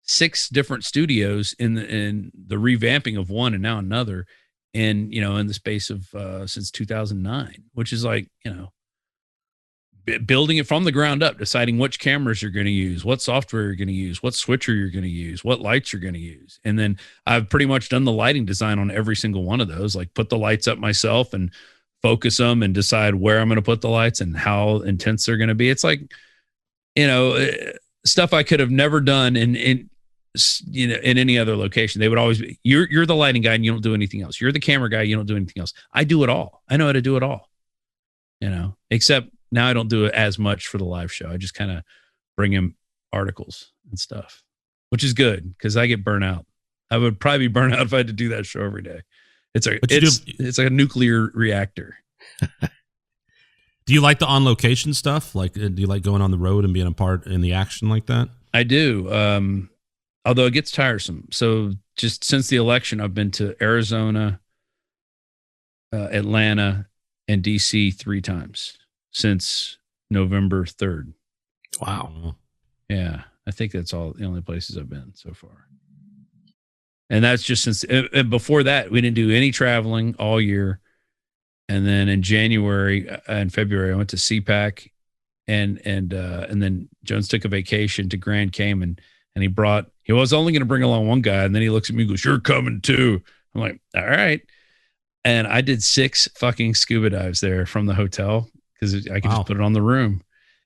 6 different studios in the revamping of one and now another. And, in the space of since 2009, which is like, building it from the ground up, deciding which cameras you're going to use, what software you're going to use, what switcher you're going to use, what lights you're going to use. And then I've pretty much done the lighting design on every single one of those, like put the lights up myself and focus them and decide where I'm going to put the lights and how intense they're going to be. It's like, stuff I could have never done in any other location. They would always be, you're the lighting guy and you don't do anything else. You're the camera guy, you don't do anything else. I do it all. I know how to do it all, except now I don't do it as much for the live show. I just kind of bring him articles and stuff, which is good because I get burnt out. I would probably be burnt out if I had to do that show every day. It's like a nuclear reactor. Do you like the on location stuff? Like, do you like going on the road and being a part in the action like that? I do. Although it gets tiresome. So just since the election, I've been to Arizona, Atlanta, and D.C. 3 times since November 3rd. Wow. Yeah. I think that's all the only places I've been so far. And that's just since, and before that, we didn't do any traveling all year. And then in January and February, I went to CPAC, and then Jones took a vacation to Grand Cayman, and he was only going to bring along one guy. And then he looks at me and goes, "You're coming too." I'm like, all right. And I did 6 fucking scuba dives there from the hotel because I could just put it on the room.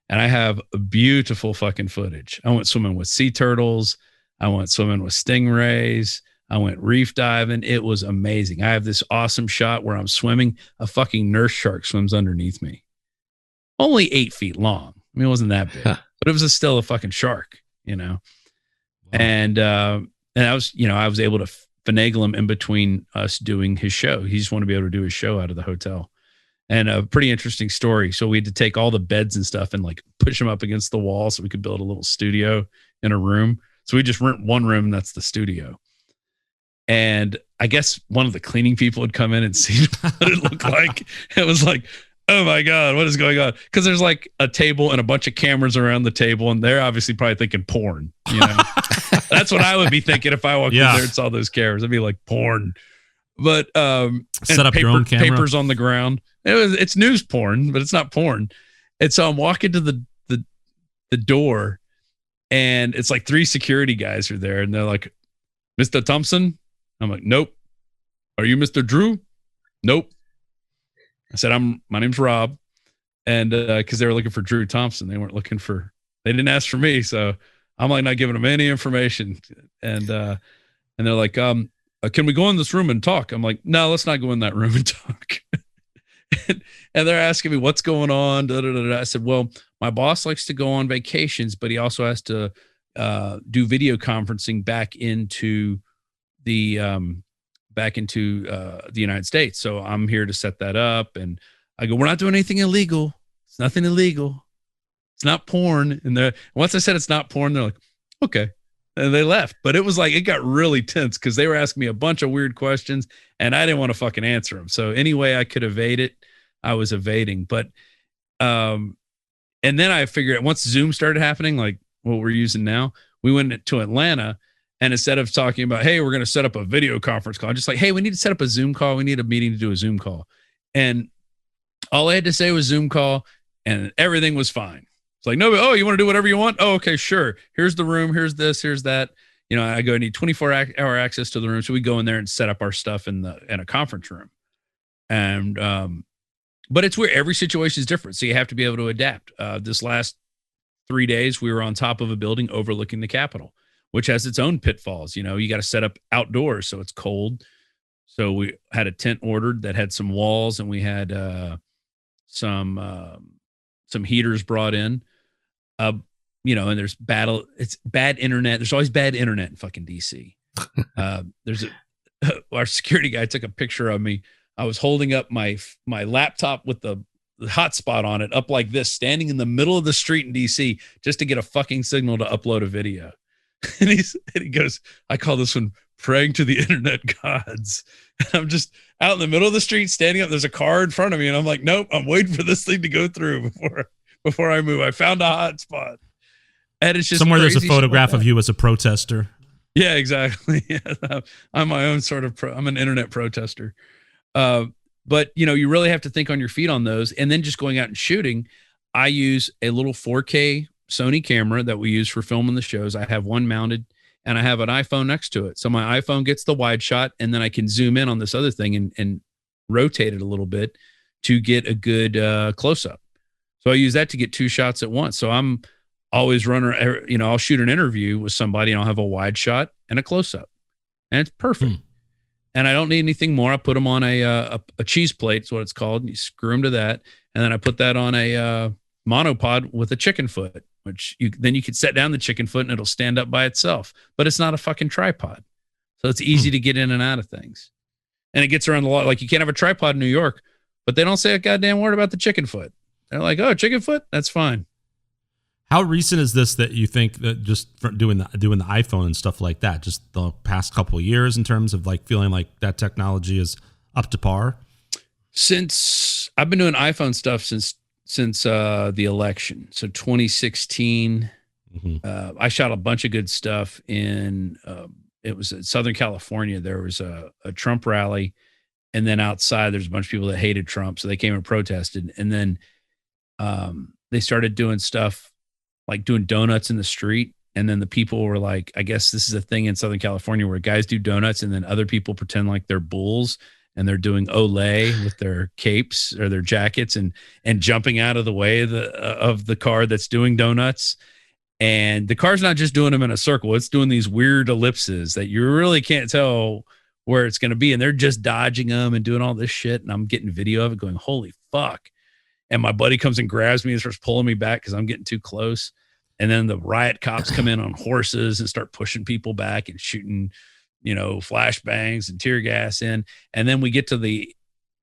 And I have beautiful fucking footage. I went swimming with sea turtles. I went swimming with stingrays. I went reef diving. It was amazing. I have this awesome shot where I'm swimming. A fucking nurse shark swims underneath me. Only 8 feet long. I mean, it wasn't that big, but it was still a fucking shark, you know? Wow. And I was able to finagle him in between us doing his show. He just wanted to be able to do his show out of the hotel. And a pretty interesting story. So we had to take all the beds and stuff and like push them up against the wall so we could build a little studio in a room. So we just rent one room, and that's the studio. And I guess one of the cleaning people had come in and seen what it looked like. It was like, oh my God, what is going on? Because there's like a table and a bunch of cameras around the table, and they're obviously probably thinking porn. You know, that's what I would be thinking if I walked in there and saw those cameras. I'd be like, porn. But set up your own camera. Papers on the ground. It's news porn, but it's not porn. And so I'm walking to the door, and it's like 3 security guys are there, and they're like, "Mr. Thompson?" I'm like, "Nope." "Are you Mr. Drew?" "Nope." I said, my name's Rob. And because they were looking for Drew Thompson. They didn't ask for me. So I'm like not giving them any information. And they're like, can we go in this room and talk? I'm like, no, let's not go in that room and talk. and they're asking me what's going on. Da, da, da, da. I said, well, my boss likes to go on vacations, but he also has to do video conferencing back into the United States. So I'm here to set that up. And I go, we're not doing anything illegal. It's nothing illegal. It's not porn. And once I said it's not porn, they're like, okay. And they left. But it was like, it got really tense because they were asking me a bunch of weird questions and I didn't want to fucking answer them. So any way I could evade it, I was evading. But, and then I figured out once Zoom started happening, like what we're using now, we went to Atlanta. And instead of talking about, hey, we're going to set up a video conference call, I'm just like, hey, we need to set up a Zoom call. We need a meeting to do a Zoom call. And all I had to say was Zoom call, and everything was fine. It's like, no, you want to do whatever you want? Oh, okay, sure. Here's the room. Here's this. Here's that. You know, I need 24-hour access to the room. So we go in there and set up our stuff in a conference room. And, but it's weird. Every situation is different. So you have to be able to adapt. This last 3 days, we were on top of a building overlooking the Capitol, which has its own pitfalls. You know, you got to set up outdoors, so it's cold. So we had a tent ordered that had some walls, and we had some heaters brought in. You know, and it's bad internet. There's always bad internet in fucking DC. Our security guy took a picture of me. I was holding up my laptop with the hotspot on it up like this, standing in the middle of the street in DC just to get a fucking signal to upload a video. And he goes, I call this one praying to the internet gods. And I'm just out in the middle of the street standing up. There's a car in front of me. And I'm like, nope, I'm waiting for this thing to go through before I move. I found a hot spot. And it's just somewhere there's a photograph of you as a protester. Yeah, exactly. Yeah, I'm my own sort of I'm an internet protester. But you know, you really have to think on your feet on those. And then just going out and shooting, I use a little 4K Sony camera that we use for filming the shows. I have one mounted and I have an iPhone next to it. So my iPhone gets the wide shot, and then I can zoom in on this other thing and rotate it a little bit to get a good close up. So I use that to get 2 shots at once. So I'm always I'll shoot an interview with somebody and I'll have a wide shot and a close up, and it's perfect. And I don't need anything more. I put them on a cheese plate. It's what it's called. And you screw them to that. And then I put that on a monopod with a chicken foot, which you could set down the chicken foot and it'll stand up by itself, but it's not a fucking tripod. So it's easy to get in and out of things. And it gets around the law. Like you can't have a tripod in New York, but they don't say a goddamn word about the chicken foot. They're like, oh, chicken foot? That's fine. How recent is this that you think that just from doing the iPhone and stuff like that, just the past couple of years in terms of like feeling like that technology is up to par? Since I've been doing iPhone stuff since the election. So 2016, I shot a bunch of good stuff in, it was in Southern California. There was a Trump rally, And then outside, there's a bunch of people that hated Trump, so they came and protested. And then they started doing stuff like doing donuts in the street. And then the people were like, I guess this is a thing in Southern California where guys do donuts and then other people pretend like they're bulls and they're doing Olay with their capes or their jackets and jumping out of the way of the car that's doing donuts. And the car's not just doing them in a circle. It's doing these weird ellipses that you really can't tell where it's going to be. And they're just dodging them and doing all this shit. And I'm getting video of it going, holy fuck. And my buddy comes and grabs me and starts pulling me back because I'm getting too close. And then the riot cops come in on horses and start pushing people back and shooting, flashbangs and tear gas in. And then we get to the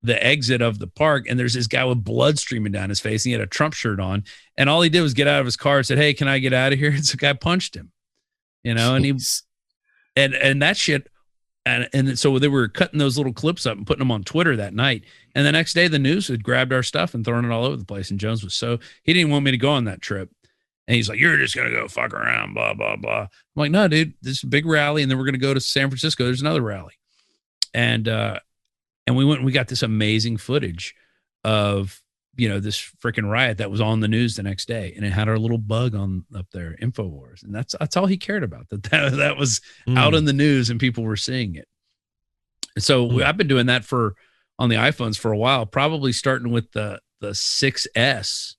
exit of the park, and there's this guy with blood streaming down his face. And he had a Trump shirt on, and all he did was get out of his car and said, "Hey, can I get out of here?" And so the guy punched him, and he and that shit. And so they were cutting those little clips up and putting them on Twitter that night. And the next day, the news had grabbed our stuff and thrown it all over the place. And Jones was he didn't want me to go on that trip. And he's like, "You're just going to go fuck around, blah, blah, blah." I'm like, "No, dude, this is a big rally. And then we're going to go to San Francisco. There's another rally." And we went and we got this amazing footage of, this freaking riot that was on the news the next day. And it had our little bug on up there, Infowars. And that's all he cared about, that was out in the news and people were seeing it. So I've been doing that on the iPhones for a while, probably starting with the 6S.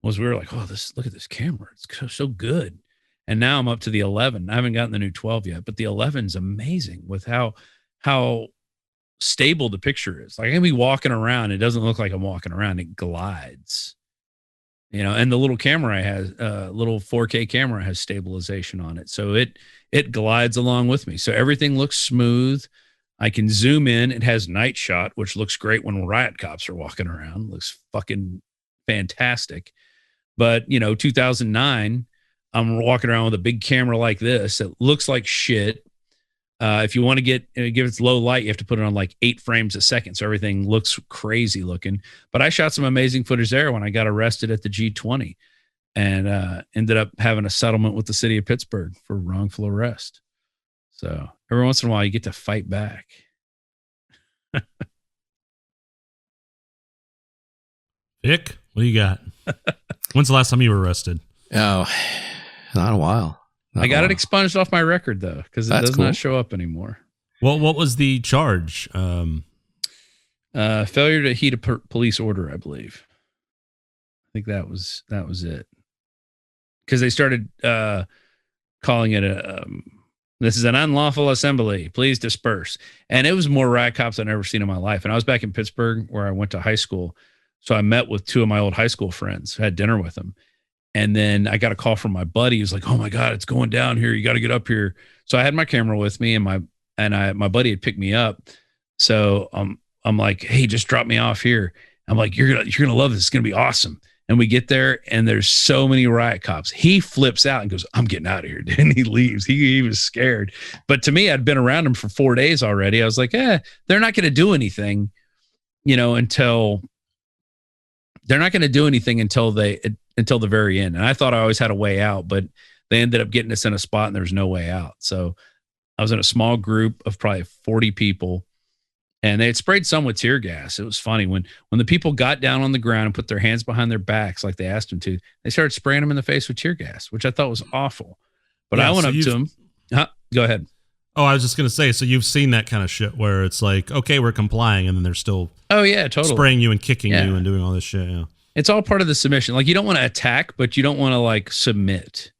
We were like, oh, look at this camera. It's so good. And now I'm up to the 11. I haven't gotten the new 12 yet, but the 11 is amazing with how stable the picture is. Like I can be walking around. It doesn't look like I'm walking around. It glides, and the little camera little 4K camera has stabilization on it. So it glides along with me. So everything looks smooth. I can zoom in. It has night shot, which looks great when riot cops are walking around. It looks fucking fantastic. But 2009, I'm walking around with a big camera like this. It looks like shit. If you want to give it low light, you have to put it on like 8 frames a second. So everything looks crazy looking. But I shot some amazing footage there when I got arrested at the G20 and ended up having a settlement with the city of Pittsburgh for wrongful arrest. So every once in a while, you get to fight back. Vic, what do you got? When's the last time you were arrested? Oh, not a while. I got it expunged off my record though, because it does not show up anymore. Well, what was the charge? Failure to heed a police order, I believe. I think that was it. Because they started calling it this is an unlawful assembly. Please disperse. And it was more riot cops I've never seen in my life. And I was back in Pittsburgh where I went to high school. So I met with 2 of my old high school friends, had dinner with them. And then I got a call from my buddy. He was like, "Oh my God, it's going down here. You got to get up here." So I had my camera with me and my buddy had picked me up. So I'm like, "Hey, just drop me off here." I'm like, you're going to love this. It's going to be awesome. And we get there and there's so many riot cops. He flips out and goes, "I'm getting out of here." And he leaves. He was scared. But to me, I'd been around him for 4 days already. I was like, they're not going to do anything, until the very end. And I thought I always had a way out, but they ended up getting us in a spot and there was no way out. So I was in a small group of probably 40 people and they had sprayed some with tear gas. It was funny when the people got down on the ground and put their hands behind their backs like they asked them to, they started spraying them in the face with tear gas, which I thought was awful. But I went up to them. Go ahead. Oh, I was just going to say, so you've seen that kind of shit where it's like, okay, we're complying, and then they're still spraying you and kicking you and doing all this shit. Yeah. It's all part of the submission. Like you don't want to attack, but you don't want to like submit.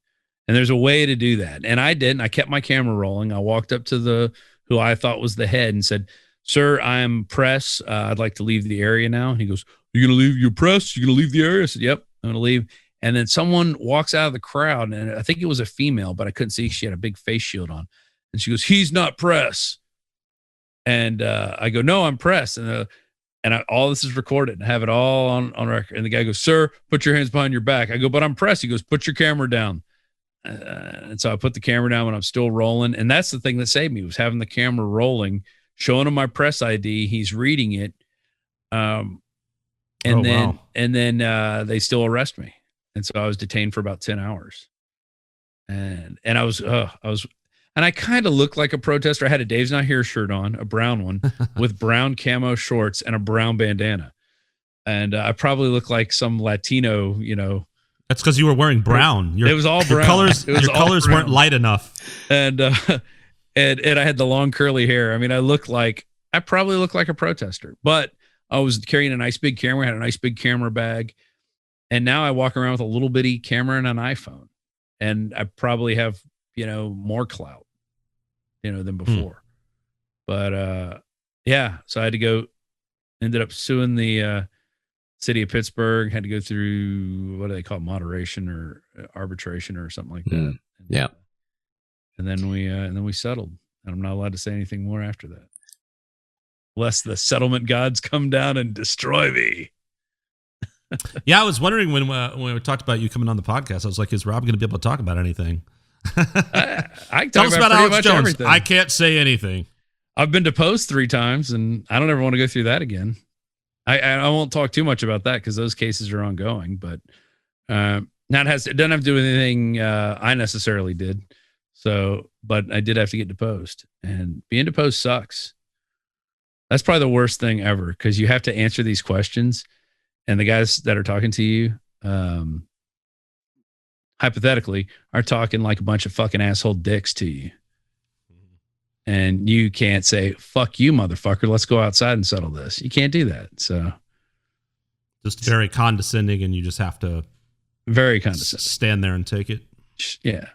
And there's a way to do that. And I didn't. I kept my camera rolling. I walked up to who I thought was the head and said, "Sir, I'm press. I'd like to leave the area now." And he goes, "You're going to leave your press? You're going to leave the area?" I said, "Yep, I'm going to leave." And then someone walks out of the crowd, and I think it was a female, but I couldn't see. She had a big face shield on. And she goes, "He's not press." And I go, "No, I'm press." And all this is recorded. I have it all on record. And the guy goes, "Sir, put your hands behind your back." I go, "But I'm press." He goes, "Put your camera down." And so I put the camera down when I'm still rolling. And that's the thing that saved me, was having the camera rolling, showing him my press ID. He's reading it. And then they still arrest me. And so I was detained for about 10 hours. And I was And I kind of looked like a protester. I had a Dave's Not Here shirt on, a brown one with brown camo shorts and a brown bandana. And I probably looked like some Latino, That's because you were wearing brown. It was all brown. Your colors weren't light enough. And I had the long curly hair. I mean, I probably looked like a protester, but I was carrying a nice big camera, had a nice big camera bag. And now I walk around with a little bitty camera and an iPhone. And I probably have, more clout, than before. But so I had to go, ended up suing the city of Pittsburgh, had to go through, what do they call it, moderation or arbitration or something like that. Yeah. And then we settled. And I'm not allowed to say anything more after that. Lest the settlement gods come down and destroy me. Yeah, I was wondering when we talked about you coming on the podcast, I was like, is Rob going to be able to talk about anything? I can Tell talk us about Alex Jones. Everything. I can't say anything. I've been deposed 3 times, and I don't ever want to go through that again. I won't talk too much about that because those cases are ongoing. But it doesn't have to do with anything I necessarily did. So, but I did have to get deposed, and being deposed sucks. That's probably the worst thing ever because you have to answer these questions, and the guys that are talking to you, hypothetically, are talking like a bunch of fucking asshole dicks to you. And you can't say, fuck you, motherfucker. Let's go outside and settle this. You can't do that. So just very condescending, and you just have to very condescending stand there and take it. Yeah.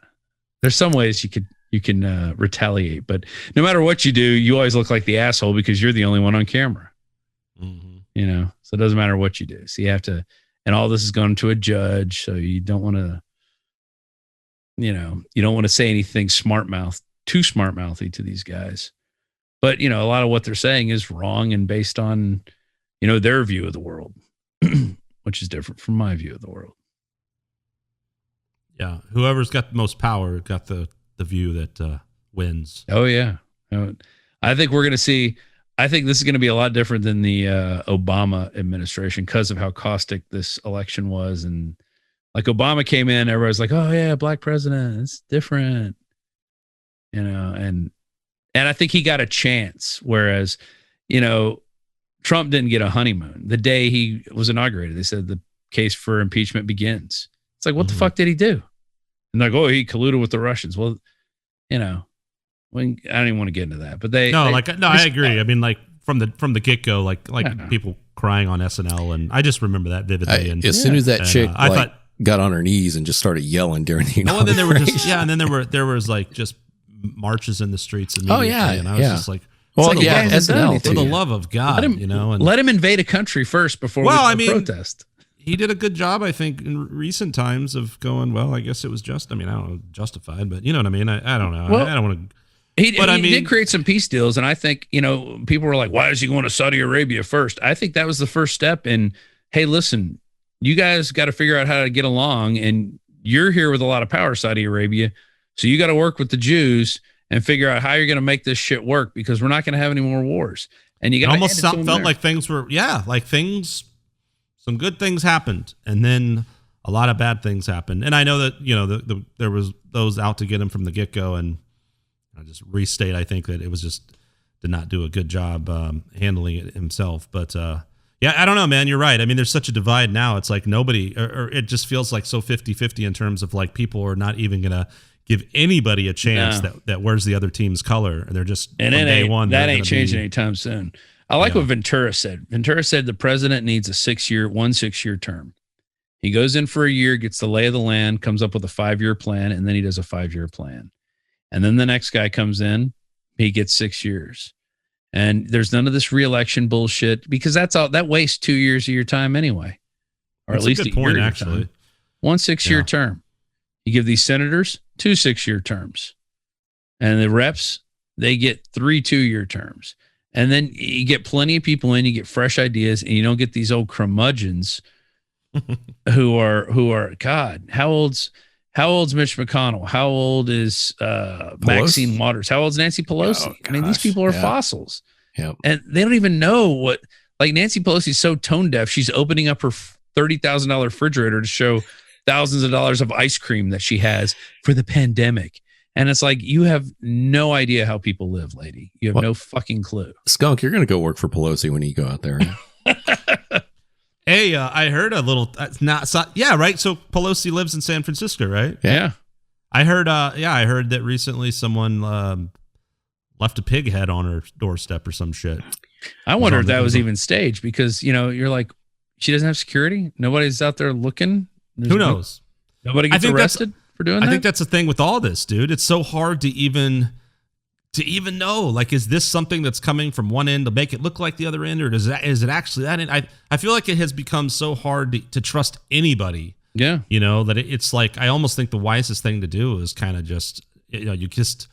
There's some ways you can retaliate, but no matter what you do, you always look like the asshole because you're the only one on camera. Mm-hmm. So it doesn't matter what you do. So you have to, and all this is going to a judge. So you don't want to, you don't want to say anything too smart mouthy to these guys. But, a lot of what they're saying is wrong and based on, their view of the world, which is different from my view of the world. Yeah. Whoever's got the most power got the view that wins. Oh, yeah. I think this is going to be a lot different than the Obama administration because of how caustic this election was. And like Obama came in, everybody's like, oh, yeah, black president. It's different. And I think he got a chance, whereas, Trump didn't get a honeymoon. The day he was inaugurated, they said the case for impeachment begins. It's like, what the fuck did he do? And like, oh, he colluded with the Russians. Well, I don't even want to get into that, but I agree. I mean, like from the get go, like people crying on SNL, and I just remember that vividly. As soon as that chick got on her knees and just started yelling during the inauguration. And then there were there was like just marches in the streets immediately. Oh yeah, and I was just like, SNL for the love of God, let him invade a country first before protest. He did a good job, I think, in recent times of going, well, I guess it was just, I don't know, justified, but you know what I mean? I don't know. Well, I don't want to. He did create some peace deals. And I think, people were like, why is he going to Saudi Arabia first? I think that was the first step in, hey, listen, you guys got to figure out how to get along. And you're here with a lot of power, Saudi Arabia. So you got to work with the Jews and figure out how you're going to make this shit work because we're not going to have any more wars. And you got almost felt like things were, some good things happened, and then a lot of bad things happened. And I know that, there was those out to get him from the get-go, and I just restate, I think that it was just did not do a good job handling it himself. But I don't know, man. You're right. I mean, there's such a divide now. It's like nobody, or it just feels like so 50-50 in terms of like people are not even going to give anybody a chance that wears the other team's color. And they're just, and from day one, that ain't changing anytime soon. I like what Ventura said. Ventura said the president needs a 6-year term. He goes in for a year, gets the lay of the land, comes up with a 5-year plan, and then he does a 5-year plan. And then the next guy comes in, he gets 6 years. And there's none of this reelection bullshit because that wastes 2 years of your time anyway. Or that's at least a good point, actually. Time. 1 6-year term. You give these senators 2 6-year terms. And the reps, they get 3 2-year terms. And then you get plenty of people in, you get fresh ideas, and you don't get these old curmudgeons who are God. How old's Mitch McConnell? How old is Maxine Waters? How old's Nancy Pelosi? I mean, these people are fossils. Yep. And they don't even know what, like Nancy Pelosi's so tone deaf. She's opening up her $30,000 refrigerator to show thousands of dollars of ice cream that she has for the pandemic. And it's like, you have no idea how people live, lady. You have no fucking clue. Skunk, you're going to go work for Pelosi when you go out there. Hey, I heard a little, right? So Pelosi lives in San Francisco, right? Yeah. I heard that recently someone left a pig head on her doorstep or some shit. I wonder if that was even staged, because, you're like, she doesn't have security. Nobody's out there looking. Who knows? Nobody gets arrested for doing that. I think that's the thing with all this, dude. It's so hard to even know. Like, is this something that's coming from one end to make it look like the other end, or is it actually that end? I feel like it has become so hard to trust anybody. Yeah. That it's like, I almost think the wisest thing to do is kind of just, you just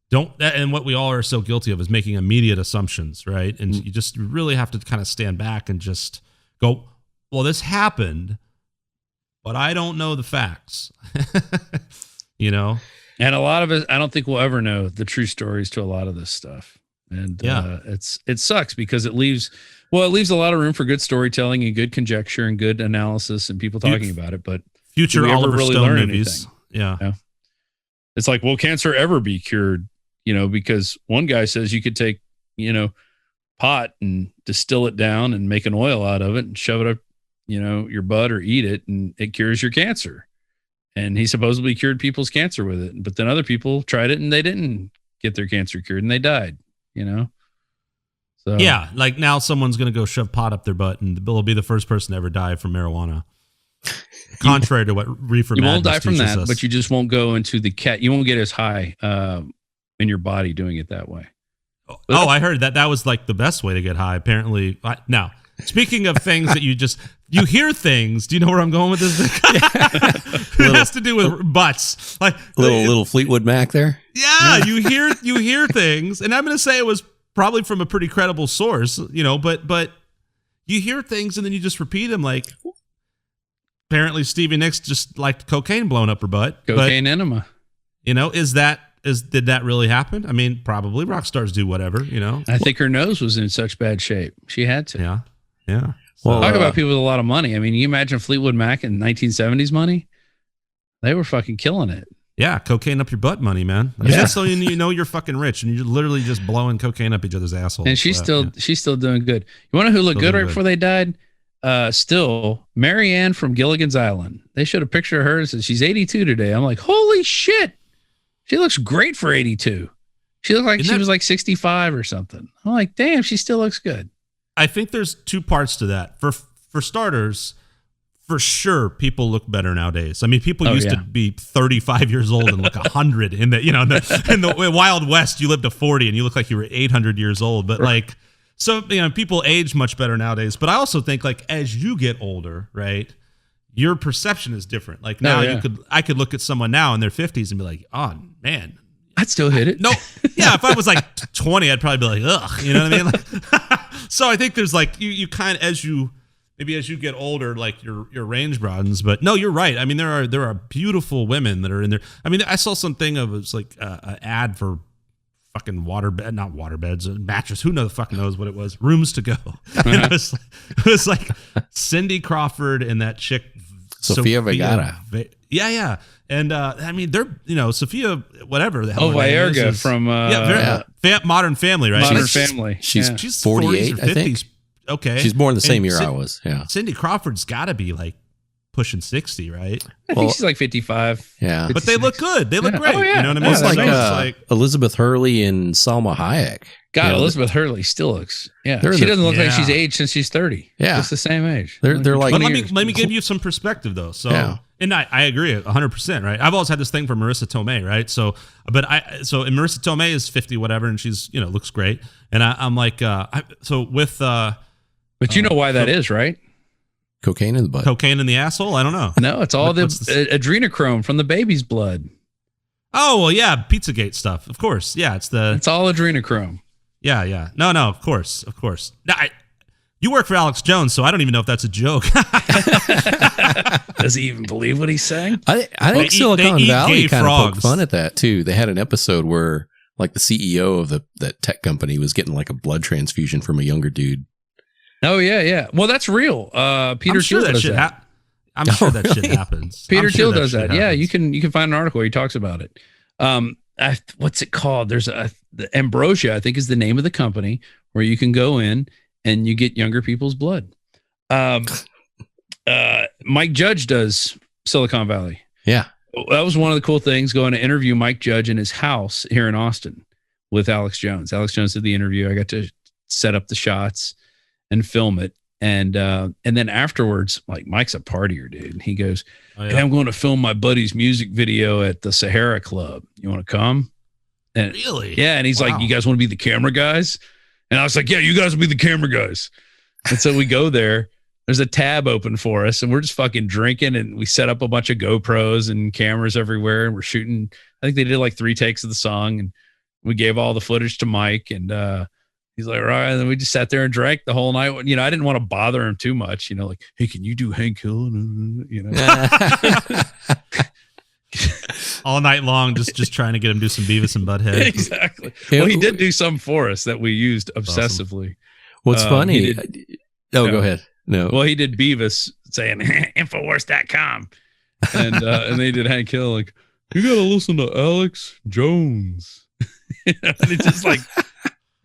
don't, and what we all are so guilty of is making immediate assumptions, right? And you just really have to kind of stand back and just go, well, this happened, but I don't know the facts. And a lot of it, I don't think we'll ever know the true stories to a lot of this stuff. And it sucks, because it leaves a lot of room for good storytelling and good conjecture and good analysis and people talking about it. But future Oliver Stone movies. Yeah. It's like, will cancer ever be cured? Because one guy says you could take, pot and distill it down and make an oil out of it and shove it up, your butt, or eat it, and it cures your cancer. And he supposedly cured people's cancer with it. But then other people tried it and they didn't get their cancer cured and they died, So yeah, like now someone's going to go shove pot up their butt and they'll be the first person to ever die from marijuana. Contrary to what reefer you won't madness die from teaches that, us. but you just won't go into you won't get as high in your body doing it that way. Oh, I heard that was like the best way to get high. Apparently, now speaking of things that you hear things. Do you know where I'm going with this? It has to do with butts, like little Fleetwood Mac there. Yeah, you hear things, and I'm going to say it was probably from a pretty credible source, but you hear things and then you just repeat them. Like, apparently Stevie Nicks just liked cocaine blown up her butt. Cocaine enema. Did that really happen? I mean, probably rock stars do whatever, I think her nose was in such bad shape. She had to. Yeah. Well, talk about people with a lot of money. I mean, you imagine Fleetwood Mac in 1970s money? They were fucking killing it. Yeah, cocaine up your butt money, man. I mean, that's so you're fucking rich and you're literally just blowing cocaine up each other's assholes. And she's still doing good. You want to know who looked good right before they died? Still, Marianne from Gilligan's Island. They showed a picture of her and said she's 82 today. I'm like, holy shit. She looks great for 82. She looked like she was like 65 or something. I'm like, damn, she still looks good. I think there's two parts to that. For starters, for sure, people look better nowadays. I mean, people used to be 35 years old and look 100. In the Wild West, you lived to 40 and you look like you were 800 years old. But people age much better nowadays. But I also think, like, as you get older, right, your perception is different. Like now, I could look at someone now in their 50s and be like, oh man, I'd still hit it. No, yeah. If I was like 20, I'd probably be like, ugh, you know what I mean? Like, so I think there's like you kind of as you get older, like your range broadens. But no, you're right. I mean, there are beautiful women that are in there. I mean, I saw something of it's like an ad for fucking not waterbeds, a mattress. Who the fuck knows what it was? Rooms to go. And it was like Cindy Crawford and that chick Sofia Vergara. Yeah. And I mean, they're Sophia, whatever the hell. Vierga from Modern Family, right? Modern Family. She's 48, I think. Okay, she's born the same year I was. Yeah, Cindy Crawford's got to be like pushing 60, right? I think she's like 55. Yeah, 56. But they look good. They look great. Oh, yeah. You know what I mean? It's like Elizabeth Hurley and Salma Hayek. God, Elizabeth Hurley still looks. Yeah, she doesn't look like she's aged since she's 30. Yeah, it's the same age. They're like. But let me give you some perspective though. So, and I agree 100%. Right. I've always had this thing for Marissa Tomei. Right. So Marissa Tomei is 50, whatever, and she's looks great. And I'm like, But you know why that is, right? Cocaine in the butt. Cocaine in the asshole? I don't know. No, it's all the adrenochrome from the baby's blood. Oh, well, yeah, Pizzagate stuff. Of course. Yeah, it's all adrenochrome. Yeah. No, of course. Now, you work for Alex Jones, so I don't even know if that's a joke. Does he even believe what he's saying? I think Silicon Valley kind of poked fun at that, too. They had an episode where, like, the CEO of that tech company was getting, like, a blood transfusion from a younger dude. Oh, yeah. Well, that's real. Peter Thiel does that. I'm sure that shit happens. Peter Thiel does that. Yeah, you can find an article where he talks about it. what's it called? There's the Ambrosia, I think, is the name of the company where you can go in and you get younger people's blood. Mike Judge does Silicon Valley. Yeah. That was one of the cool things, going to interview Mike Judge in his house here in Austin with Alex Jones. Alex Jones did the interview. I got to set up the shots and film it. And then afterwards, like, Mike's a partier, dude. He goes, hey, I'm going to film my buddy's music video at the Sahara Club. You want to come? And really? Yeah. And he's like, you guys want to be the camera guys? And I was like, yeah, you guys will be the camera guys. And so we go there. There's a tab open for us, and we're just fucking drinking, and we set up a bunch of GoPros and cameras everywhere, and we're shooting. I think they did like 3 takes of the song, and we gave all the footage to Mike, and he's like, all right. And then we just sat there and drank the whole night. You know, I didn't want to bother him too much, you know, like, hey, can you do Hank Hill? You know, all night long, just trying to get him to do some Beavis and Butthead. Exactly. Well, he did do some for us that we used obsessively. Awesome. What's funny? Go ahead. No. Well, he did Beavis saying Infowars.com. And they did Hank Hill, like, you got to listen to Alex Jones. And he just like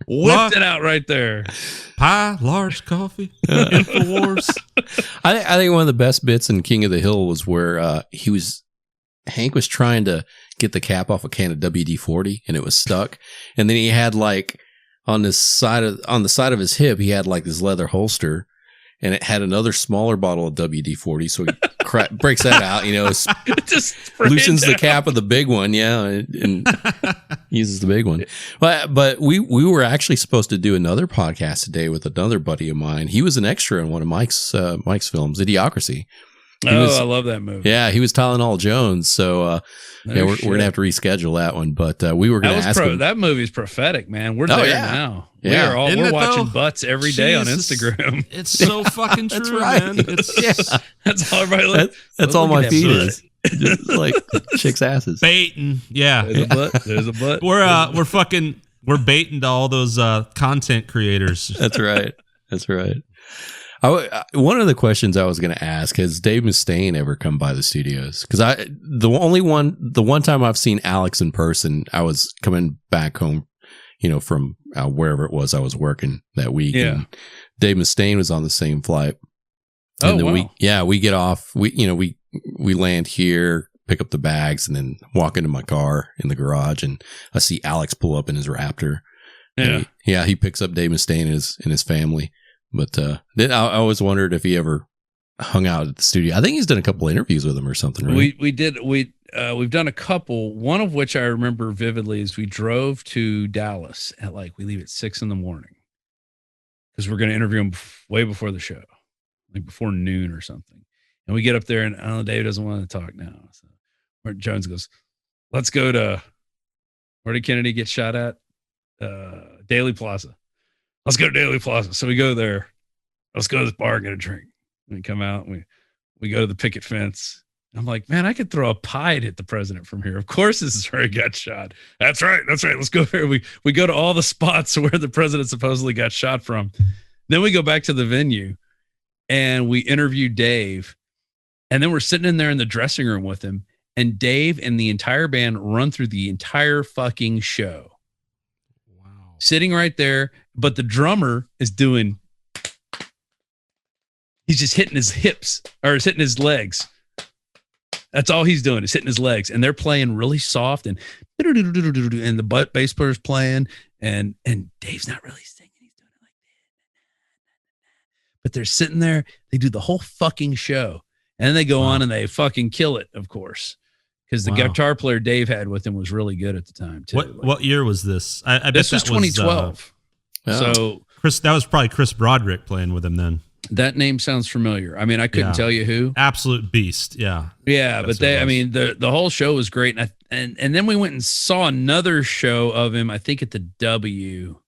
whipped it out right there. Pie, large coffee, Infowars. I think one of the best bits in King of the Hill was where Hank was trying to get the cap off a can of WD-40 and it was stuck. And then he had like on the side of his hip, he had like this leather holster. And it had another smaller bottle of WD-40, so he breaks that out, you know, just loosens the cap of the big one, and uses the big one. But we were actually supposed to do another podcast today with another buddy of mine. He was an extra in one of Mike's films, Idiocracy. I love that movie. Yeah, he was Tylenol Jones. So we're gonna have to reschedule that one. But we were gonna ask him. That movie's prophetic, man. We're there now. Yeah. We're watching butts every day on Instagram. It's so fucking true, that's right. man. That's all everybody. That's all my feed is. Just like chicks' asses. Baiting. Yeah. There's a butt. We're baiting to all those content creators. That's right. One of the questions I was going to ask, has Dave Mustaine ever come by the studios? Because the one time I've seen Alex in person, I was coming back home, you know, from wherever it was I was working that week. Yeah. And Dave Mustaine was on the same flight. And then we get off. We land here, pick up the bags, and then walk into my car in the garage, and I see Alex pull up in his Raptor. Yeah. He picks up Dave Mustaine and his family. But then I always wondered if he ever hung out at the studio. I think he's done a couple of interviews with him or something, right? We've done a couple, one of which I remember vividly is we drove to Dallas at we leave at 6 a.m. because we're going to interview him way before the show, like before noon or something. And we get up there and Dave doesn't want to talk now. So Jones goes, let's go to, where did Kennedy get shot at? Daily Plaza. Let's go to Daily Plaza. So we go there. Let's go to this bar and get a drink. And we come out and we go to the picket fence. I'm like, man, I could throw a pie and hit the president from here. Of course, this is where he got shot. That's right. Let's go here. We go to all the spots where the president supposedly got shot from. Then we go back to the venue and we interview Dave. And then we're sitting in there in the dressing room with him. And Dave and the entire band run through the entire fucking show. Wow. Sitting right there. But the drummer is he's just hitting his hips or he's hitting his legs. That's all he's doing is hitting his legs. And they're playing really soft and the bass player's playing and Dave's not really singing. He's doing it like that. But they're sitting there. They do the whole fucking show. And then they go on and they fucking kill it, of course. Because the guitar player Dave had with him was really good at the time, too. What year was this? I bet this was 2012. So that was probably Chris Broderick playing with him then. That name sounds familiar. I mean, I couldn't tell you who. Absolute beast. Yeah. Yeah. But the whole show was great. And then we went and saw another show of him, I think at the W.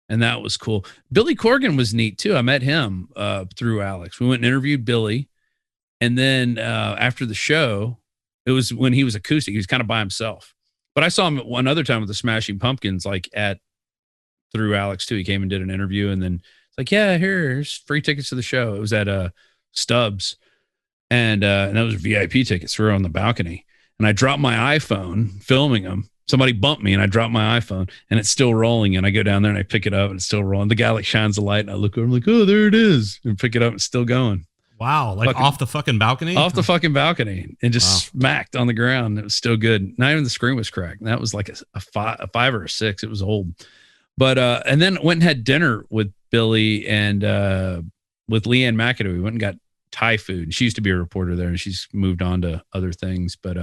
And that was cool. Billy Corgan was neat too. I met him through Alex. We went and interviewed Billy. And then after the show, it was when he was acoustic. He was kind of by himself. But I saw him one other time with the Smashing Pumpkins, through Alex too. He came and did an interview and then it's like, yeah, here's free tickets to the show. It was at Stubbs and that was VIP tickets. We were on the balcony and I dropped my iPhone filming him. somebody bumped me and I dropped my iPhone and it's still rolling. And I go down there and I pick it up and it's still rolling. The guy like shines the light and I look over, I'm like, oh, there it is. And pick it up. It's still going. Wow. Like off the fucking balcony? Off the fucking balcony and just smacked on the ground. It was still good. Not even the screen was cracked. That was like a 5 or a 6. It was old. But, and then went and had dinner with Billy and with Leanne McAdoo. We went and got Thai food. She used to be a reporter there and she's moved on to other things, but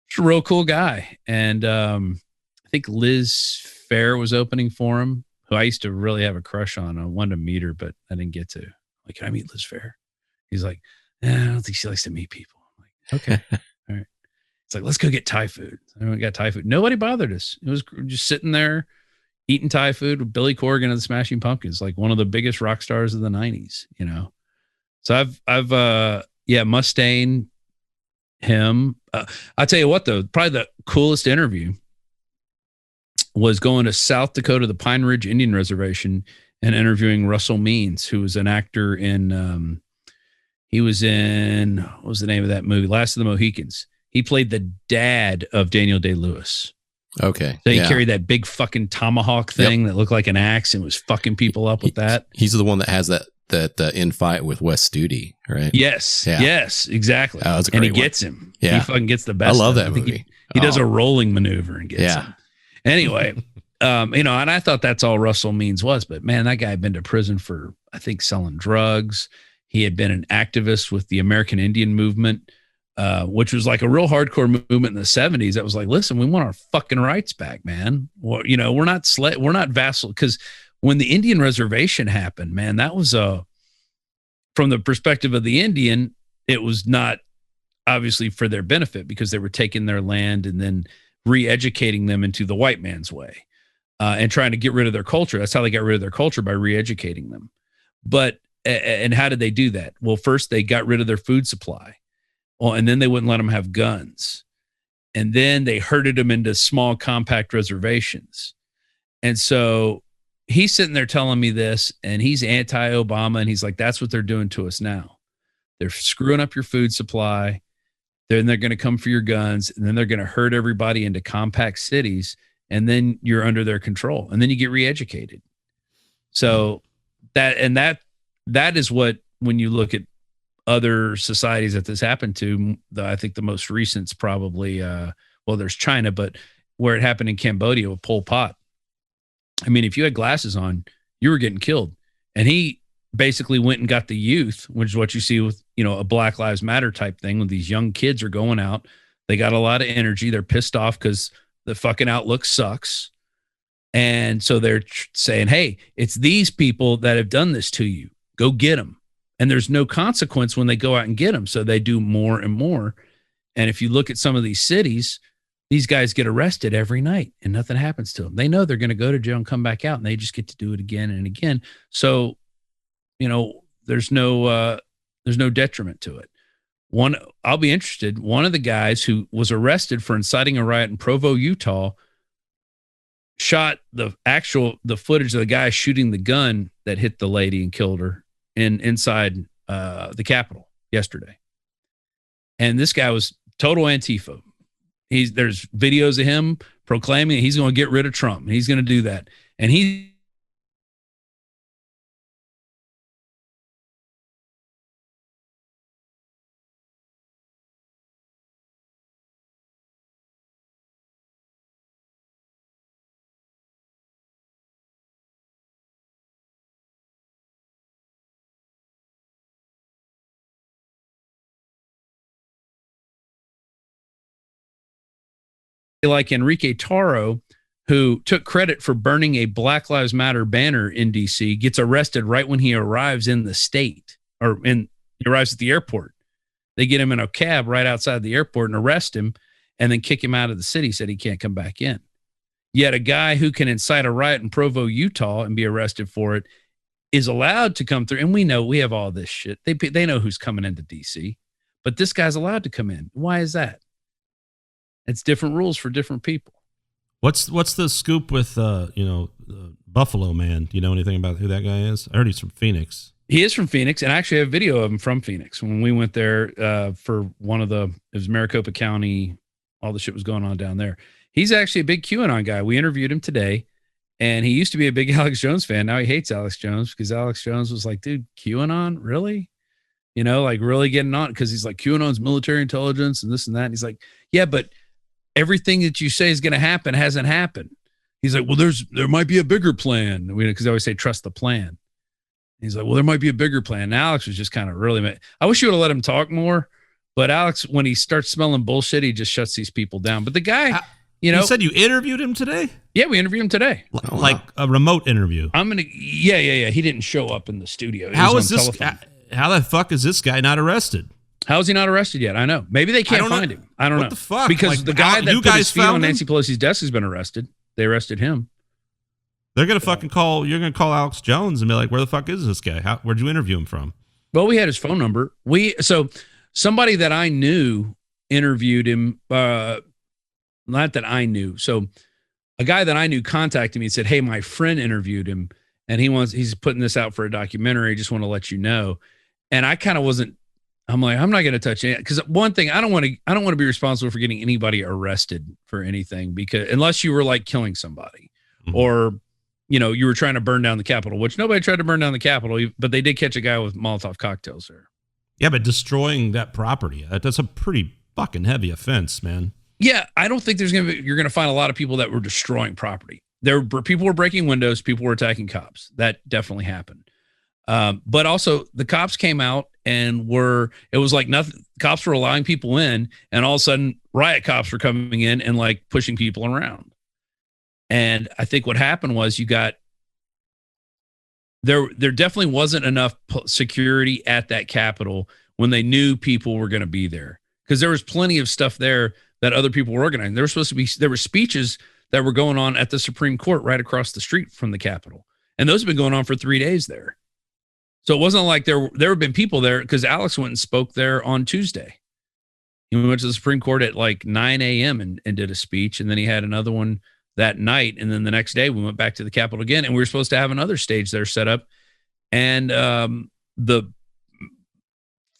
she's a real cool guy. And I think Liz Fair was opening for him, who I used to really have a crush on. I wanted to meet her, but I didn't get to. Like, can I meet Liz Fair? He's like, I don't think she likes to meet people. I'm like, okay. All right. It's like, let's go get Thai food. I went and got Thai food. Nobody bothered us. It was just sitting there eating Thai food with Billy Corgan of the Smashing Pumpkins, like one of the biggest rock stars of the 90s, you know? So I've Mustaine, him. I'll tell you what, though, probably the coolest interview was going to South Dakota, the Pine Ridge Indian Reservation, and interviewing Russell Means, who was an actor in, he was in, what was the name of that movie? Last of the Mohicans. He played the dad of Daniel Day-Lewis. Okay. So he carried that big fucking tomahawk thing that looked like an axe and was fucking people up with that. He's the one that has that in fight with Wes Studi, right? Yes. Yeah. Yes, exactly. That was a great and he gets him. Yeah. He fucking gets the best. I love that movie. He does a rolling maneuver and gets him. Anyway, and I thought that's all Russell Means was, but man, that guy had been to prison for, I think, selling drugs. He had been an activist with the American Indian movement, which was like a real hardcore movement in the 70s. That was like, listen, we want our fucking rights back, man. Well, we're not vassal. Because when the Indian reservation happened, man, that was from the perspective of the Indian, it was not obviously for their benefit because they were taking their land and then re-educating them into the white man's way and trying to get rid of their culture. That's how they got rid of their culture, by re-educating them. But, and how did they do that? Well, first they got rid of their food supply. Well, and then they wouldn't let them have guns. And then they herded them into small, compact reservations. And so he's sitting there telling me this, and he's anti-Obama, and he's like, that's what they're doing to us now. They're screwing up your food supply. Then they're going to come for your guns, and then they're going to herd everybody into compact cities, and then you're under their control, and then you get re-educated. So that is what, when you look at other societies that this happened to, I think the most recent's probably, there's China, but where it happened in Cambodia with Pol Pot. I mean, if you had glasses on, you were getting killed. And he basically went and got the youth, which is what you see with, a Black Lives Matter type thing, when these young kids are going out. They got a lot of energy. They're pissed off because the fucking outlook sucks. And so they're saying, hey, it's these people that have done this to you. Go get them. And there's no consequence when they go out and get them. So they do more and more. And if you look at some of these cities, these guys get arrested every night and nothing happens to them. They know they're going to go to jail and come back out, and they just get to do it again and again. So, there's no detriment to it. I'll be interested. One of the guys who was arrested for inciting a riot in Provo, Utah, shot the footage of the guy shooting the gun that hit the lady and killed her inside the Capitol yesterday. And this guy was total Antifa. There's videos of him proclaiming he's going to get rid of Trump, and he's going to do that. And he like Enrique Taro, who took credit for burning a Black Lives Matter banner in D.C., gets arrested right when he arrives in the state, he arrives at the airport. They get him in a cab right outside the airport and arrest him, and then kick him out of the city, said he can't come back in. Yet a guy who can incite a riot in Provo, Utah, and be arrested for it is allowed to come through. And we have all this shit. They know who's coming into D.C., but this guy's allowed to come in. Why is that? It's different rules for different people. What's the scoop with Buffalo Man? Do you know anything about who that guy is? I heard he's from Phoenix. He is from Phoenix, and I actually have a video of him from Phoenix when we went there for it was Maricopa County all the shit was going on down there. He's actually a big QAnon guy. We interviewed him today, and he used to be a big Alex Jones fan. Now he hates Alex Jones because Alex Jones was like, dude, QAnon? Really? Like really getting on, because he's like, QAnon's military intelligence and this and that. And he's like, yeah, but everything that you say is going to happen hasn't happened. He's like, well, there might be a bigger plan. Because I always say, trust the plan. He's like, well, there might be a bigger plan. And Alex was just kind of really, I wish you would have let him talk more, but Alex, when he starts smelling bullshit, he just shuts these people down. But the guy, you said you interviewed him today? Yeah, we interviewed him today. Like a remote interview. Yeah. He didn't show up in the studio. How the fuck is this guy not arrested? How is he not arrested yet? I know. Maybe they can't find him. I don't know. What the fuck? Because the guy that put his feet on Nancy Pelosi's desk has been arrested. They arrested him. They're going to fucking call, you're going to call Alex Jones and be like, where the fuck is this guy? Where'd you interview him from? Well, we had his phone number. So somebody that I knew interviewed him, not that I knew. So a guy that I knew contacted me and said, hey, my friend interviewed him and he's putting this out for a documentary. Just want to let you know. And I kind of wasn't, I'm like, I'm not going to touch it. Because one thing, I don't want to be responsible for getting anybody arrested for anything, because unless you were like killing somebody or, you were trying to burn down the Capitol, which nobody tried to burn down the Capitol, but they did catch a guy with Molotov cocktails there. Yeah, but destroying that property, that's a pretty fucking heavy offense, man. Yeah, I don't think you're going to find a lot of people that were destroying property. People were breaking windows, people were attacking cops. That definitely happened. But also the cops came out and it was like nothing. Cops were allowing people in, and all of a sudden riot cops were coming in and like pushing people around. And I think what happened was there definitely wasn't enough security at that Capitol when they knew people were going to be there, because there was plenty of stuff there that other people were organizing. There were speeches that were going on at the Supreme Court right across the street from the Capitol. And those have been going on for 3 days there. So it wasn't like there have been people there, because Alex went and spoke there on Tuesday. He went to the Supreme Court at like 9 a.m. and did a speech. And then he had another one that night. And then the next day we went back to the Capitol again, and we were supposed to have another stage there set up. And the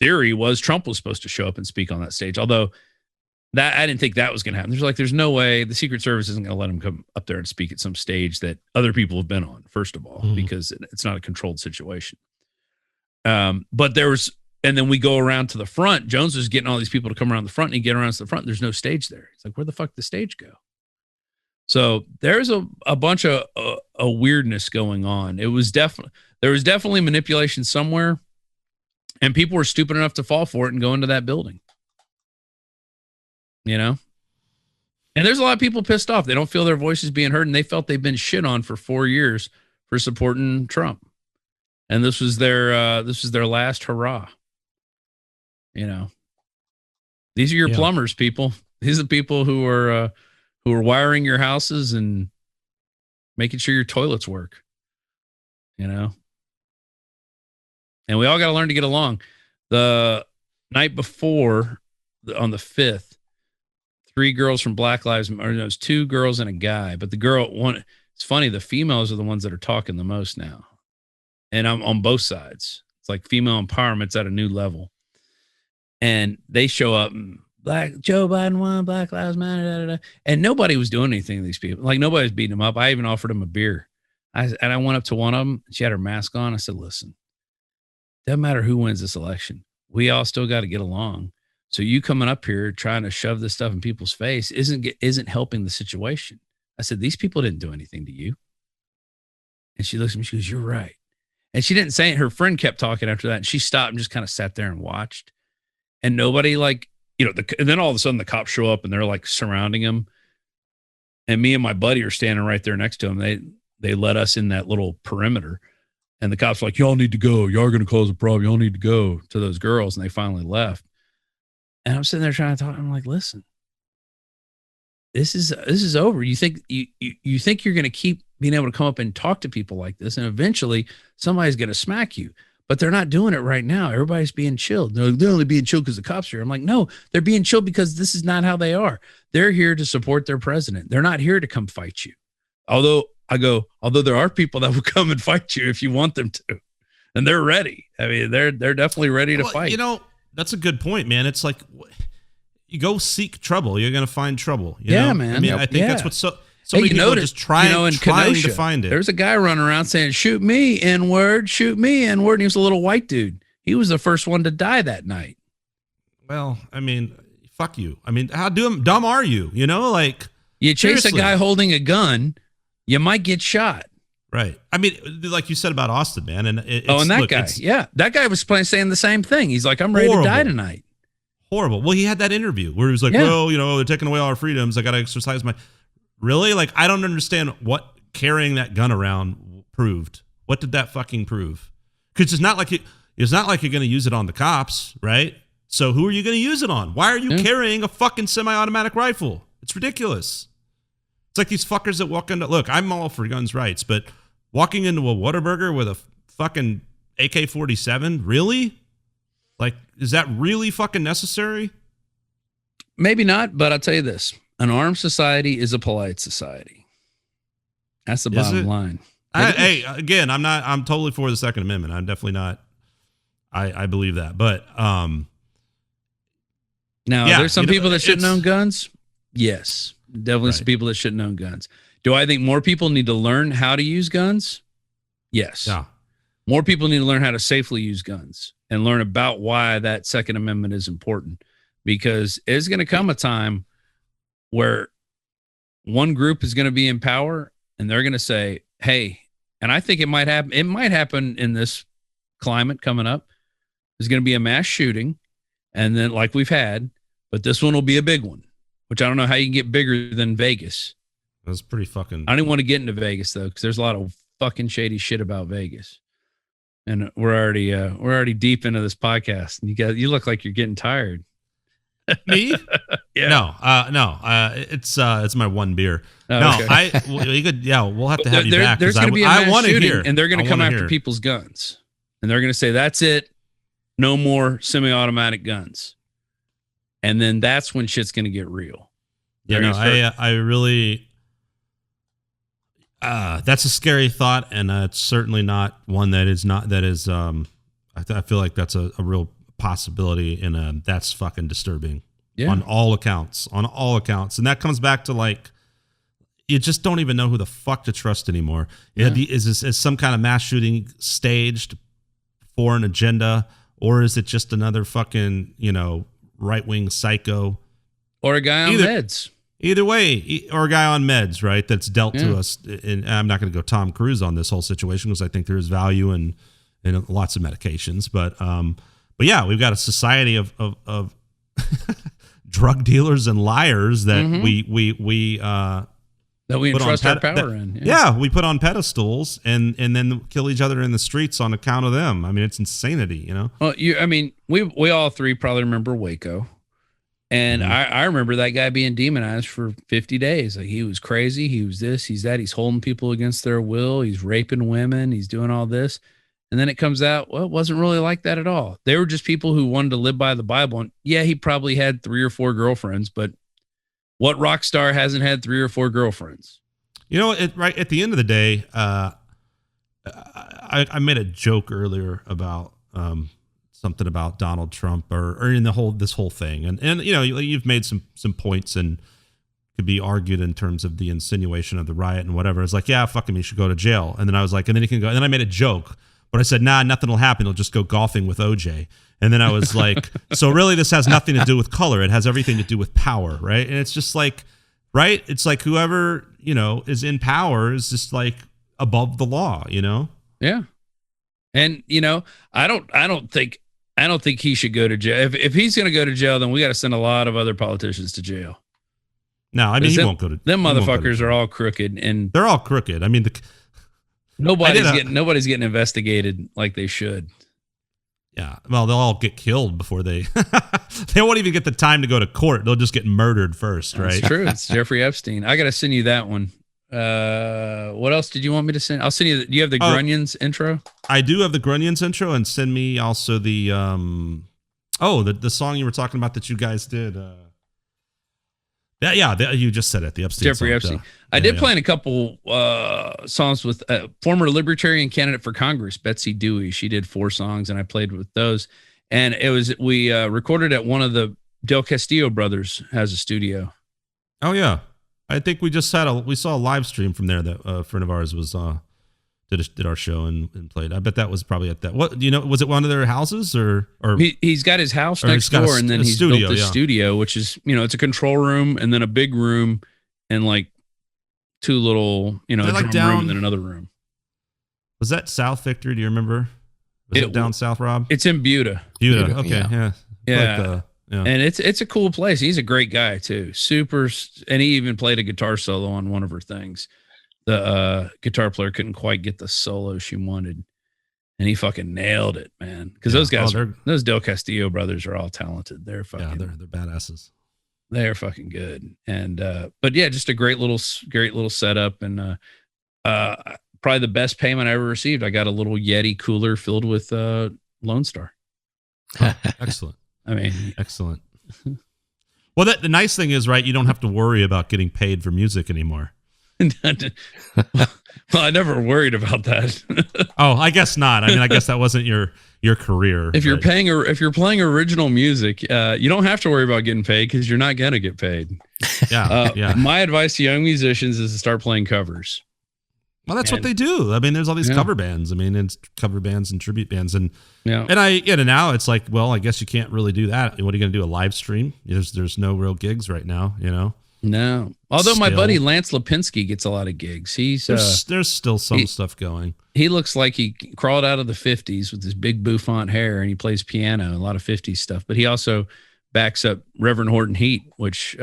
theory was Trump was supposed to show up and speak on that stage. Although that I didn't think that was going to happen. There's no way the Secret Service isn't going to let him come up there and speak at some stage that other people have been on, first of all, because it's not a controlled situation. But and then we go around to the front. Jones was getting all these people to come around the front, and he get around to the front. There's no stage there. It's like, where the fuck did the stage go? So there's a bunch of a weirdness going on. There was definitely manipulation somewhere, and people were stupid enough to fall for it and go into that building. And there's a lot of people pissed off. They don't feel their voices being heard, and they felt they've been shit on for 4 years for supporting Trump. And this was their last hurrah. These are your plumbers, people. These are the people who are wiring your houses and making sure your toilets work. And we all got to learn to get along. The night before, on the 5th, 3 girls from Black Lives Matter. No, it was 2 girls and a guy, but it's funny. The females are the ones that are talking the most now. And I'm on both sides. It's like female empowerment's at a new level. And they show up and Joe Biden won, Black Lives Matter, da, da, da. And nobody was doing anything to these people. Like, nobody was beating them up. I even offered them a beer. And I went up to one of them. She had her mask on. I said, listen, doesn't matter who wins this election. We all still got to get along. So you coming up here trying to shove this stuff in people's face isn't helping the situation. I said, these people didn't do anything to you. And she looks at me, she goes, you're right. And she didn't say it. Her friend kept talking after that. And she stopped and just kind of sat there and watched. And nobody and then all of a sudden the cops show up and they're like surrounding him. And me and my buddy are standing right there next to him. They let us in that little perimeter. And the cops were like, y'all need to go. Y'all are going to cause a problem. Y'all need to go, to those girls. And they finally left. And I'm sitting there trying to talk. I'm like, listen, this is over. You think you think you're going to keep being able to come up and talk to people like this, and eventually somebody's going to smack you. But they're not doing it right now. Everybody's being chilled. They're only being chilled because the cops are here. I'm like, no, they're being chilled because this is not how they are. They're here to support their president. They're not here to come fight you. Although there are people that will come and fight you if you want them to, and they're ready. I mean, they're definitely ready to fight. That's a good point, man. It's like, you go seek trouble. You're going to find trouble. Yeah, know? man. I mean, I think that's what's so many people just trying to find it. There's a guy running around saying, shoot me, N-word, shoot me, N-word. And he was a little white dude. He was the first one to die that night. Well, I mean, fuck you. I mean, how dumb are you? You know, like you chase a guy holding a gun, you might get shot. Right. I mean, like you said about Austin, man. And that guy. Yeah. That guy was saying the same thing. He's like, I'm ready to die tonight. Horrible. Well, he had that interview where he was like, well, you know, they're taking away all our freedoms. I got to exercise my... Really? Like, I don't understand what carrying that gun around proved. What did that fucking prove? Because it's not like you're going to use it on the cops, right? So who are you going to use it on? Why are you carrying a fucking semi-automatic rifle? It's ridiculous. It's like these fuckers that walk into... Look, I'm all for guns rights, but walking into a Whataburger with a fucking AK-47, really? Like, is that really fucking necessary? Maybe not, but I'll tell you this. An armed society is a polite society. That's the bottom line. Again, I'm totally for the Second Amendment. I'm definitely not. I believe that. But now there's some people that shouldn't own guns. Yes, definitely some people that shouldn't own guns. Do I think more people need to learn how to use guns? Yes. Yeah. More people need to learn how to safely use guns and learn about why that Second Amendment is important, because it's going to come a time where one group is going to be in power and they're going to say, hey, and I think it might happen. It might happen in this climate coming up. There's going to be a mass shooting, and then like we've had, but this one will be a big one, which I don't know how you can get bigger than Vegas. That's pretty fucking... I don't want to get into Vegas though, because there's a lot of fucking shady shit about Vegas. And we're already deep into this podcast, and you look like you're getting tired. Me? Yeah. No. It's my one beer. Oh, no, okay. We'll have to have you back. There's going to be a mass shooting, and they're going to come after hear. people's guns, and they're going to say, "That's it, no more semi-automatic guns," and then that's when shit's going to get real. I really. That's a scary thought, and it's certainly not one that is not. That is, I feel like that's a real possibility, and that's fucking disturbing on all accounts. And that comes back to like, you just don't even know who the fuck to trust anymore. Is some kind of mass shooting staged for an agenda, or is it just another fucking right-wing psycho or a guy on meds? Either way, or a guy on meds, right? That's dealt to us. And I'm not going to go Tom Cruise on this whole situation, because I think there is value in lots of medications. But yeah, we've got a society of drug dealers and liars that we entrust our power in. Yeah, we put on pedestals and then kill each other in the streets on account of them. I mean, it's insanity, Well, we all three probably remember Waco. And I remember that guy being demonized for 50 days. Like, he was crazy. He was this, he's that. He's holding people against their will. He's raping women. He's doing all this. And then it comes out, well, it wasn't really like that at all. They were just people who wanted to live by the Bible. And yeah, he probably had 3 or 4 girlfriends, but what rock star hasn't had 3 or 4 girlfriends? Right at the end of the day, I made a joke earlier about something about Donald Trump or in this whole thing. And you've made some points and could be argued in terms of the insinuation of the riot and whatever. It's like, yeah, fuck him, he should go to jail. And then I was like, and then he can go. And then I made a joke, but I said, nah, nothing will happen. He'll just go golfing with OJ. And then I was like, so really this has nothing to do with color. It has everything to do with power, right? And it's just like, right? It's like whoever, is in power is just like above the law, Yeah. And, I don't think he should go to jail. If he's going to go to jail, then we got to send a lot of other politicians to jail. No, I mean, he won't go to. Them motherfuckers are all crooked, and they're all crooked. I mean, nobody's getting investigated like they should. Yeah, well, they'll all get killed before they won't even get the time to go to court. They'll just get murdered first, right? That's true. It's Jeffrey Epstein. I got to send you that one. What else did you want me to send? I'll send you. Do you have the Grunions intro? I do have the Grunions intro, and send me also the the song you were talking about that you guys did. You just said it. The Epstein Jeffrey song, Epstein. I did play in a couple songs with former Libertarian candidate for Congress, Betsy Dewey. She did 4 songs, and I played with those. And we recorded at one of the Del Castillo Brothers has a studio. Oh yeah, I think we saw a live stream from there that a friend of ours was did our show and played. I bet that was probably at that. What do you know? Was it one of their houses or he's got his house next door, and then he's built this studio, which is it's a control room and then a big room and like two little a drum room and then another room. Was that South Victor? Do you remember? Was it down south, Rob? It's in Buda. Buda. Okay, yeah. Yeah. And it's a cool place. He's a great guy too. Super, and he even played a guitar solo on one of her things. The guitar player couldn't quite get the solo she wanted, and he fucking nailed it, man. Because those guys, those Del Castillo brothers are all talented. They're fucking, they're badasses. They're fucking good. And but yeah, just a great little setup, and probably the best payment I ever received. I got a little Yeti cooler filled with Lone Star. Oh, excellent. I mean, excellent. Well, the nice thing is, right, you don't have to worry about getting paid for music anymore. Well, I never worried about that. Oh, I guess not. I mean, I guess that wasn't your career. If you're playing original music, you don't have to worry about getting paid because you're not gonna get paid. Yeah. My advice to young musicians is to start playing covers. Well, that's what they do. I mean, there's all these cover bands. I mean, it's cover bands and tribute bands, and now it's like, well, I guess you can't really do that. What are you going to do? A live stream? There's no real gigs right now, No. Although my buddy Lance Lipinski gets a lot of gigs. There's still some stuff going. He looks like he crawled out of the 50s with his big bouffant hair, and he plays piano, a lot of 50s stuff. But he also backs up Reverend Horton Heat, which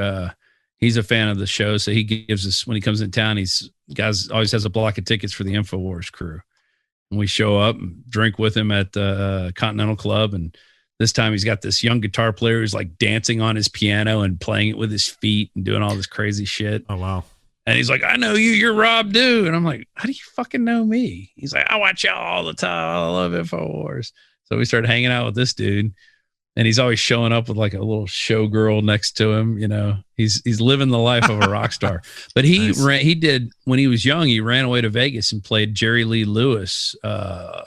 he's a fan of the show. So he gives us, when he comes in town, always has a block of tickets for the Infowars crew. And we show up and drink with him at the Continental Club. And this time he's got this young guitar player who's like dancing on his piano and playing it with his feet and doing all this crazy shit. Oh, wow. And he's like, I know you, you're Rob Dew. And I'm like, how do you fucking know me? He's like, I watch y'all all the time. I love Infowars. So we started hanging out with this dude. And he's always showing up with like a little showgirl next to him. He's living the life of a rock star. But he did, when he was young, he ran away to Vegas and played Jerry Lee Lewis, a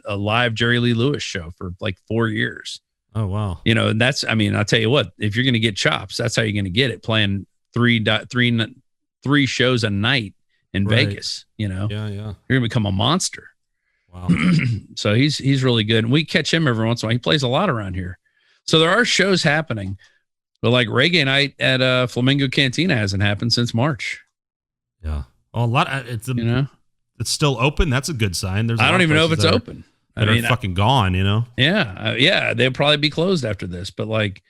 live Jerry Lee Lewis show for like 4 years. Oh, wow. And that's, I mean, I'll tell you what, if you're going to get chops, that's how you're going to get it, playing three shows a night in Vegas. Yeah. You're going to become a monster. Wow. So he's really good. And we catch him every once in a while. He plays a lot around here. So there are shows happening, but like reggae night at Flamingo Cantina hasn't happened since March. Yeah. Well, a lot. It's still open. That's a good sign. I don't even know if it's open. They're fucking gone. Yeah. They'll probably be closed after this, but like,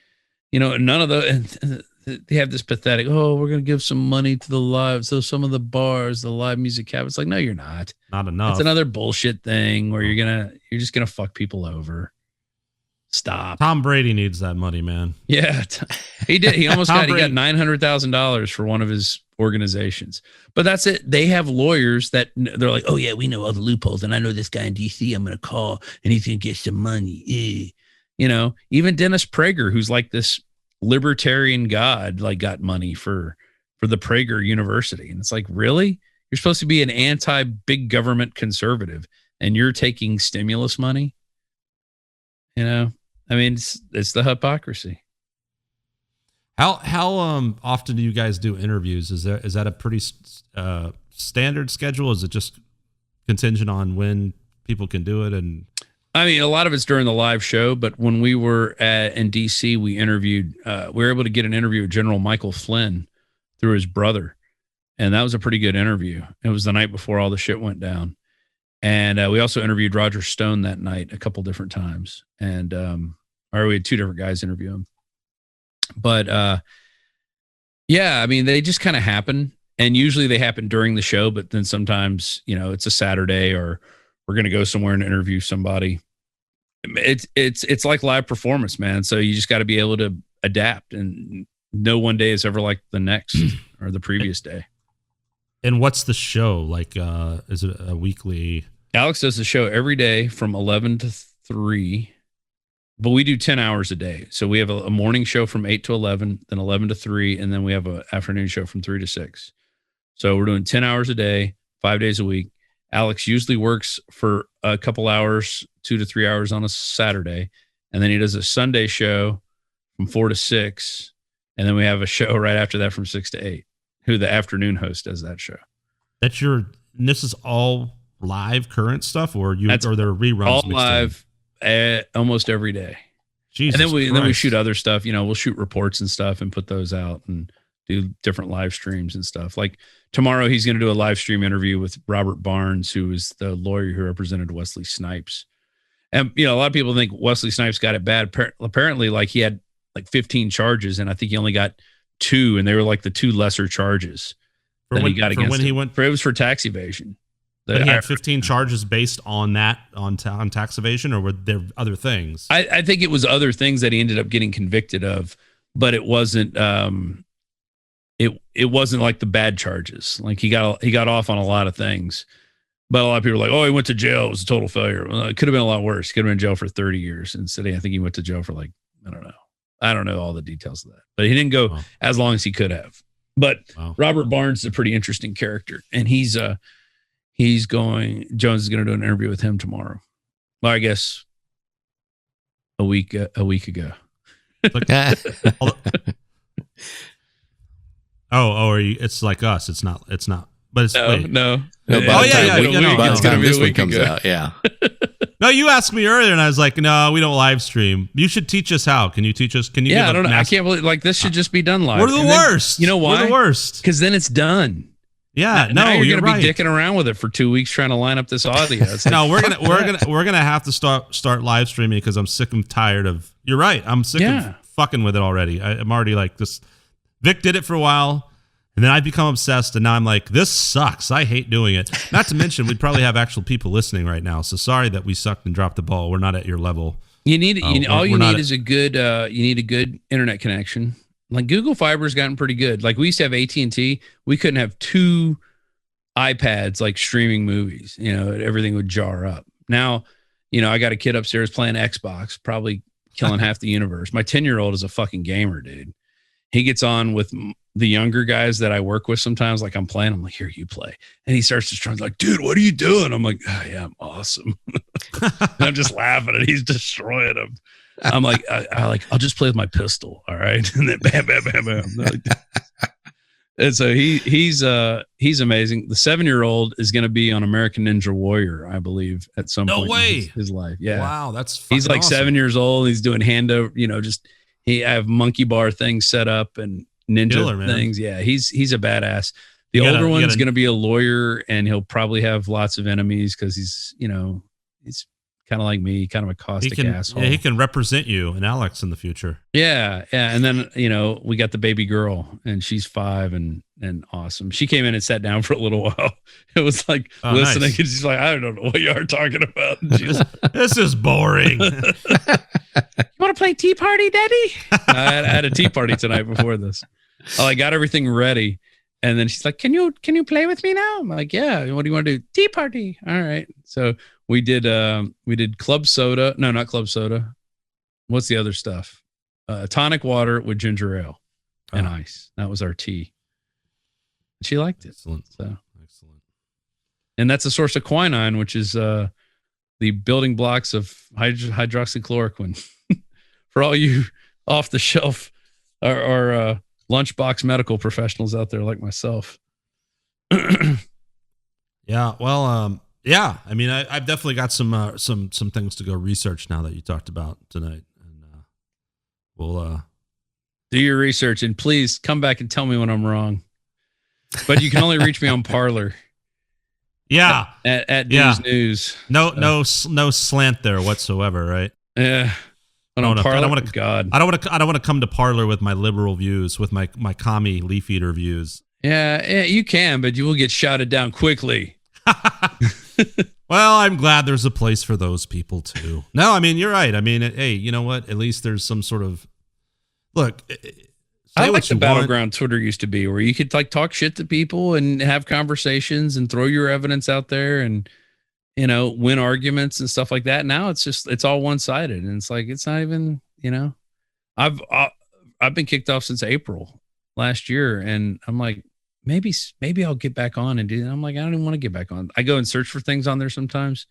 none of the. They have this pathetic. Oh, we're gonna give some money to the live. So some of the bars, the live music have. It's like, no, you're not. Not enough. It's another bullshit thing where you're just gonna fuck people over. Stop. Tom Brady needs that money, man. Yeah, he did. He almost got $900,000 for one of his organizations. But that's it. They have lawyers that they're like, oh yeah, we know all the loopholes, and I know this guy in DC. I'm gonna call, and he's gonna get some money. Even Dennis Prager, who's like this libertarian god, like got money for the Prager University, and it's like, really? You're supposed to be an anti-big government conservative, and you're taking stimulus money? I mean, it's the hypocrisy. How often do you guys do interviews? Is that a pretty standard schedule? Is it just contingent on when people can do it? And I mean, a lot of it's during the live show, but when we were in DC, we interviewed. We were able to get an interview with General Michael Flynn through his brother, and that was a pretty good interview. It was the night before all the shit went down. And we also interviewed Roger Stone that night a couple different times. And we had two different guys interview him. But I mean, they just kind of happen. And usually they happen during the show, but then sometimes, it's a Saturday or we're going to go somewhere and interview somebody. It's like live performance, man. So you just got to be able to adapt, and no one day is ever like the next or the previous day. And what's the show like? Is it a weekly? Alex does the show every day from 11 to 3, but we do 10 hours a day. So we have a morning show from 8 to 11, then 11 to 3, and then we have an afternoon show from 3 to 6. So we're doing 10 hours a day, 5 days a week. Alex usually works for a couple hours, 2 to 3 hours on a Saturday, and then he does a Sunday show from 4 to 6. And then we have a show right after that from 6 to 8, who the afternoon host does that show. This is all live current stuff, or there are reruns? All live almost every day. Jesus and then Christ. we shoot other stuff. We'll shoot reports and stuff and put those out and do different live streams and stuff. Like tomorrow, he's going to do a live stream interview with Robert Barnes, who is the lawyer who represented Wesley Snipes. And, a lot of people think Wesley Snipes got it bad. Apparently, like he had like 15 charges, and I think he only got 2, and they were like the 2 lesser charges that he got against him. It was for tax evasion. But he had 15 charges based on that, on tax evasion, or were there other things? I think it was other things that he ended up getting convicted of, but it wasn't it wasn't like the bad charges. Like he got off on a lot of things, but a lot of people are like, oh, he went to jail. It was a total failure. Well, it could have been a lot worse. He could have been in jail for 30 years. Instead, I think he went to jail for like, I don't know all the details of that, but he didn't go as long as he could have. But Robert Barnes is a pretty interesting character, and Jones is going to do an interview with him tomorrow. Well, I guess a week ago. It's like us. It's not. But it's no. By the time this one comes out, yeah. No, you asked me earlier, and I was like, "No, we don't live stream. You should teach us how. Can you teach us? Can you?" Yeah, I don't know. I can't believe this should just be done live. We're the worst. You know why? We're the worst. Because then it's done. Yeah, now you're gonna be dicking around with it for 2 weeks trying to line up this audio. No, we're gonna have to start live streaming because I'm sick and tired of. You're right. I'm sick of fucking with it already. I'm already like this. Vic did it for a while, and then I become obsessed, and now I'm like, this sucks. I hate doing it. Not to mention, we'd probably have actual people listening right now. So sorry that we sucked and dropped the ball. We're not at your level. You need all you need is a good. You need a good internet connection. Like Google Fiber's gotten pretty good. Like we used to have AT&T. We couldn't have 2 iPads like streaming movies. Everything would jar up. Now, I got a kid upstairs playing Xbox, probably killing half the universe. My 10-year-old is a fucking gamer, dude. He gets on with the younger guys that I work with sometimes. Like I'm playing, I'm like, here, you play. And he starts to try, like, dude, what are you doing? I'm like, oh, yeah, I'm awesome. And I'm just laughing and he's destroying them. I'm like, I'll just play with my pistol. All right. And then bam, bam, bam, bam. And so he's amazing. The 7-year-old is going to be on American Ninja Warrior, I believe, at some point in his life. Yeah. Wow. That's fucking he's like awesome. 7 years old. He's doing hand over, I have monkey bar things set up and ninja things. Yeah. He's a badass. The older one's going to be a lawyer, and he'll probably have lots of enemies because he's kind of like me, kind of a caustic asshole. Yeah, he can represent you and Alex in the future. Yeah. Yeah. And then, we got the baby girl, and she's 5 and awesome. She came in and sat down for a little while. It was like listening. Nice. And she's like, I don't know what you are talking about. This is boring. You want to play Tea Party, Daddy? I had a tea party tonight before this. I got everything ready. And then she's like, can you play with me now? I'm like, yeah. What do you want to do? Tea party. All right. So we did club soda. No, not club soda. What's the other stuff? Tonic water with ginger ale and ice. That was our tea. She liked it. Excellent. So excellent. And that's a source of quinine, which is the building blocks of hydroxychloroquine. For all you off the shelf or lunchbox medical professionals out there like myself. Yeah. Well, yeah. I mean, I've definitely got some things to go research now that you talked about tonight, and we'll do your research, and please come back and tell me when I'm wrong. But you can only reach me on Parler. Yeah. At News. No slant there whatsoever, right? Yeah. I don't want to come to Parler with my liberal views, with my commie leaf eater views. Yeah, you can, but you will get shouted down quickly. Well, I'm glad there's a place for those people too. No, I mean, you're right. I mean, hey, you know what? At least there's some sort of look. I like the battleground Twitter used to be, where you could like talk shit to people and have conversations and throw your evidence out there and, win arguments and stuff like that. Now it's all one-sided, and it's like, it's not even, I've been kicked off since April last year, and I'm like, maybe I'll get back on and do that. I'm like, I don't even want to get back on. I go and search for things on there sometimes.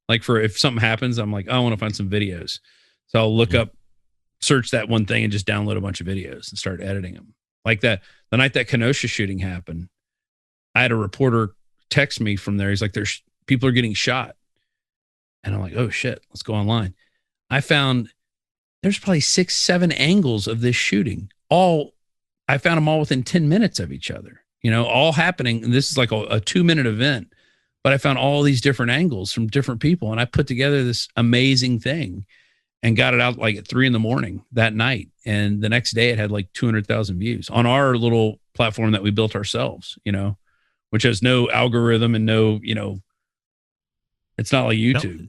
Like if something happens, I'm like, I want to find some videos. So I'll look up search that one thing and just download a bunch of videos and start editing them. Like that, the night that Kenosha shooting happened, I had a reporter text me from there. He's like, there's people are getting shot. And I'm like, oh shit, let's go online. I found there's probably 6-7 angles of this shooting. I found them all within 10 minutes of each other, all happening. And this is like a 2-minute event, but I found all these different angles from different people. And I put together this amazing thing and got it out like at 3 a.m. that night. And the next day it had like 200,000 views on our little platform that we built ourselves, which has no algorithm and no, it's not like YouTube.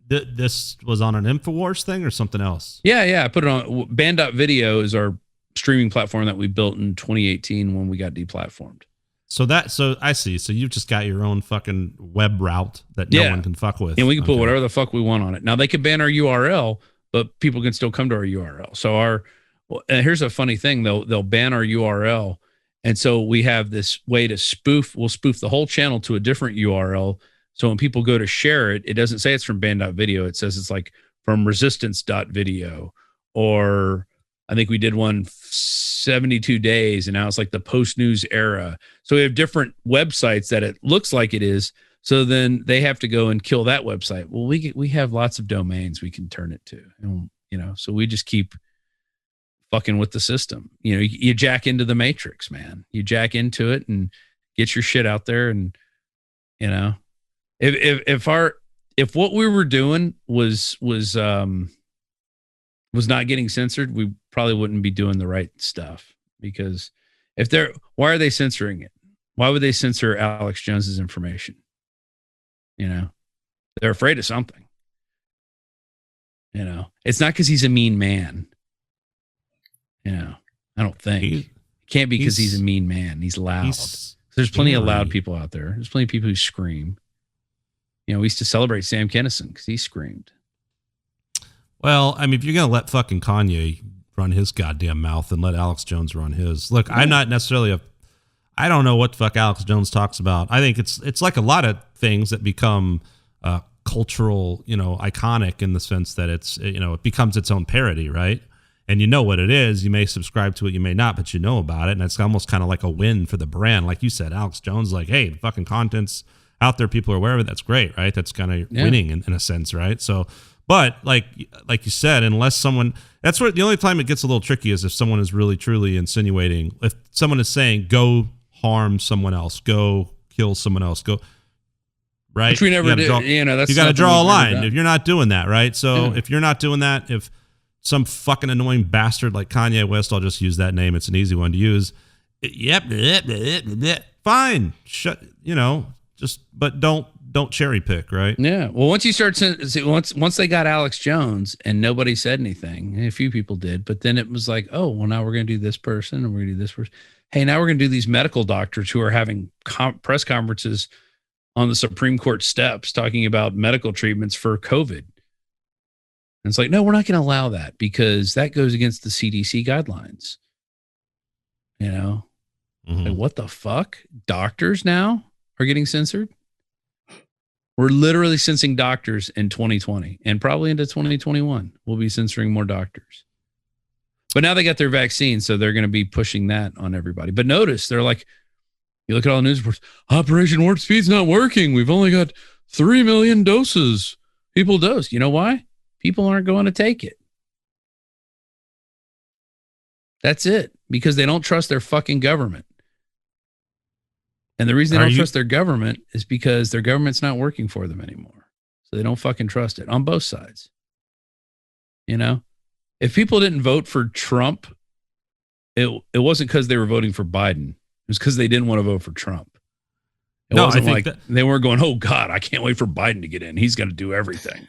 This was on an Infowars thing or something else? Yeah. I put it on. Band.video is our streaming platform that we built in 2018 when we got deplatformed. So I see. So you've just got your own fucking web route that no one can fuck with. And we can put whatever the fuck we want on it. Now they could ban our URL, but people can still come to our URL. So here's a funny thing. They'll ban our URL. And so we have this way to we'll spoof the whole channel to a different URL. So when people go to share it, it doesn't say it's from band.video. It says it's like from resistance.video, or I think we did one 72 days and now it's like the post news era. So we have different websites that it looks like it is. So then they have to go and kill that website. Well, we have lots of domains we can turn it to, and, so we just keep fucking with the system. You jack into the matrix, man. You jack into it and get your shit out there. And, if what we were doing was not getting censored, we probably wouldn't be doing the right stuff. Because why are they censoring it? Why would they censor Alex Jones's information? They're afraid of something. It's not because he's a mean man. I don't think. It can't be because he's a mean man. He's loud. There's plenty of loud people out there. There's plenty of people who scream. We used to celebrate Sam Kinison because he screamed. Well, I mean, if you're going to let fucking Kanye run his goddamn mouth and let Alex Jones run his. Look, I'm not necessarily I don't know what the fuck Alex Jones talks about. I think it's like a lot of things that become cultural, iconic in the sense that it's, it becomes its own parody, right? And you know what it is. You may subscribe to it, you may not, but you know about it. And it's almost kind of like a win for the brand. Like you said, Alex Jones, like, hey, the fucking content's out there. People are aware of it. That's great, right? That's kind of winning in a sense, right? So, but like you said, unless someone, that's where the only time it gets a little tricky is if someone is really truly insinuating, if someone is saying, go harm someone else, go kill someone else, go, right? Which we never did. That's you got to draw a line if you're not doing that, right? So if you're not doing that, if some fucking annoying bastard like Kanye West, I'll just use that name. It's an easy one to use. Yep. Fine. But don't cherry pick, right? Yeah. Well, once you start, once they got Alex Jones and nobody said anything, and a few people did, but then it was like, oh, well, now we're going to do this person and we're going to do this person. Hey, now we're going to do these medical doctors who are having press conferences on the Supreme Court steps talking about medical treatments for COVID. And it's like, no, we're not going to allow that because that goes against the CDC guidelines. Like, what the fuck? Doctors now are getting censored? We're literally censoring doctors in 2020 and probably into 2021. We'll be censoring more doctors. But now they got their vaccine, so they're going to be pushing that on everybody. But notice, they're like, you look at all the news reports, Operation Warp Speed's not working. We've only got 3 million doses. People dose. You know why? People aren't going to take it. That's it. Because they don't trust their fucking government. And the reason they don't trust their government is because their government's not working for them anymore. So they don't fucking trust it on both sides. If people didn't vote for Trump, it wasn't because they were voting for Biden. It was because they didn't want to vote for Trump. It wasn't like they weren't going, oh God, I can't wait for Biden to get in. He's going to do everything.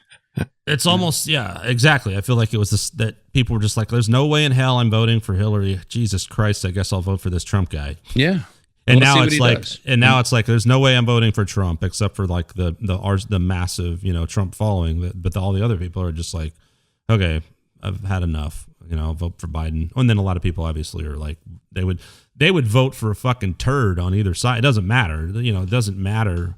It's almost, yeah, exactly. I feel like it was this, that people were just like, there's no way in hell I'm voting for Hillary. Jesus Christ, I guess I'll vote for this Trump guy. Yeah. And now it's like, there's no way I'm voting for Trump except for like the massive, Trump following. But all the other people are just like, okay, I've had enough. I'll vote for Biden. And then a lot of people obviously are like, they would vote for a fucking turd on either side. It doesn't matter. It doesn't matter.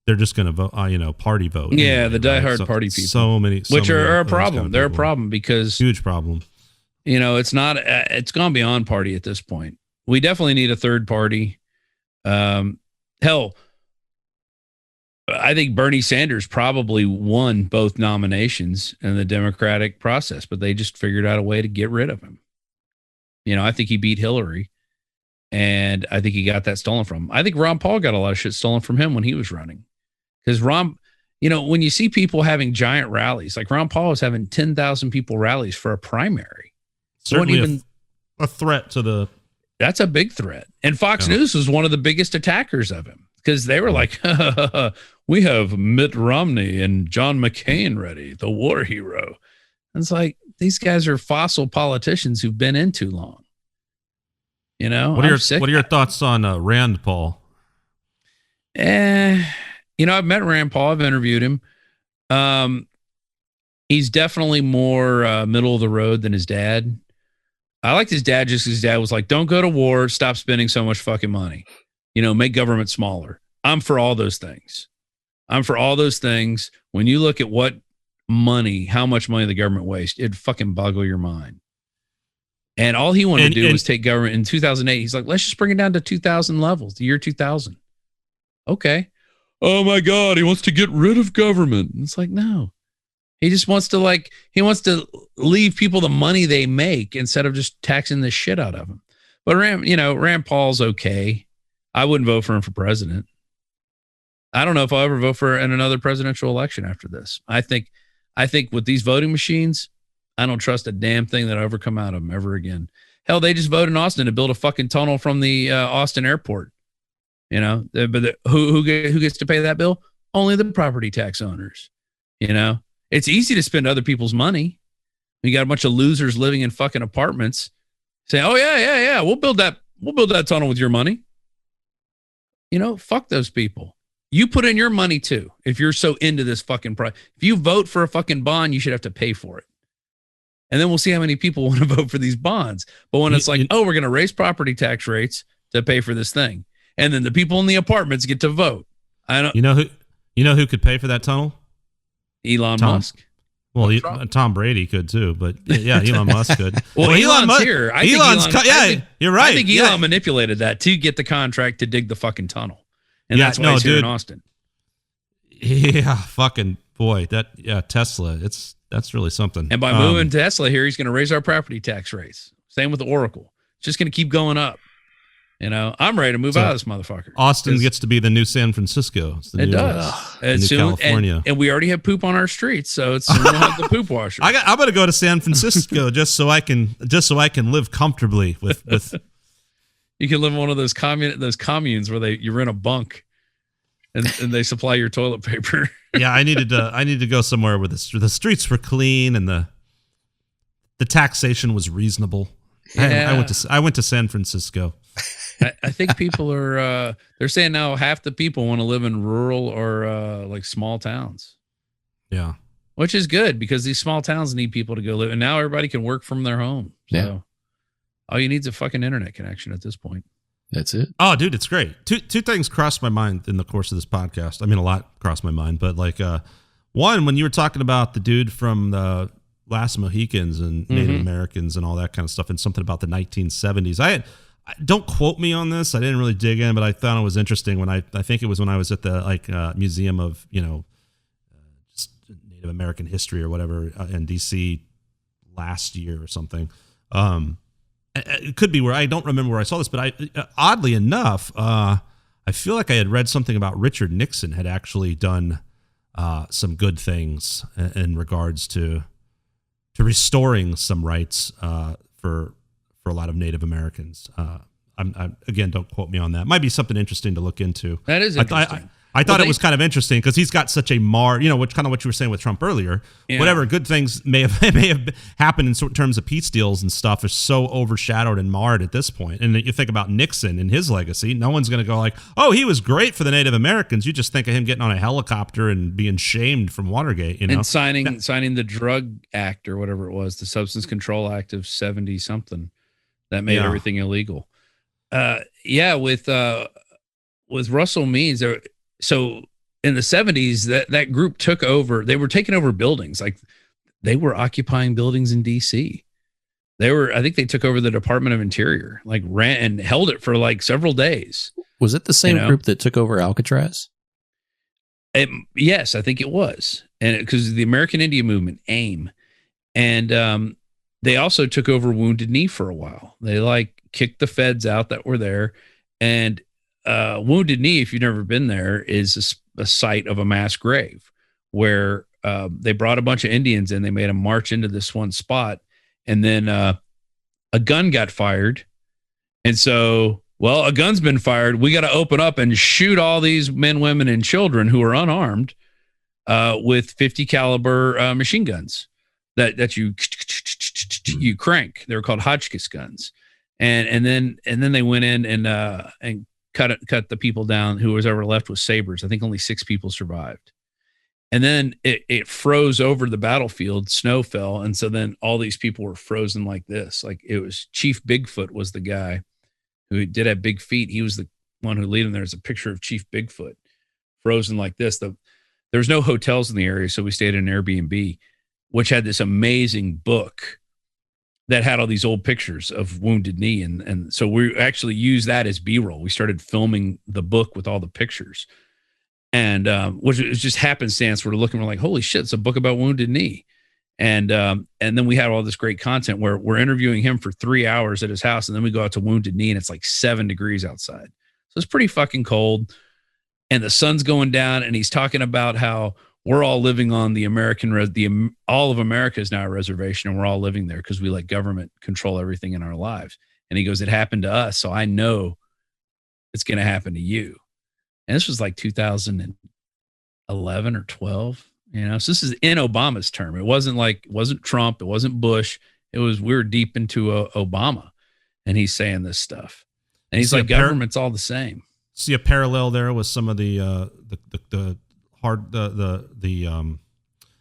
They're just going to vote, party vote. Yeah, anyway, the diehard party people. So many are a problem. They're a problem because huge problem. it's not. It's gone beyond party at this point. We definitely need a third party. Hell, I think Bernie Sanders probably won both nominations in the Democratic process, but they just figured out a way to get rid of him. I think he beat Hillary, and I think he got that stolen from him. I think Ron Paul got a lot of shit stolen from him when he was running. Because when you see people having giant rallies, like Ron Paul was having 10,000 people rallies for a primary. Certainly a threat to the... That's a big threat. And Fox News was one of the biggest attackers of him because they were like, we have Mitt Romney and John McCain ready, the war hero. And it's like, these guys are fossil politicians who've been in too long. What are your thoughts on Rand Paul? I've met Rand Paul. I've interviewed him. He's definitely more middle of the road than his dad. I liked his dad just because his dad was like, don't go to war, stop spending so much fucking money. Make government smaller. I'm for all those things. When you look at how much money the government wastes, it'd fucking boggle your mind. And all he wanted to do was take government in 2008. He's like, let's just bring it down to 2000 levels, the year 2000. Okay. Oh my God, he wants to get rid of government. And it's like, no. He just wants to leave people the money they make instead of just taxing the shit out of them. But Rand Paul's okay. I wouldn't vote for him for president. I don't know if I'll ever vote for in another presidential election after this. I think with these voting machines, I don't trust a damn thing that'll ever come out of them ever again. Hell, they just voted in Austin to build a fucking tunnel from the Austin airport. But who gets to pay that bill? Only the property tax owners. It's easy to spend other people's money. You got a bunch of losers living in fucking apartments saying, "Oh yeah, we'll build that tunnel with your money." Fuck those people. You put in your money too. If you're so into this fucking if you vote for a fucking bond, you should have to pay for it. And then we'll see how many people want to vote for these bonds. But when it's like, we're going to raise property tax rates to pay for this thing, and then the people in the apartments get to vote. You know who could pay for that tunnel? Elon Musk. Well, Tom Brady could too, but yeah, Elon Musk could. Well, Elon's here. You're right. I think Elon manipulated that to get the contract to dig the fucking tunnel, and that's why he's here in Austin. Yeah, fucking boy, Tesla. That's really something. And by moving Tesla here, he's going to raise our property tax rates. Same with Oracle. It's just going to keep going up. I'm ready to move out of this motherfucker. Austin gets to be the new San Francisco. It does. The new California. And we already have poop on our streets, so we don't have the poop washer. I'm going to go to San Francisco just so I can live comfortably with. You can live in one of those communes where you rent a bunk, and they supply your toilet paper. Yeah, I needed to go somewhere where the streets were clean and the taxation was reasonable. Yeah. I went to San Francisco. I think people are they're saying now half the people want to live in rural or like small towns. Yeah. Which is good because these small towns need people to go live, and now everybody can work from their home. So all you need is a fucking internet connection at this point. That's it. Oh, dude, it's great. Two things crossed my mind in the course of this podcast. I mean, a lot crossed my mind, but like one, when you were talking about the dude from the Last Mohicans and Native Americans and all that kind of stuff, and something about the 1970s. Don't quote me on this. I didn't really dig in, but I thought it was interesting when I think it was when I was at the Museum of just Native American History or whatever in D.C. last year or something. It could be where I don't remember where I saw this, but oddly enough, I feel like I had read something about Richard Nixon had actually done some good things in regards to restoring some rights for a lot of Native Americans. I'm again, don't quote me on that. Might be something interesting to look into. That is interesting. I thought it was kind of interesting because he's got such a which kind of what you were saying with Trump earlier. Yeah. Whatever good things may have happened in terms of peace deals and stuff is so overshadowed and marred at this point. And you think about Nixon and his legacy, no one's going to go like, "Oh, he was great for the Native Americans." You just think of him getting on a helicopter and being shamed from Watergate, and signing the Drug Act or whatever it was, the Substance Control Act of 70 something that made everything illegal. With Russell Means there. So in the 70s, that group took over. They were taking over buildings. Like they were occupying buildings in D.C. I think they took over the Department of Interior, like ran and held it for like several days. Was it the same group that took over Alcatraz? Yes, I think it was. And because the American Indian Movement, AIM. And they also took over Wounded Knee for a while. They like kicked the feds out that were there. And Wounded Knee, if you've never been there, is a site of a mass grave where they brought a bunch of Indians and they made them march into this one spot. And then a gun got fired. And so, well, a gun's been fired. We got to open up and shoot all these men, women, and children who are unarmed with 50 caliber machine guns that you crank. They were called Hotchkiss guns. And then they went in and cut the people down who was ever left with sabers. I think only 6 people survived. And then it froze over the battlefield, snow fell. And so then all these people were frozen like this. Like it was Chief Bigfoot was the guy who did have big feet. He was the one who led them. There's a picture of Chief Bigfoot frozen like this. There was no hotels in the area. So we stayed in an Airbnb, which had this amazing book that had all these old pictures of Wounded Knee. And so we actually used that as B-roll. We started filming the book with all the pictures. And which is just happenstance. We're looking, we're like, holy shit, it's a book about Wounded Knee. And then we had all this great content where we're interviewing him for 3 hours at his house. And then we go out to Wounded Knee and it's like 7 degrees outside. So it's pretty fucking cold. And the sun's going down and he's talking about how we're all living on the all of America is now a reservation and we're all living there because we let government control everything in our lives. And he goes, it happened to us. So I know it's going to happen to you. And this was like 2011 or 12, so this is in Obama's term. It wasn't Trump. It wasn't Bush. We were deep into Obama and he's saying this stuff. And he's like, government's all the same. See a parallel there with some of the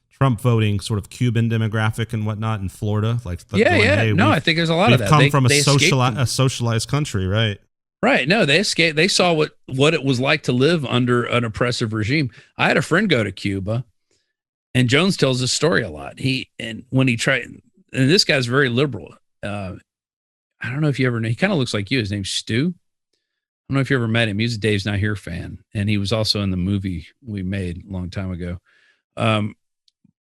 Trump voting sort of Cuban demographic and whatnot in Florida. I think there's a lot of that. Come from a socialized country, right? Right. No, they escaped. They saw what it was like to live under an oppressive regime. I had a friend go to Cuba, and Jones tells this story a lot. When he tried, and this guy's very liberal. I don't know if you ever know. He kind of looks like you. His name's Stu. I don't know if you ever met him. He's a Dave's Not Here fan, and he was also in the movie we made a long time ago.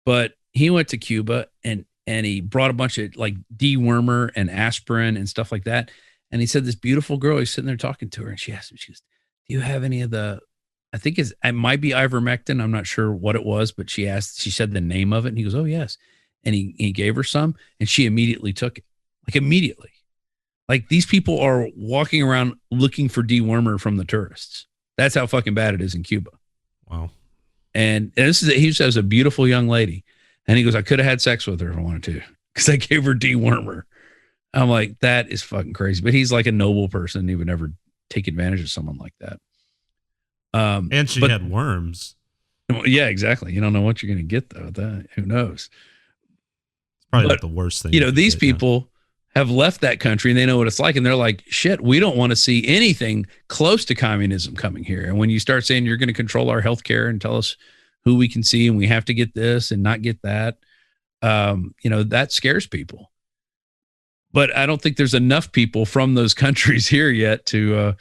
But he went to Cuba, and he brought a bunch of like dewormer and aspirin and stuff like that. And he said this beautiful girl, he's sitting there talking to her, and she asked him, she goes, do you have any of it might be ivermectin. I'm not sure what it was, but she said the name of it. And he goes, oh, yes. And he gave her some, and she immediately took it. Like immediately. Like these people are walking around looking for dewormer from the tourists. That's how fucking bad it is in Cuba. Wow. And he says a beautiful young lady. And he goes, I could have had sex with her if I wanted to, because I gave her dewormer. I'm like, that is fucking crazy. But he's like a noble person. He would never take advantage of someone like that. And she had worms. Yeah, exactly. You don't know what you're going to get, though. Who knows? It's probably not the worst thing. These people have left that country and they know what it's like. And they're like, shit, we don't want to see anything close to communism coming here. And when you start saying you're going to control our healthcare and tell us who we can see and we have to get this and not get that, that scares people. But I don't think there's enough people from those countries here yet to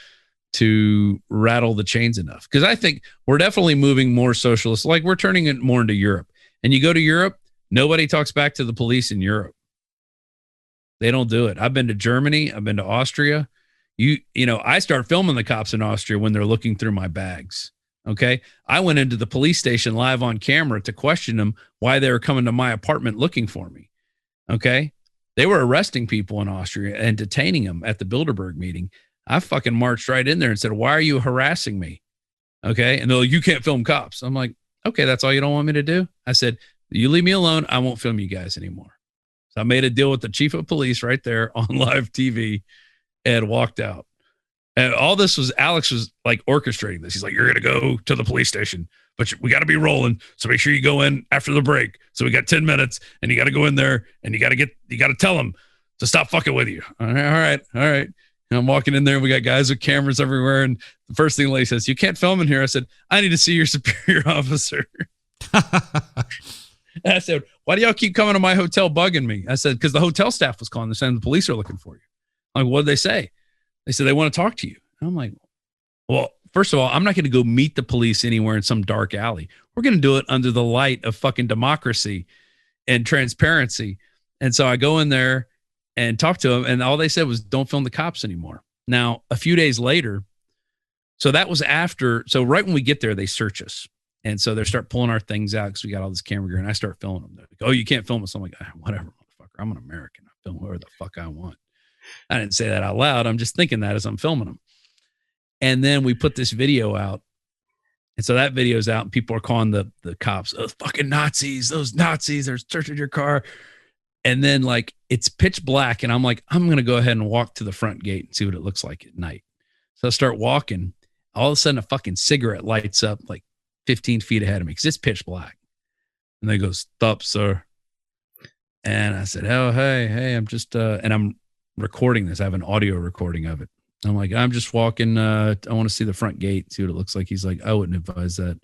rattle the chains enough. Because I think we're definitely moving more socialist. Like we're turning it more into Europe. And you go to Europe, nobody talks back to the police in Europe. They don't do it. I've been to Germany. I've been to Austria. I start filming the cops in Austria when they're looking through my bags. Okay. I went into the police station live on camera to question them why they were coming to my apartment looking for me. Okay. They were arresting people in Austria and detaining them at the Bilderberg meeting. I fucking marched right in there and said, why are you harassing me? Okay. And they're like, you can't film cops. I'm like, okay, that's all you don't want me to do? I said, you leave me alone. I won't film you guys anymore. So I made a deal with the chief of police right there on live TV and walked out. And all this was, Alex was like orchestrating this. He's like, you're going to go to the police station, but we got to be rolling. So make sure you go in after the break. So we got 10 minutes and you got to go in there and you got to tell them to stop fucking with you. All right. And I'm walking in there and we got guys with cameras everywhere. And the first thing the lady says, you can't film in here. I said, I need to see your superior officer. And I said, why do y'all keep coming to my hotel bugging me? I said, because the hotel staff was calling. They're saying the police are looking for you. I'm like, what did they say? They said they want to talk to you. And I'm like, well, first of all, I'm not going to go meet the police anywhere in some dark alley. We're going to do it under the light of fucking democracy and transparency. And so I go in there and talk to them, and all they said was, don't film the cops anymore. Now, a few days later, so that was after, so right when we get there, they search us. And so they start pulling our things out because we got all this camera gear, and I start filming them. They're like, oh, you can't film us. I'm like, whatever, motherfucker. I'm an American. I film whoever the fuck I want. I didn't say that out loud. I'm just thinking that as I'm filming them. And then we put this video out. And so that video's out, and people are calling the cops, those fucking Nazis, those Nazis, they're searching your car. And then like it's pitch black, and I'm like, I'm going to go ahead and walk to the front gate and see what it looks like at night. So I start walking. All of a sudden, a fucking cigarette lights up like 15 feet ahead of me because it's pitch black. And they go, stop, sir. And I said, oh, hey, I'm just, and I'm recording this. I have an audio recording of it. I'm like, I'm just walking. I want to see the front gate, see what it looks like. He's like, I wouldn't advise that.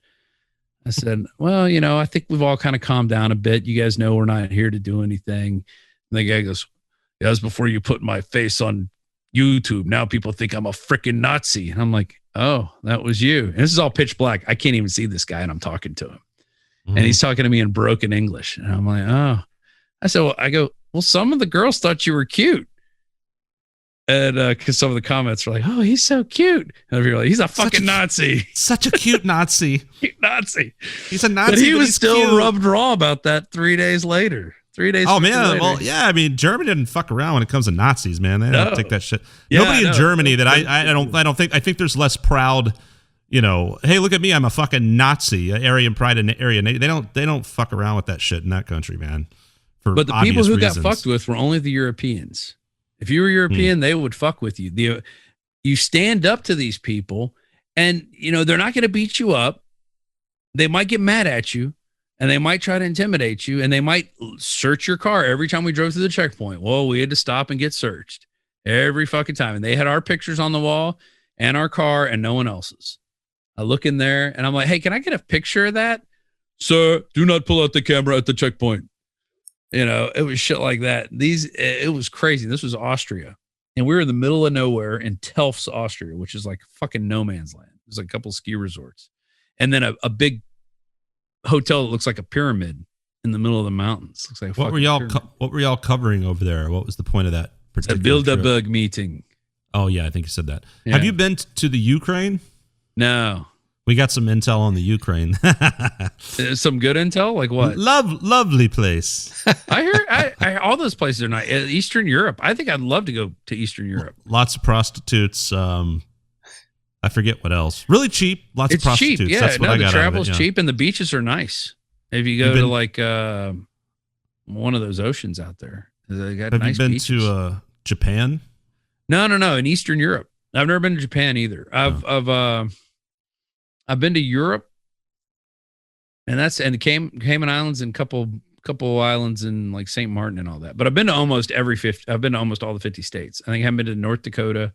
I said, well, I think we've all kind of calmed down a bit. You guys know we're not here to do anything. And the guy goes, yeah, that was before you put my face on YouTube. Now people think I'm a freaking Nazi. And I'm like, oh, that was you. And this is all pitch black. I can't even see this guy, and I'm talking to him. Mm-hmm. And he's talking to me in broken English. And I'm like, oh. I said, well, some of the girls thought you were cute. And because some of the comments were like, oh, he's so cute. And you're like, he's a fucking Nazi. Such a cute Nazi. Cute Nazi. He's a Nazi. But he was still cute. rubbed raw about that 3 days later. 3 days. Oh, man. Later. Well, yeah. I mean, Germany didn't fuck around when it comes to Nazis, man. They don't take that shit. Yeah, nobody in Germany that I think there's less proud, hey, look at me. I'm a fucking Nazi, Aryan pride and Aryan. They don't fuck around with that shit in that country, man. But the people who got fucked with were only the Europeans. If you were European, they would fuck with you. You stand up to these people, and they're not going to beat you up. They might get mad at you, and they might try to intimidate you, and they might search your car every time we drove through the checkpoint. Well, we had to stop and get searched every fucking time, and they had our pictures on the wall and our car and no one else's. I look in there, and I'm like, hey, can I get a picture of that? Sir, do not pull out the camera at the checkpoint. It was shit like that. It was crazy. This was Austria. And we were in the middle of nowhere in Telfs, Austria, which is like fucking no man's land. There's like a couple of ski resorts. And then a big hotel that looks like a pyramid in the middle of the mountains. Looks like what were y'all covering over there? What was the point of that particular Bilderberg trip? Meeting. Oh, yeah, I think you said that. Yeah. Have you been to the Ukraine? No. We got some intel on the Ukraine. Some good intel? Like what? Lovely place. I hear all those places are nice. Eastern Europe. I think I'd love to go to Eastern Europe. Lots of prostitutes. I forget what else. Really cheap. Lots of prostitutes. Cheap. Yeah, that's what I got the travel's out of it, cheap, and the beaches are nice. If you go to like one of those oceans out there, they got have nice you been beaches. To Japan? No. In Eastern Europe, I've never been to Japan either. I've been to Europe, and the Cayman Islands and couple islands in like St. Martin and all that. But I've been to almost I've been to almost all the 50 states. I think I've been to North Dakota.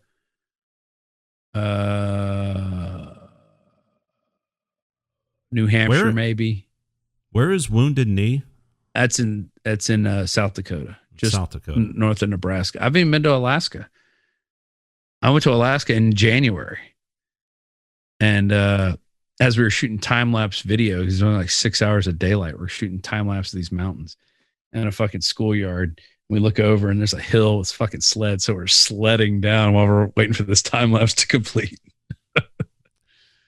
New Hampshire, maybe. Where is Wounded Knee? That's in South Dakota, just South Dakota, north of Nebraska. I've even been to Alaska. I went to Alaska in January, and as we were shooting time-lapse video, because there's only like 6 hours of daylight, we're shooting time-lapse of these mountains and a fucking schoolyard. We look over, and there's a hill with fucking sled, so we're sledding down while we're waiting for this time-lapse to complete.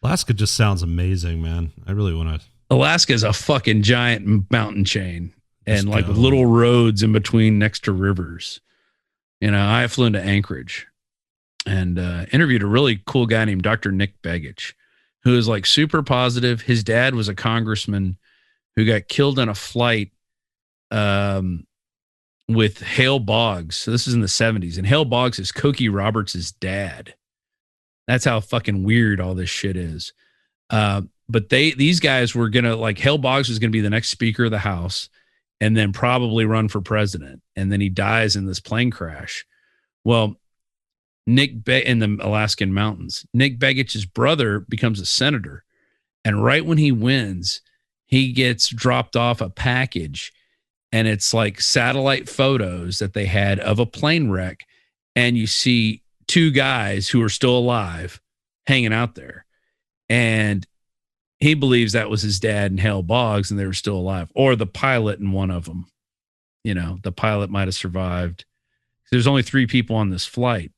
Alaska just sounds amazing, man. I really want to. Alaska is a fucking giant mountain chain, and like little roads in between next to rivers. I flew into Anchorage and interviewed a really cool guy named Dr. Nick Begich, who is like super positive. His dad was a congressman who got killed in a flight with Hale Boggs. So this is in the 70s. And Hale Boggs is Cokie Roberts' dad. That's how fucking weird all this shit is. But these guys were going to, like, Hale Boggs was going to be the next Speaker of the House and then probably run for president. And then he dies in this plane crash. Well, in the Alaskan mountains, Nick Begich's brother becomes a senator. And right when he wins, he gets dropped off a package, and it's like satellite photos that they had of a plane wreck, and you see two guys who are still alive hanging out there. And he believes that was his dad and Hale Boggs, and they were still alive, or the pilot in one of them. You know, the pilot might have survived. There's only 3 people on this flight.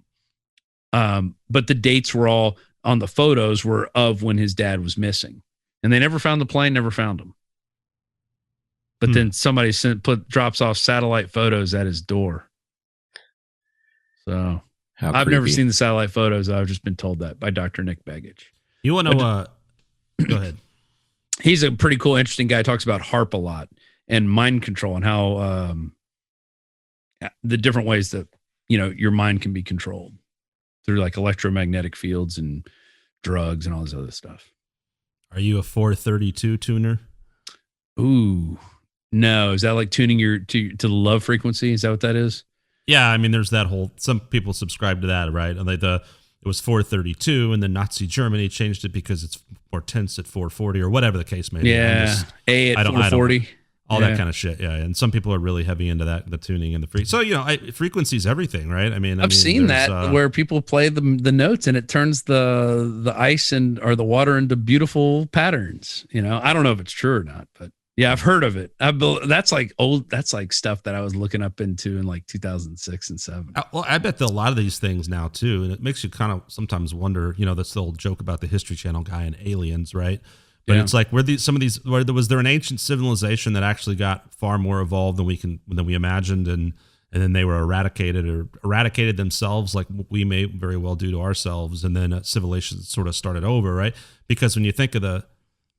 But the dates were all on the photos were of when his dad was missing, and they never found the plane, never found him. But then somebody drops off satellite photos at his door. So I've never seen the satellite photos. I've just been told that by Dr. Nick Baggage. You want to go ahead. He's a pretty cool, interesting guy. Talks about harp a lot and mind control and how the different ways that, you know, your mind can be controlled through like electromagnetic fields and drugs and all this other stuff. Are you a 432 tuner? Ooh, no. Is that like tuning to the love frequency? Is that what that is? Yeah, I mean, there's that whole. Some people subscribe to that, right? And like it was 432, and then Nazi Germany changed it because it's more tense at 440 or whatever the case may be. Yeah, A at 440. All that kind of shit, yeah. And some people are really heavy into that, the tuning and the frequency. So, you know, frequency is everything, right? I've seen that where people play the notes and it turns the ice or the water into beautiful patterns. You know, I don't know if it's true or not, but yeah, I've heard of it. That's like stuff that I was looking up into in like 2006 and 7. Well, I bet that a lot of these things now too, and it makes you kind of sometimes wonder. You know, that's the old joke about the History Channel guy and aliens, right? But it's like where was there an ancient civilization that actually got far more evolved than we imagined, and then they were eradicated themselves, like we may very well do to ourselves, and then civilization sort of started over, right? Because when you think of the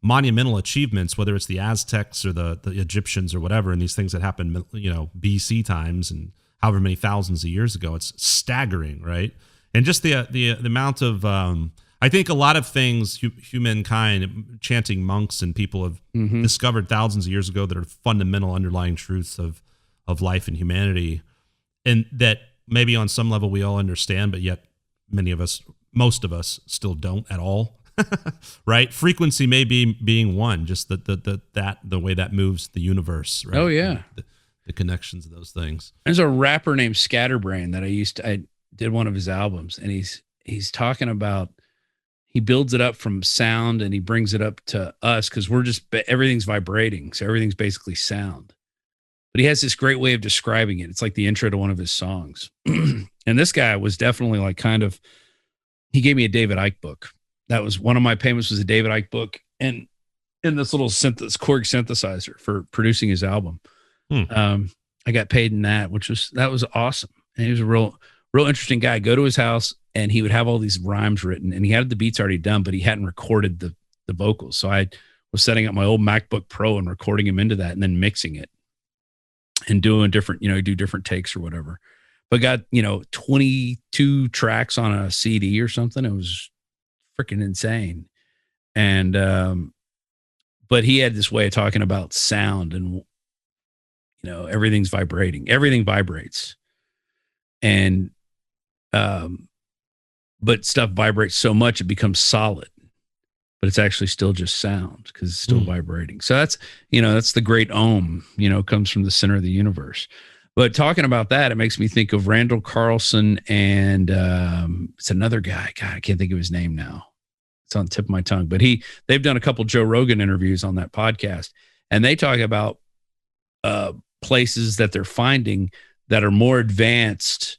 monumental achievements, whether it's the Aztecs or the Egyptians or whatever, and these things that happened, you know, BC times and however many thousands of years ago, it's staggering, right? And just the amount of I think a lot of things humankind, chanting monks and people have discovered thousands of years ago that are fundamental underlying truths of life and humanity, and that maybe on some level we all understand, but yet most of us still don't at all. Right? Frequency may be being one, just the way that moves the universe, right? Oh yeah. The connections of those things. There's a rapper named Scatterbrain that I did one of his albums, and he's talking about, he builds it up from sound and he brings it up to us because everything's vibrating. So everything's basically sound. But he has this great way of describing it. It's like the intro to one of his songs. And this guy was definitely like he gave me a David Icke book. That was one of my payments, was a David Icke book and in this little Korg synthesizer for producing his album. I got paid in that, that was awesome. And he was a real interesting guy. Go to his house and he would have all these rhymes written, and he had the beats already done, but he hadn't recorded the vocals. So I was setting up my old MacBook Pro and recording him into that and then mixing it and doing different, do different takes or whatever. But got, 22 tracks on a CD or something. It was freaking insane. And, but he had this way of talking about sound and, everything's vibrating. Everything vibrates. And, but stuff vibrates so much it becomes solid, but it's actually still just sound because it's still vibrating. So that's, that's the great ohm, comes from the center of the universe. But talking about that, it makes me think of Randall Carlson and it's another guy. God, I can't think of his name now. It's on the tip of my tongue, but they've done a couple Joe Rogan interviews on that podcast, and they talk about places that they're finding that are more advanced,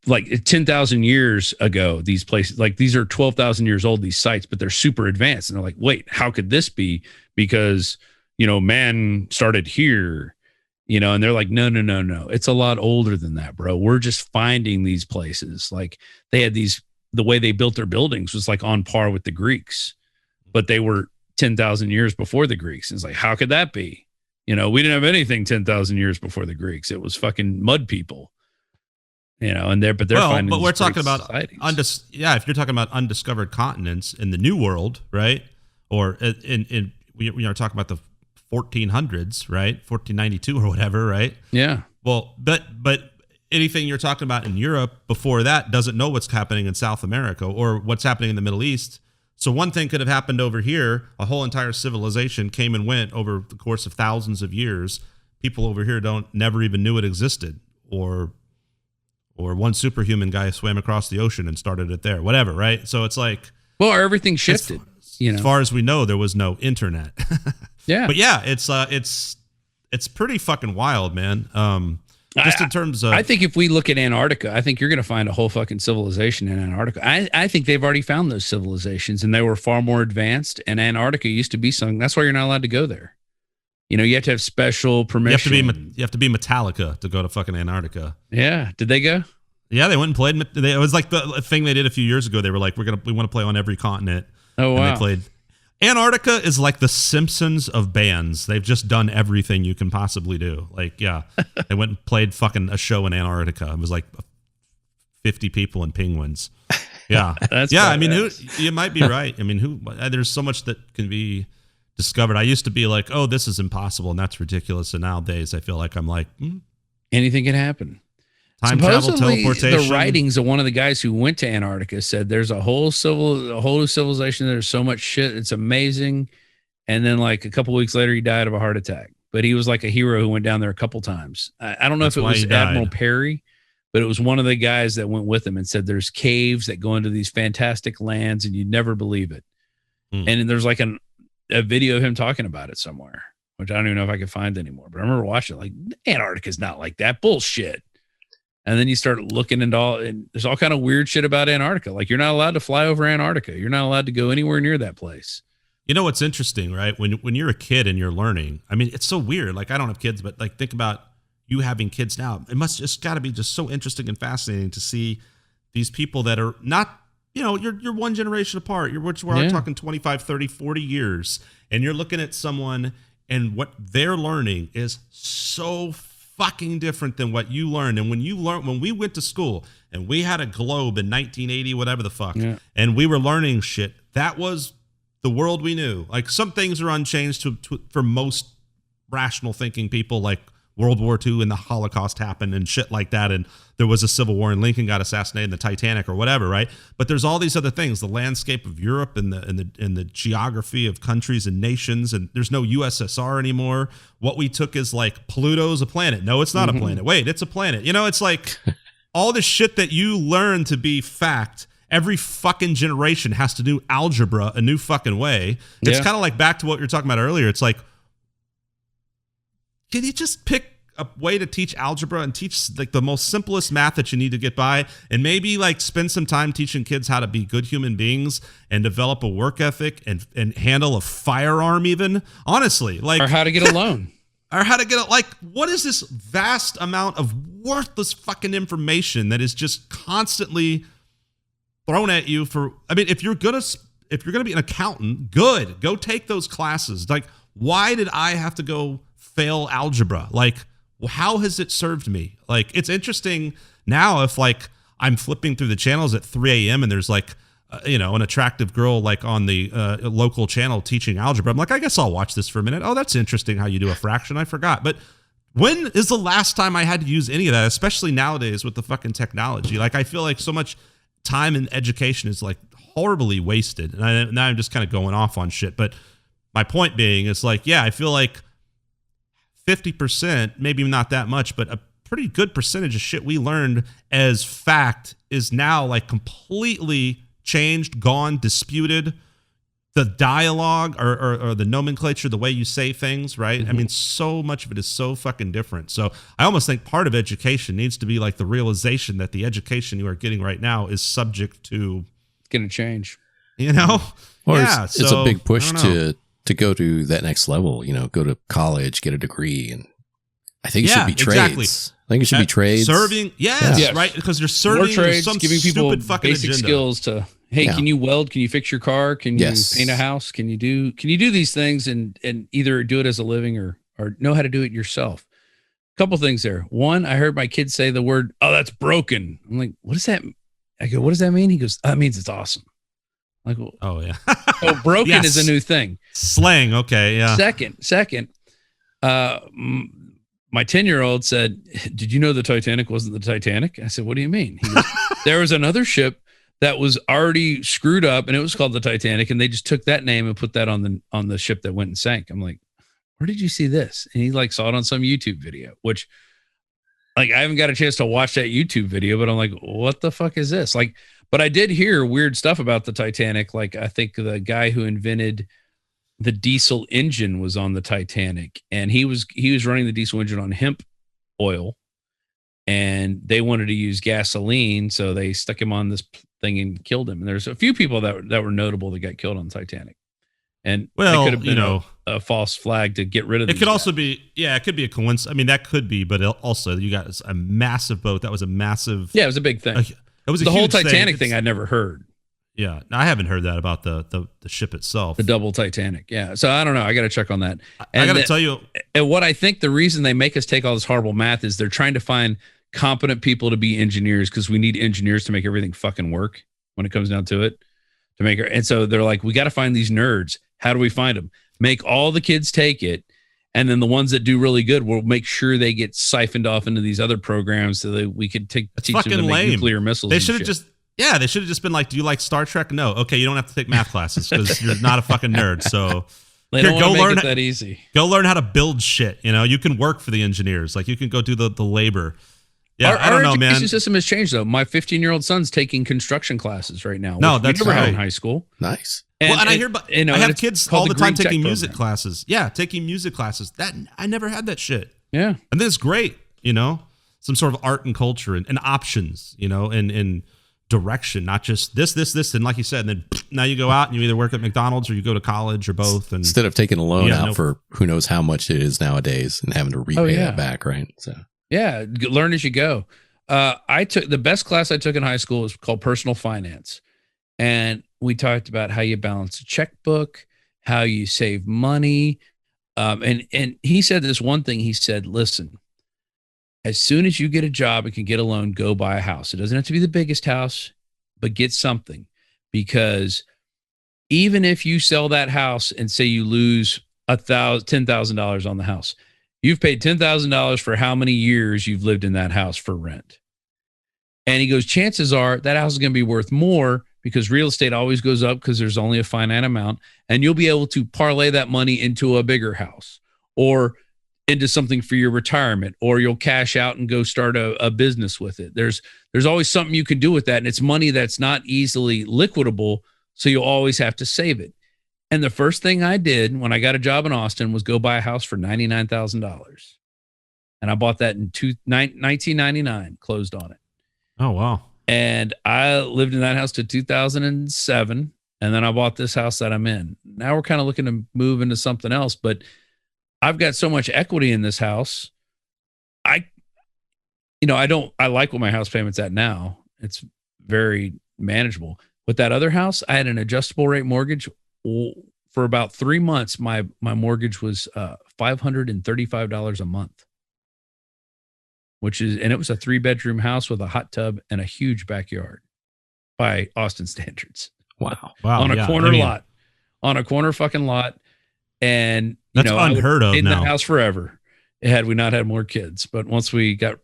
like 10,000 years ago. These places, like these are 12,000 years old, these sites, but they're super advanced. And they're like, wait, how could this be? Because, man started here, and they're like, no. It's a lot older than that, bro. We're just finding these places. Like they had the way they built their buildings was like on par with the Greeks, but they were 10,000 years before the Greeks. And it's like, how could that be? We didn't have anything 10,000 years before the Greeks. It was fucking mud people, but finding. But we're talking about, if you're talking about undiscovered continents in the New World, right? Or we are talking about the 1400s, right? 1492 or whatever, right? Yeah. Well, but anything you're talking about in Europe before that doesn't know what's happening in South America or what's happening in the Middle East So one thing could have happened over here. A whole entire civilization came and went over the course of thousands of years. People over here never even knew it existed, or one superhuman guy swam across the ocean and started it there. Whatever, right? So it's like, well, everything shifted. As far as we know, there was no internet. Yeah, but yeah, it's pretty fucking wild, man. Just in terms of, I think if we look at Antarctica, I think you're going to find a whole fucking civilization in Antarctica. I think they've already found those civilizations, and they were far more advanced. And Antarctica used to be something. That's why you're not allowed to go there. You have to have special permission. You have to be Metallica to go to fucking Antarctica. Yeah, did they go? Yeah, they went and played. It was like the thing they did a few years ago. They were like, we want to play on every continent. Oh wow! And they played. Antarctica is like the Simpsons of bands. They've just done everything you can possibly do. Like, yeah, they went and played fucking a show in Antarctica. It was like 50 people and penguins. Yeah. I mean, you might be right. I mean, there's so much that can be discovered. I used to be like, oh, this is impossible and that's ridiculous. And nowadays I feel like I'm like, anything can happen. Time travel, teleportation. The writings of one of the guys who went to Antarctica said there's a whole new civilization. There's so much shit. It's amazing. And then like a couple weeks later, he died of a heart attack. But he was like a hero who went down there a couple times. I don't know if it was Admiral Perry, but it was one of the guys that went with him and said there's caves that go into these fantastic lands and you'd never believe it. And there's like a video of him talking about it somewhere, which I don't even know if I can find anymore. But I remember watching it, like, Antarctica's not like that. Bullshit. And then you start looking into and there's all kind of weird shit about Antarctica. Like, you're not allowed to fly over Antarctica. You're not allowed to go anywhere near that place. You know what's interesting, right? When you're a kid and you're learning, I mean, it's so weird. Like, I don't have kids, but like, think about you having kids now. It must just got to be just so interesting and fascinating to see these people that are not, you're one generation apart. We're talking 25, 30, 40 years. And you're looking at someone and what they're learning is so fucking different than what you learned. And when we went to school and we had a globe in 1980, whatever the fuck, and we were learning shit, that was the world we knew. Like, some things are unchanged for most rational thinking people, like World War II and the Holocaust happened and shit like that. And there was a civil war and Lincoln got assassinated in the Titanic or whatever. Right. But there's all these other things, the landscape of Europe and the geography of countries and nations. And there's no USSR anymore. What we took is like, Pluto's a planet. No, it's not a planet. Wait, it's a planet. It's like all the shit that you learn to be fact. Every fucking generation has to do algebra a new fucking way. It's kind of like back to what you were talking about earlier. It's like, can you just pick a way to teach algebra and teach like the most simplest math that you need to get by, and maybe like spend some time teaching kids how to be good human beings and develop a work ethic and handle a firearm even? Honestly, like, or how to get a loan. Or how to get like, what is this vast amount of worthless fucking information that is just constantly thrown at you for? I mean, if you're gonna be an accountant, good, go take those classes. Like, why did I have to go fail algebra? Like, how has it served me? Like, it's interesting now if like I'm flipping through the channels at 3 a.m. and there's like an attractive girl like on the local channel teaching algebra. I'm like, I guess I'll watch this for a minute. Oh, that's interesting how you do a fraction. I forgot. But when is the last time I had to use any of that, especially nowadays with the fucking technology? Like, I feel like so much time in education is like horribly wasted. And now I'm just kind of going off on shit. But my point being is like, yeah, I feel like 50%, maybe not that much, but a pretty good percentage of shit we learned as fact is now like completely changed, gone, disputed. The dialogue or the nomenclature, the way you say things, right? I mean, so much of it is so fucking different. So I almost think part of education needs to be like the realization that the education you are getting right now is subject to... It's going to change. Or it's a big push to go to that next level, go to college, get a degree. And I think it should be trades. Exactly. I think it should be trades. Serving. Yes. Right. Because you're serving. More trades, some giving people fucking basic agenda. skills to, hey, can you weld? Can you fix your car? Can you paint a house? Can you do these things and either do it as a living or know how to do it yourself? A couple things there. One, I heard my kid say the word, "Oh, that's broken." I'm like, what does that? I go, what does that mean? He goes, that means it's awesome. Like, oh yeah. So broken is a new thing. Slang. Okay. Yeah. Second, my 10-year-old said, "Did you know the Titanic wasn't the Titanic?" I said, "What do you mean?" He goes, there was another ship that was already screwed up, and it was called the Titanic, and they just took that name and put that on the ship that went and sank. I'm like, where did you see this? And he like saw it on some YouTube video, which like I haven't got a chance to watch that YouTube video, but I'm like, what the fuck is this? Like, but I did hear weird stuff about the Titanic. Like, I think the guy who invented the diesel engine was on the Titanic, and he was running the diesel engine on hemp oil, and they wanted to use gasoline, so they stuck him on this thing and killed him. And there's a few people that were notable that got killed on the Titanic. And well, it could have been a false flag to get rid of. It could also be, it could be a coincidence. I mean, that could be, but also you got a massive boat. That was a massive. Yeah, it was a big thing. It was the whole Titanic thing. I'd never heard. Yeah, I haven't heard that about the ship itself. The double Titanic. Yeah, so I don't know. I got to check on that. I got to tell you, and what I think the reason they make us take all this horrible math is they're trying to find competent people to be engineers, because we need engineers to make everything fucking work when it comes down to it. And so they're like, we got to find these nerds. How do we find them? Make all the kids take it, and then the ones that do really good, we'll make sure they get siphoned off into these other programs so that we could teach them to make nuclear missiles. They should have just been like, do you like Star Trek? No. Okay, you don't have to take math classes because you're not a fucking nerd. So they don't want to make it that easy. Go learn how to build shit. You can work for the engineers. Like, you can go do the labor. Yeah, I don't know, man. Our education system has changed, though. My 15-year-old son's taking construction classes right now. No, that's we never right. had in high school. Nice. And I hear, I have kids all the time taking music classes. Yeah, taking music classes. That I never had that shit. Yeah, and that's great. Some sort of art and culture and options. And direction, not just this, and like you said, and then now you go out and you either work at McDonald's or you go to college or both. And instead of taking a loan out for who knows how much it is nowadays and having to repay that back, right? So. Yeah, learn as you go. I took the best class I took in high school was called personal finance, and we talked about how you balance a checkbook, how you save money, and he said this one thing. He said, "Listen, as soon as you get a job and can get a loan, go buy a house. It doesn't have to be the biggest house, but get something, because even if you sell that house and say you lose $10,000 on the house." You've paid $10,000 for how many years you've lived in that house for rent. And he goes, chances are that house is going to be worth more, because real estate always goes up because there's only a finite amount. And you'll be able to parlay that money into a bigger house or into something for your retirement, or you'll cash out and go start a business with it. There's always something you can do with that. And it's money that's not easily liquidable. So you'll always have to save it. And the first thing I did when I got a job in Austin was go buy a house for $99,000. And I bought that in 1999, closed on it. Oh, wow. And I lived in that house to 2007. And then I bought this house that I'm in. Now we're kind of looking to move into something else, but I've got so much equity in this house. I like what my house payment's at now. It's very manageable. With that other house, I had an adjustable rate mortgage. For about 3 months, my mortgage was $535 a month, and it was a 3-bedroom house with a hot tub and a huge backyard by Austin standards. Wow. On a corner lot, on a corner fucking lot. And that's unheard of in now. The house forever, had we not had more kids. But once we got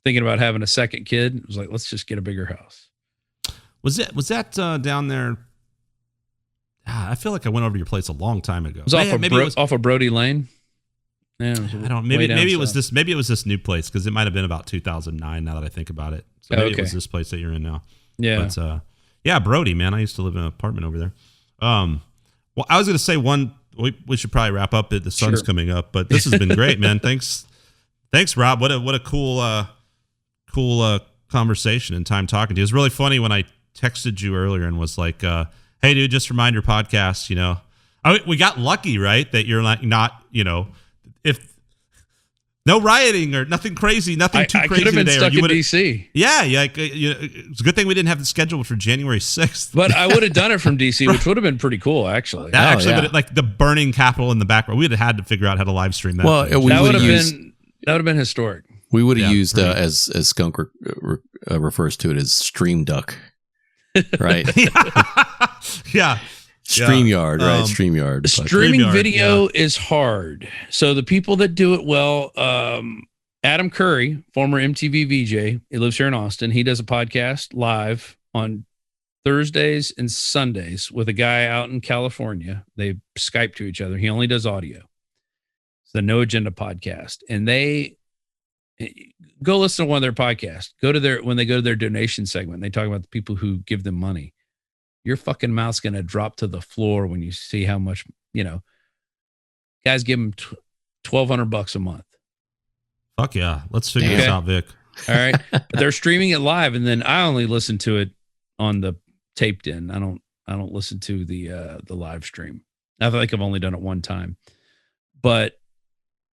thinking about having a second kid, it was like, let's just get a bigger house. Was that down there? I feel like I went over to your place a long time ago. It was off of Brody Lane. Yeah, I don't. Maybe it was this. Maybe it was this new place, because it might have been about 2009. Now that I think about it, so maybe it was this place that you're in now. Yeah. But Brody, man, I used to live in an apartment over there. Well, I was going to say one. We should probably wrap up. The sun's coming up, but this has been great, man. Thanks, Rob. What a cool conversation and time talking to you. It was really funny when I texted you earlier and was like, hey, dude, just remind your podcast, we got lucky, right? That you're like not, if no rioting or nothing crazy, nothing too crazy today. I could have been stuck in D.C. Yeah. It's a good thing we didn't have it scheduled for January 6th. But I would have done it from D.C., which would have been pretty cool, actually. But like the burning Capitol in the background, we'd have had to figure out how to live stream that. Well, that would have been historic. We would have used, as Skunk refers to it, as Stream Duck. Right. Yeah. StreamYard, right? StreamYard. Streaming video is hard. So the people that do it well, Adam Curry, former MTV VJ, he lives here in Austin. He does a podcast live on Thursdays and Sundays with a guy out in California. They Skype to each other. He only does audio. It's the No Agenda podcast. And they go listen to one of their podcasts. When they go to their donation segment, they talk about the people who give them money. Your fucking mouth's going to drop to the floor when you see how much, guys give them $1,200 a month. Fuck yeah. Let's figure this out, Vic. All right. But they're streaming it live. And then I only listen to it on the taped in. I don't listen to the live stream. I think I've only done it one time. But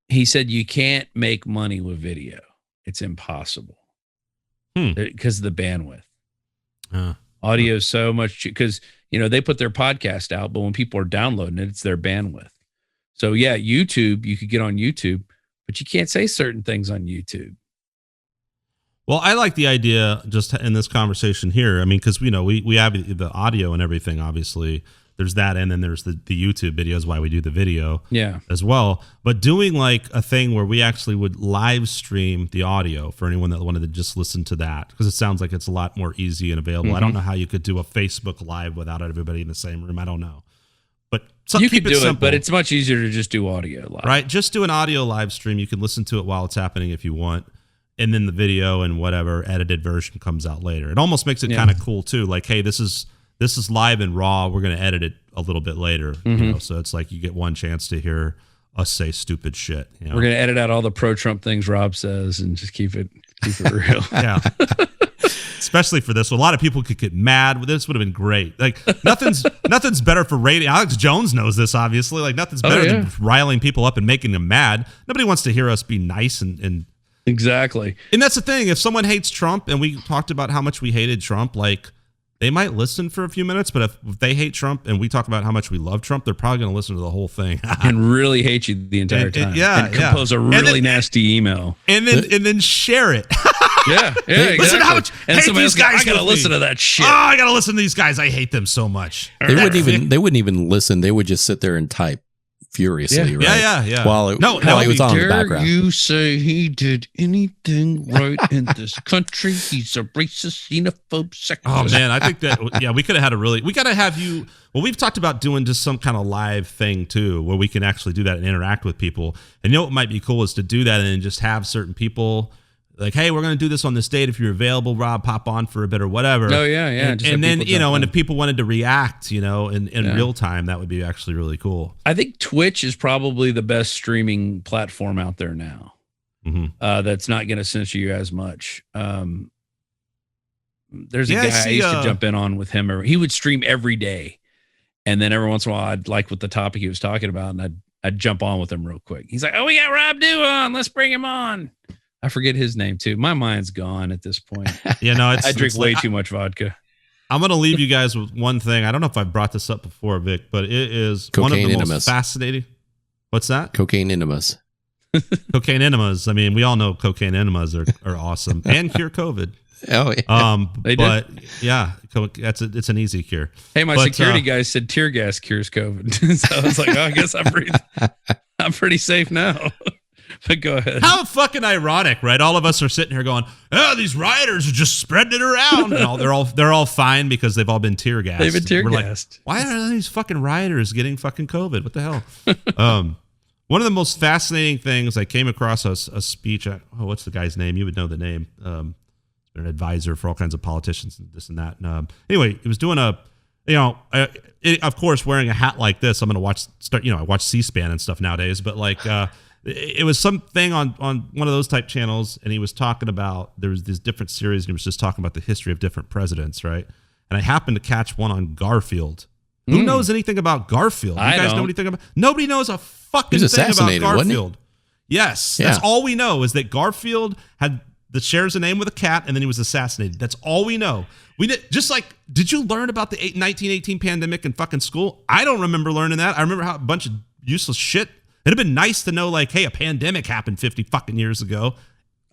he said you can't make money with video. It's impossible because of the bandwidth. Audio is so much because they put their podcast out, but when people are downloading it, it's their bandwidth. So yeah, YouTube, you could get on YouTube, but you can't say certain things on YouTube. Well, I like the idea just in this conversation here. I mean, because we have the audio and everything. Obviously, there's that, and then there's the YouTube videos. Why we do the video, as well. But doing like a thing where we actually would live stream the audio for anyone that wanted to just listen to that, because it sounds like it's a lot more easy and available. Mm-hmm. I don't know how you could do a Facebook Live without everybody in the same room. I don't know, but you could do it, but it's much easier to just do audio live. Right? Just do an audio live stream. You can listen to it while it's happening if you want. And then the video and whatever edited version comes out later. It almost makes it kind of cool too. Like, hey, this is live and raw. We're going to edit it a little bit later. Mm-hmm. So it's like you get one chance to hear us say stupid shit. We're going to edit out all the pro-Trump things Rob says and just keep it real. Yeah. Especially for this. A lot of people could get mad. This would have been great. Like nothing's better for rating. Alex Jones knows this, obviously. Like nothing's better than riling people up and making them mad. Nobody wants to hear us be nice and exactly. And that's the thing. If someone hates Trump, and we talked about how much we hated Trump, like they might listen for a few minutes, but if they hate Trump and we talk about how much we love Trump, they're probably going to listen to the whole thing and really hate you the entire time. And compose a really nasty email. And then share it. Yeah, exactly. Listen to how much hate these guys. I gotta listen to that shit. Oh, I gotta listen to these guys. I hate them so much. They wouldn't even listen. They would just sit there and type furiously, right? Yeah. While it was on in the background. You say he did anything right in this country? He's a racist, xenophobe, sexist. Oh man, I think that we could have had we gotta have you. Well, we've talked about doing just some kind of live thing too, where we can actually do that and interact with people. And what might be cool is to do that and then just have certain people. Like, hey, we're going to do this on this date. If you're available, Rob, pop on for a bit or whatever. Oh, yeah. And then, and if people wanted to react, in real time, that would be actually really cool. I think Twitch is probably the best streaming platform out there now. Mm-hmm. That's not going to censor you as much. There's a guy I used to jump in on with him. He would stream every day. And then every once in a while, I'd like with the topic he was talking about, and I'd jump on with him real quick. He's like, oh, we got Rob Dew on. Let's bring him on. I forget his name too. My mind's gone at this point. I drink way too much vodka. I'm going to leave you guys with one thing. I don't know if I've brought this up before, Vic, but it is one of the most fascinating. What's that? Cocaine enemas. Cocaine enemas. I mean, we all know cocaine enemas are awesome and cure COVID. Oh yeah. They but did? Yeah, it's an easy cure. Hey, my security guy said tear gas cures COVID. So I was like, I guess I'm pretty safe now. But go ahead. How fucking ironic, right? All of us are sitting here going, "Oh, these rioters are just spreading it around." And they're all fine because they've all been tear gassed. They've been tear gassed. Like, why are these fucking rioters getting fucking COVID? What the hell? One of the most fascinating things I came across a speech. What's the guy's name? You would know the name. He's been an advisor for all kinds of politicians and this and that. And, anyway, he was doing of course, wearing a hat like this. I'm going to I watch C-SPAN and stuff nowadays, but like. It was something on one of those type channels, and he was talking about there was these different series, and he was just talking about the history of different presidents, right? And I happened to catch one on Garfield. Who knows anything about Garfield? You guys know anything about? Nobody knows a fucking thing about Garfield. Yes, that's all we know is that Garfield shares a name with a cat, and then he was assassinated. That's all we know. Did you learn about the 1918 pandemic in fucking school? I don't remember learning that. I remember how a bunch of useless shit. It'd have been nice to know, like, hey, a pandemic happened 50 fucking years ago.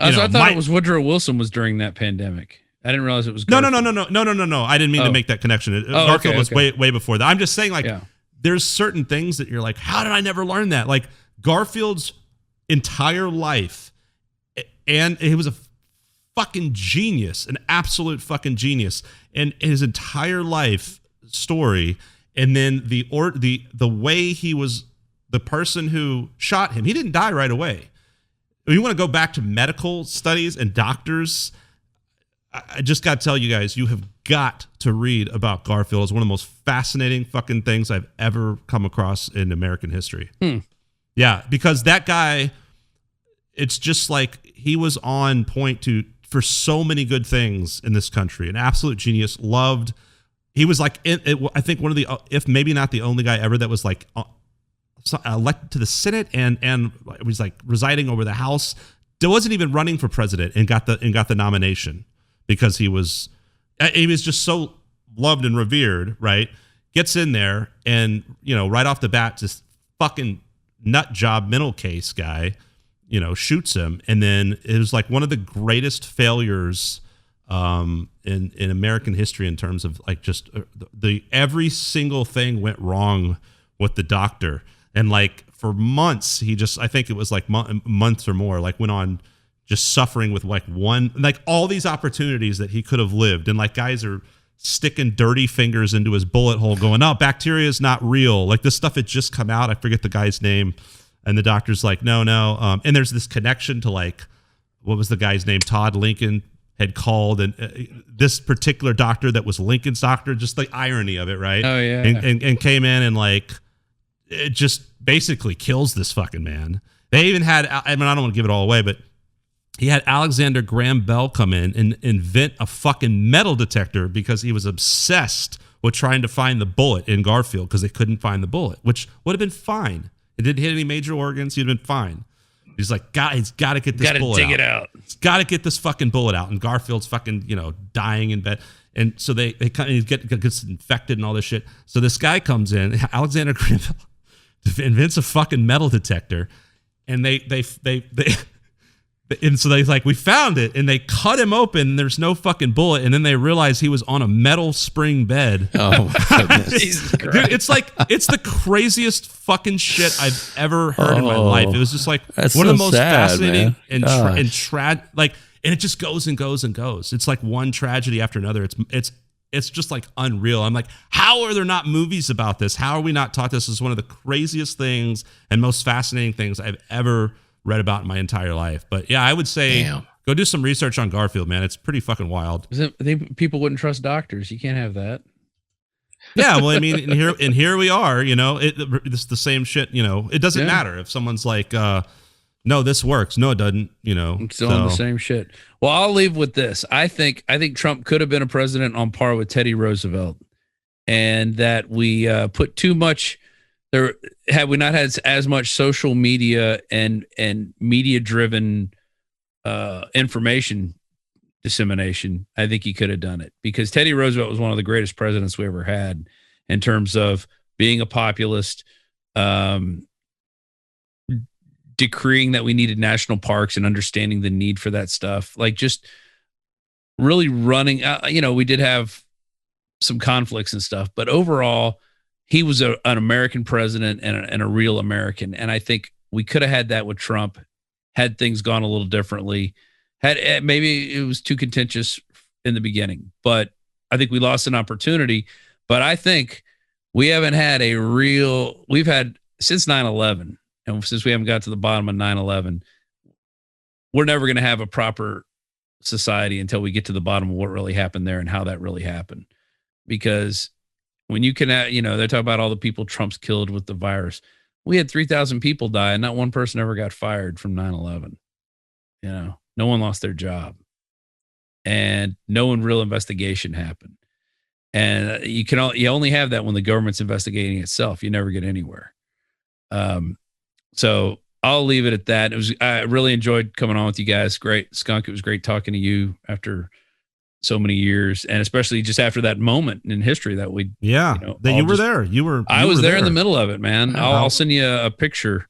I thought it was Woodrow Wilson was during that pandemic. I didn't realize it was Garfield. No. I didn't mean to make that connection. Garfield was way before that. I'm just saying, like, there's certain things that you're like, how did I never learn that? Like, Garfield's entire life, and he was a fucking genius, an absolute fucking genius, and his entire life story. And then the way he was, the person who shot him, he didn't die right away. If you want to go back to medical studies and doctors, I just got to tell you guys, you have got to read about Garfield. It's one of the most fascinating fucking things I've ever come across in American history. Yeah, because that guy, it's just like he was on point for so many good things in this country. An absolute genius, loved. He was like, I think one of the, if maybe not the only guy ever that was like elected to the Senate and was like residing over the House. Wasn't even running for president and got the nomination because he was just so loved and revered, right? Gets in there and, right off the bat, this fucking nut job mental case guy, shoots him. And then it was like one of the greatest failures in American history in terms of like just every single thing went wrong with the doctor. And like for months, I think it was like months or more, like went on just suffering with like all these opportunities that he could have lived. And like guys are sticking dirty fingers into his bullet hole going, oh, bacteria is not real. Like this stuff had just come out. I forget the guy's name. And the doctor's like, no. And there's this connection to like, what was the guy's name? Todd Lincoln had called, and this particular doctor that was Lincoln's doctor, just the irony of it, right? Oh, yeah. And came in and like, it just basically kills this fucking man. They even had, I don't want to give it all away, but he had Alexander Graham Bell come in and invent a fucking metal detector because he was obsessed with trying to find the bullet in Garfield because they couldn't find the bullet, which would have been fine. It didn't hit any major organs. He'd been fine. He's like, he's got to get this bullet out. Got to dig it out. He's got to get this fucking bullet out. And Garfield's fucking, dying in bed. And so they kind of gets infected and all this shit. So this guy comes in, Alexander Graham Bell, invents a fucking metal detector, and and so they like, we found it, and they cut him open, and there's no fucking bullet, and then they realize he was on a metal spring bed. Oh my goodness. Dude, it's like, it's the craziest fucking shit I've ever heard in my life. It was just like one of the most fascinating and and it just goes and goes and goes. It's like one tragedy after another. It's just like unreal. I'm like, how are there not movies about this? How are we not taught this? This is one of the craziest things and most fascinating things I've ever read about in my entire life. But yeah, I would say go do some research on Garfield, man. It's pretty fucking wild. People wouldn't trust doctors. You can't have that. Yeah, well, I mean, and here we are. It's the same shit. It doesn't matter if someone's like, no, this works. No, it doesn't. I'm still on the same shit. Well, I'll leave with this. I think Trump could have been a president on par with Teddy Roosevelt, and that we put too much. There, had we not had as much social media and media driven information dissemination, I think he could have done it, because Teddy Roosevelt was one of the greatest presidents we ever had in terms of being a populist, decreeing that we needed national parks and understanding the need for that stuff. Like just really running, we did have some conflicts and stuff, but overall, he was an American president and a real American. And I think we could have had that with Trump had things gone a little differently. Maybe it was too contentious in the beginning, but I think we lost an opportunity. But I think we haven't had we've had since 9/11, and since we haven't got to the bottom of 9/11, we're never going to have a proper society until we get to the bottom of what really happened there and how that really happened. Because when you can, they're talking about all the people Trump's killed with the virus. We had 3,000 people die, and not one person ever got fired from 9/11. No one lost their job, and no real investigation happened. And you only have that when the government's investigating itself. You never get anywhere. So I'll leave it at that. I really enjoyed coming on with you guys. Great, Skunk. It was great talking to you after so many years, and especially just after that moment in history that we, that you were there. I was there in the middle of it, man. I'll send you a picture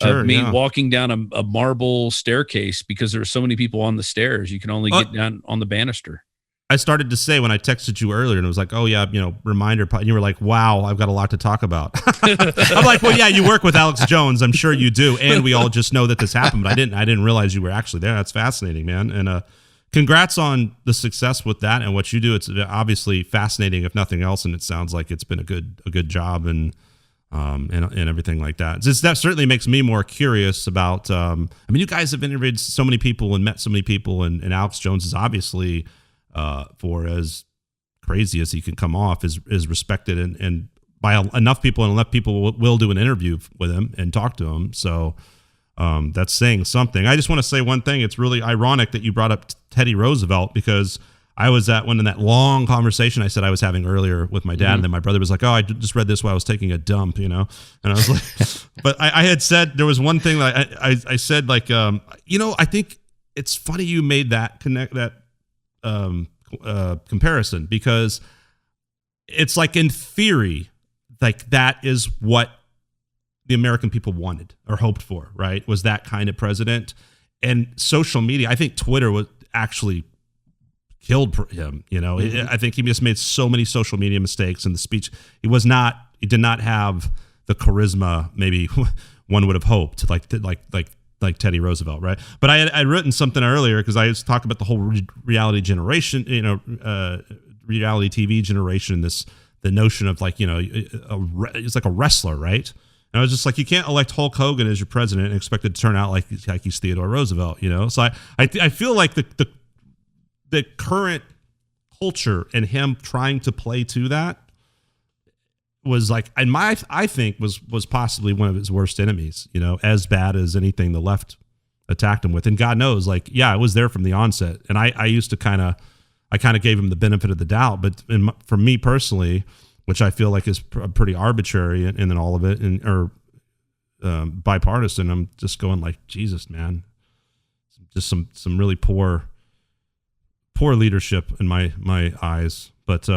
of me walking down a marble staircase because there were so many people on the stairs. You can only get down on the banister. I started to say when I texted you earlier and it was like, oh yeah, reminder. And you were like, wow, I've got a lot to talk about. I'm like, well, yeah, you work with Alex Jones. I'm sure you do. And we all just know that this happened, but I didn't realize you were actually there. That's fascinating, man. And, congrats on the success with that and what you do. It's obviously fascinating, if nothing else, and it sounds like it's been a good job and everything like that. That certainly makes me more curious about. I mean, you guys have interviewed so many people and met so many people, and Alex Jones is obviously, for as crazy as he can come off, is respected and by enough people, and enough people will do an interview with him and talk to him. So that's saying something. I just want to say one thing. It's really ironic that you brought up Teddy Roosevelt, because I was at one in that long conversation I said I was having earlier with my dad, and then my brother was like, "Oh, I just read this while I was taking a dump," and I was like, but I had said there was one thing that I said, like, I think it's funny you made that comparison, because it's like, in theory, like that is what the American people wanted or hoped for, right? Was that kind of president. And social media, I think Twitter was actually killed him. I think he just made so many social media mistakes in the speech. He did not have the charisma maybe one would have hoped, like Teddy Roosevelt, right? But I'd written something earlier, because I was talking about the whole reality generation, reality TV generation, the notion of, like, it's like a wrestler, right? And I was just like, you can't elect Hulk Hogan as your president and expect it to turn out like he's Theodore Roosevelt, So I feel like the current culture and him trying to play to that was like, and I think was possibly one of his worst enemies, as bad as anything the left attacked him with. And God knows, like, yeah, I was there from the onset, and I used to kind of gave him the benefit of the doubt. But for me personally, which I feel like is pretty arbitrary in all of it, or bipartisan, I'm just going like, Jesus, man, just some really poor leadership in my eyes. But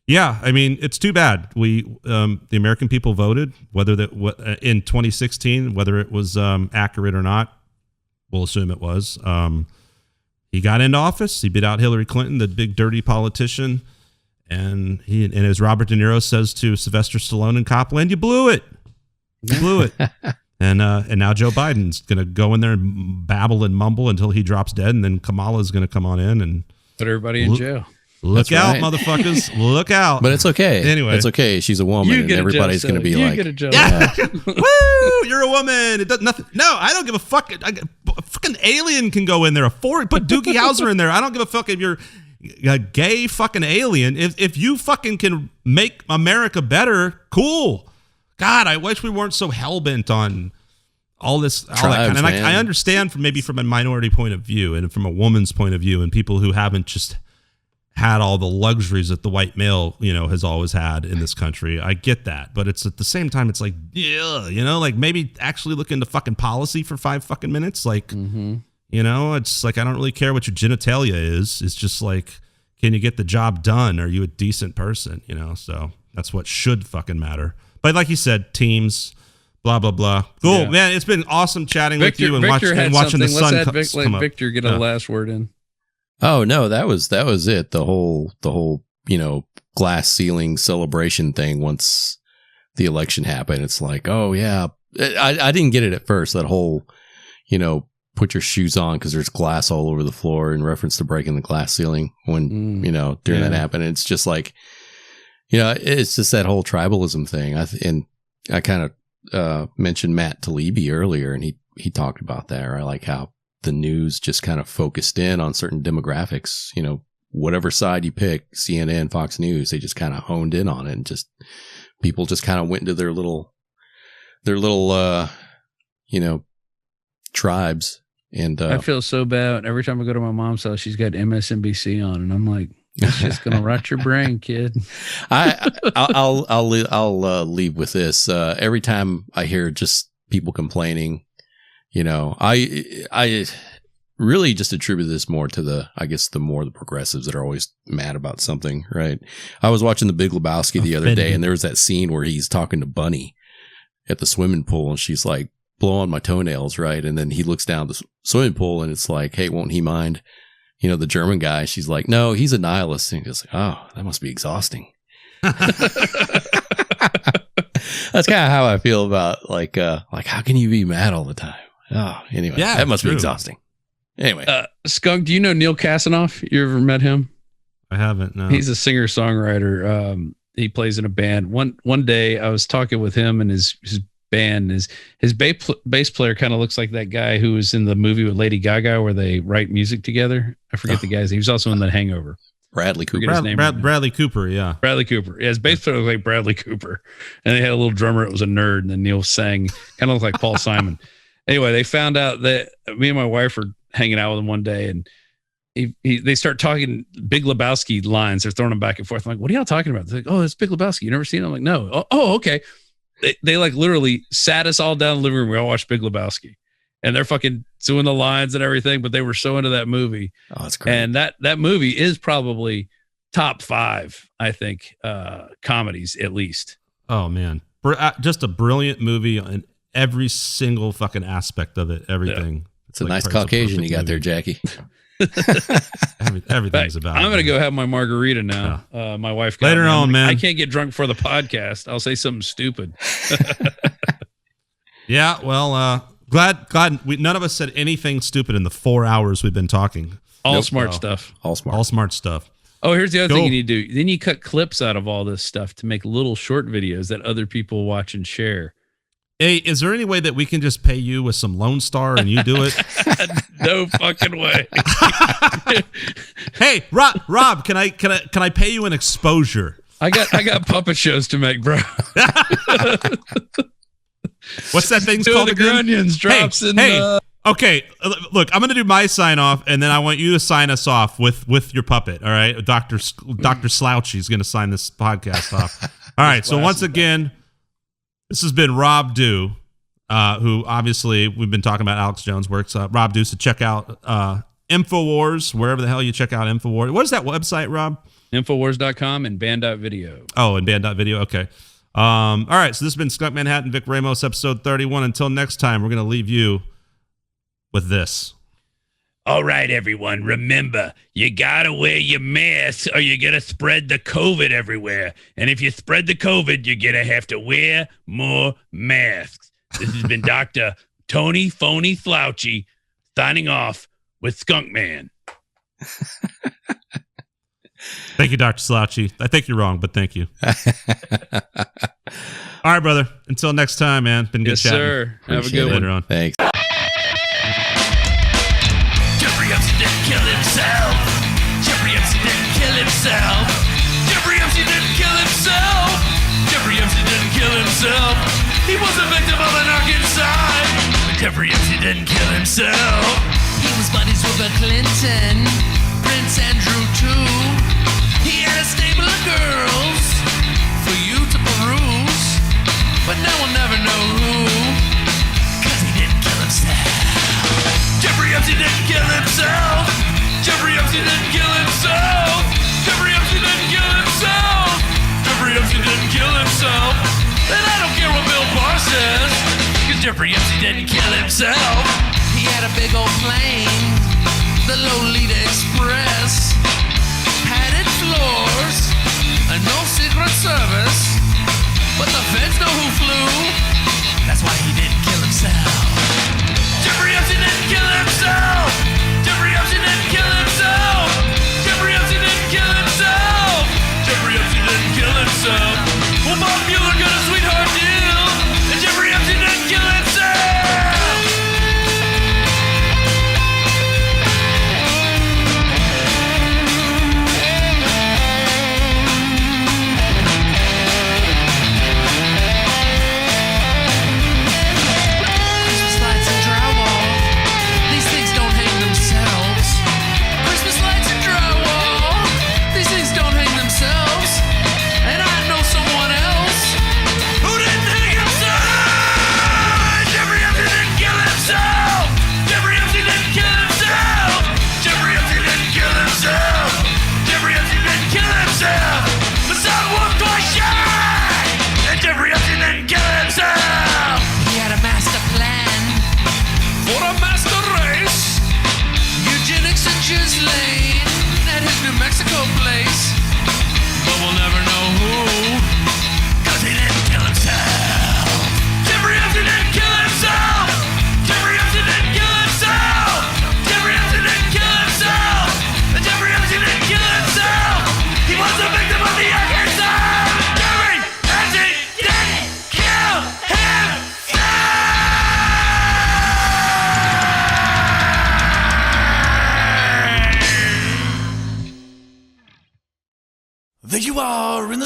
yeah, I mean, it's too bad. The American people voted, whether that in 2016, whether it was accurate or not, we'll assume it was. He got into office. He beat out Hillary Clinton, the big dirty politician. And as Robert De Niro says to Sylvester Stallone in Copland, you blew it. You blew it. And now Joe Biden's going to go in there and babble and mumble until he drops dead. And then Kamala's going to come on in and put everybody in jail. Look out, motherfuckers. Look out. But it's okay. Anyway. It's okay. She's a woman, and everybody's going to be like, get a job. Yeah. Woo! You're a woman. It does nothing. No, I don't give a fuck. A fucking alien can go in there. Put Doogie Howser in there. I don't give a fuck if you're a gay fucking alien. If you fucking can make America better, cool. God, I wish we weren't so hell-bent on all that kind of, and I understand from a minority point of view and from a woman's point of view, and people who haven't just had all the luxuries that the white male, has always had in this country. I get that. But it's at the same time, it's like, yeah, like maybe actually look into fucking policy for 5 fucking minutes. Like, it's like, I don't really care what your genitalia is. It's just like, can you get the job done? Are you a decent person? So that's what should fucking matter. But like you said, teams, blah, blah, blah. Cool, yeah. Man. It's been awesome chatting with you and watching the sun come up. Victor get a last word in. Oh no, that was it. The whole glass ceiling celebration thing. Once the election happened, it's like, oh yeah, I didn't get it at first. That whole, put your shoes on because there's glass all over the floor in reference to breaking the glass ceiling when during that happened. It's just like, it's just that whole tribalism thing. I kind of mentioned Matt Taibbi earlier, and he talked about that. Right, like how the news just kind of focused in on certain demographics, whatever side you pick, CNN, Fox News, they just kind of honed in on it, and just people just kind of went into their little tribes. And I feel so bad every time I go to my mom's house. She's got MSNBC on, and I'm like, it's just gonna rot your brain, kid. I'll leave with this. Every time I hear just people complaining, I really just attribute this more to the progressives that are always mad about something, right? I was watching The Big Lebowski the other day, and there was that scene where he's talking to Bunny at the swimming pool, and she's like, blow on my toenails, right? And then he looks down the swimming pool, and it's like, hey, won't he mind? The German guy, she's like, no, he's a nihilist. And he goes, oh, that must be exhausting. That's kind of how I feel about like how can you be mad all the time? Oh, anyway, that must be exhausting. Anyway, Skunk, do you know Neil Kasanoff? You ever met him? I haven't. No. He's a singer-songwriter. He plays in a band. One day I was talking with him and his band. His bass player kind of looks like that guy who was in the movie with Lady Gaga where they write music together. I forget the guy's name. He was also in The Hangover. Bradley Cooper. Bradley Cooper, yeah. Bradley Cooper. Yeah, his bass player looked like Bradley Cooper. And they had a little drummer that was a nerd. And then Neil sang, kind of looked like Paul Simon. Anyway, they found out that me and my wife were hanging out with him one day, and they start talking Big Lebowski lines. They're throwing them back and forth. I'm like, what are y'all talking about? They're like, oh, it's Big Lebowski. You never seen it? I'm like, no. Oh, okay. They like literally sat us all down in the living room. We all watched Big Lebowski, and they're fucking doing the lines and everything, but they were so into that movie. Oh, that's great. And that movie is probably top 5, I think, comedies at least. Oh man. Just a brilliant movie in every single fucking aspect of it. Everything. Yeah. It's a nice Caucasian you got there, Jackie. Everything's about. I'm going to go have my margarita now. Yeah. My wife later on, man. I can't get drunk for the podcast. I'll say something stupid. Yeah, well, glad none of us said anything stupid in the 4 hours we've been talking. All smart stuff. All smart stuff. Oh, here's the other thing you need to do. Then you cut clips out of all this stuff to make little short videos that other people watch and share. Hey, is there any way that we can just pay you with some Lone Star and you do it? No fucking way. Hey, Rob, can I pay you an exposure? I got puppet shows to make, bro. What's that thing's called again? Onions drops Okay, look, I'm going to do my sign off, and then I want you to sign us off with your puppet, all right? Dr. Slouchy is going to sign this podcast off. All right, so once again, this has been Rob Dew, who obviously we've been talking about Alex Jones' works. Rob Dew, so check out Infowars, wherever the hell you check out Infowars. What is that website, Rob? Infowars.com and band.video. Oh, and band.video, okay. All right, so this has been Skunk Manhattan, Vic Ramos, episode 31. Until next time, we're going to leave you with this. All right, everyone, remember, you gotta wear your mask or you're gonna spread the COVID everywhere. And if you spread the COVID, you're gonna have to wear more masks. This has been Dr. Tony Phony Slouchy signing off with Skunk Man. Thank you, Dr. Slouchy. I think you're wrong, but thank you. All right, brother. Until next time, man. Been good chatting. Yes, sir. Have a good one. Later on. Thanks. Kill himself. Jeffrey Epstein didn't kill himself. Jeffrey Epstein didn't kill himself. Jeffrey Epstein didn't kill himself. He was a victim of an arcade. But Jeffrey Epstein didn't kill himself. He was buddies with Bill Clinton, Prince Andrew too. He had a stable of girls for you to peruse, but no one never know who, 'cause he didn't kill himself. Jeffrey Epstein didn't kill himself. Jeffrey Epstein didn't kill himself. Jeffrey Epstein didn't kill himself. Jeffrey Epstein didn't kill himself. And I don't care what Bill Barr says, 'cause Jeffrey Epstein didn't kill himself. He had a big old plane, the Lolita Express, padded floors, and no Secret Service, but the feds know who flew. That's why he didn't kill himself. Jeffrey Epstein didn't kill himself. Jeffrey Epstein didn't kill himself. Jeffrey Epstein didn't kill himself. Jeffrey Epstein didn't kill himself. Well, Bob Mueller got a sweetheart deal, and Jeffrey Epstein didn't kill himself.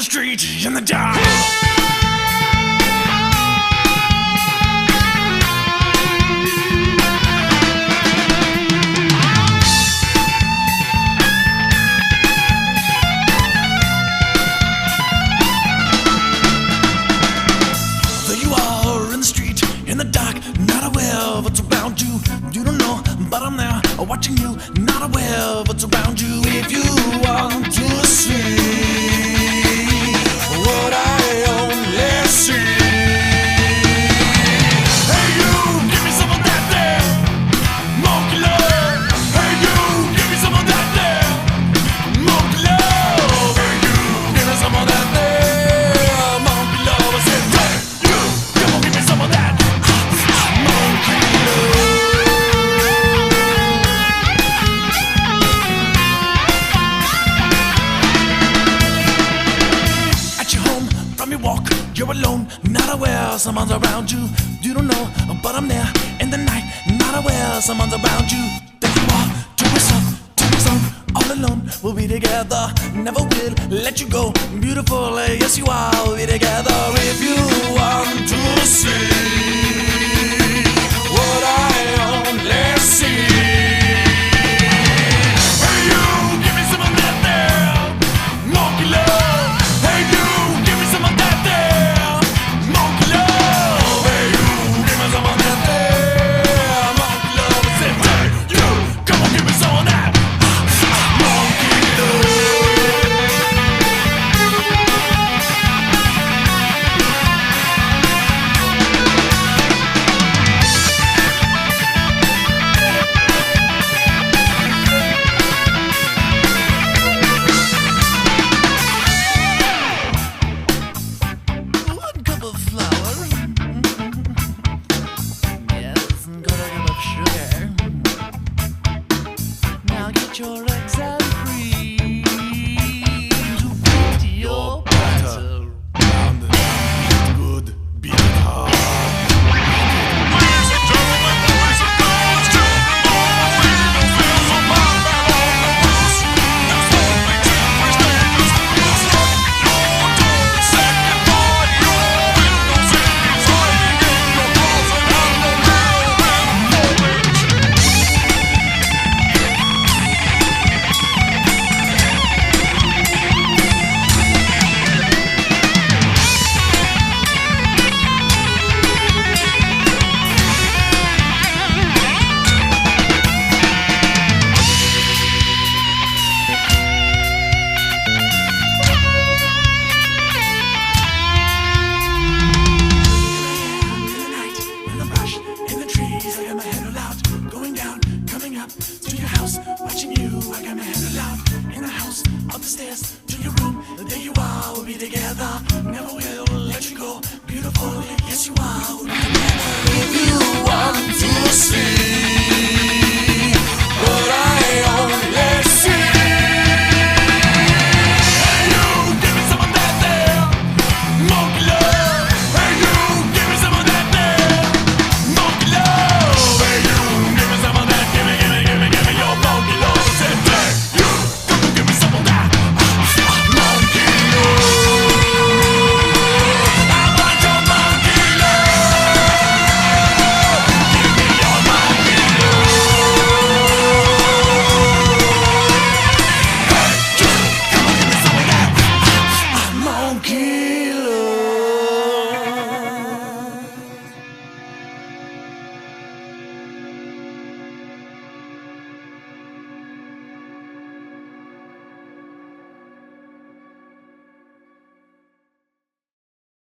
the street in the dark. There you are in the street in the dark, not aware of what's around you. You don't know, but I'm there watching you, not aware of what's around you. If you want to see what I only see, hey you, give me some of that there, monkey love. Hey you, give me some of that there, monkey love. Hey you, give me some of that there, monkey love. I said, hey you, come on, give me some of that monkey love. Walk, you're alone, not aware someone's around you. You don't know, but I'm there in the night, not aware someone's around you. There you are, to yourself, all alone. We'll be together, never will let you go. Beautiful, yes you are, we'll be together.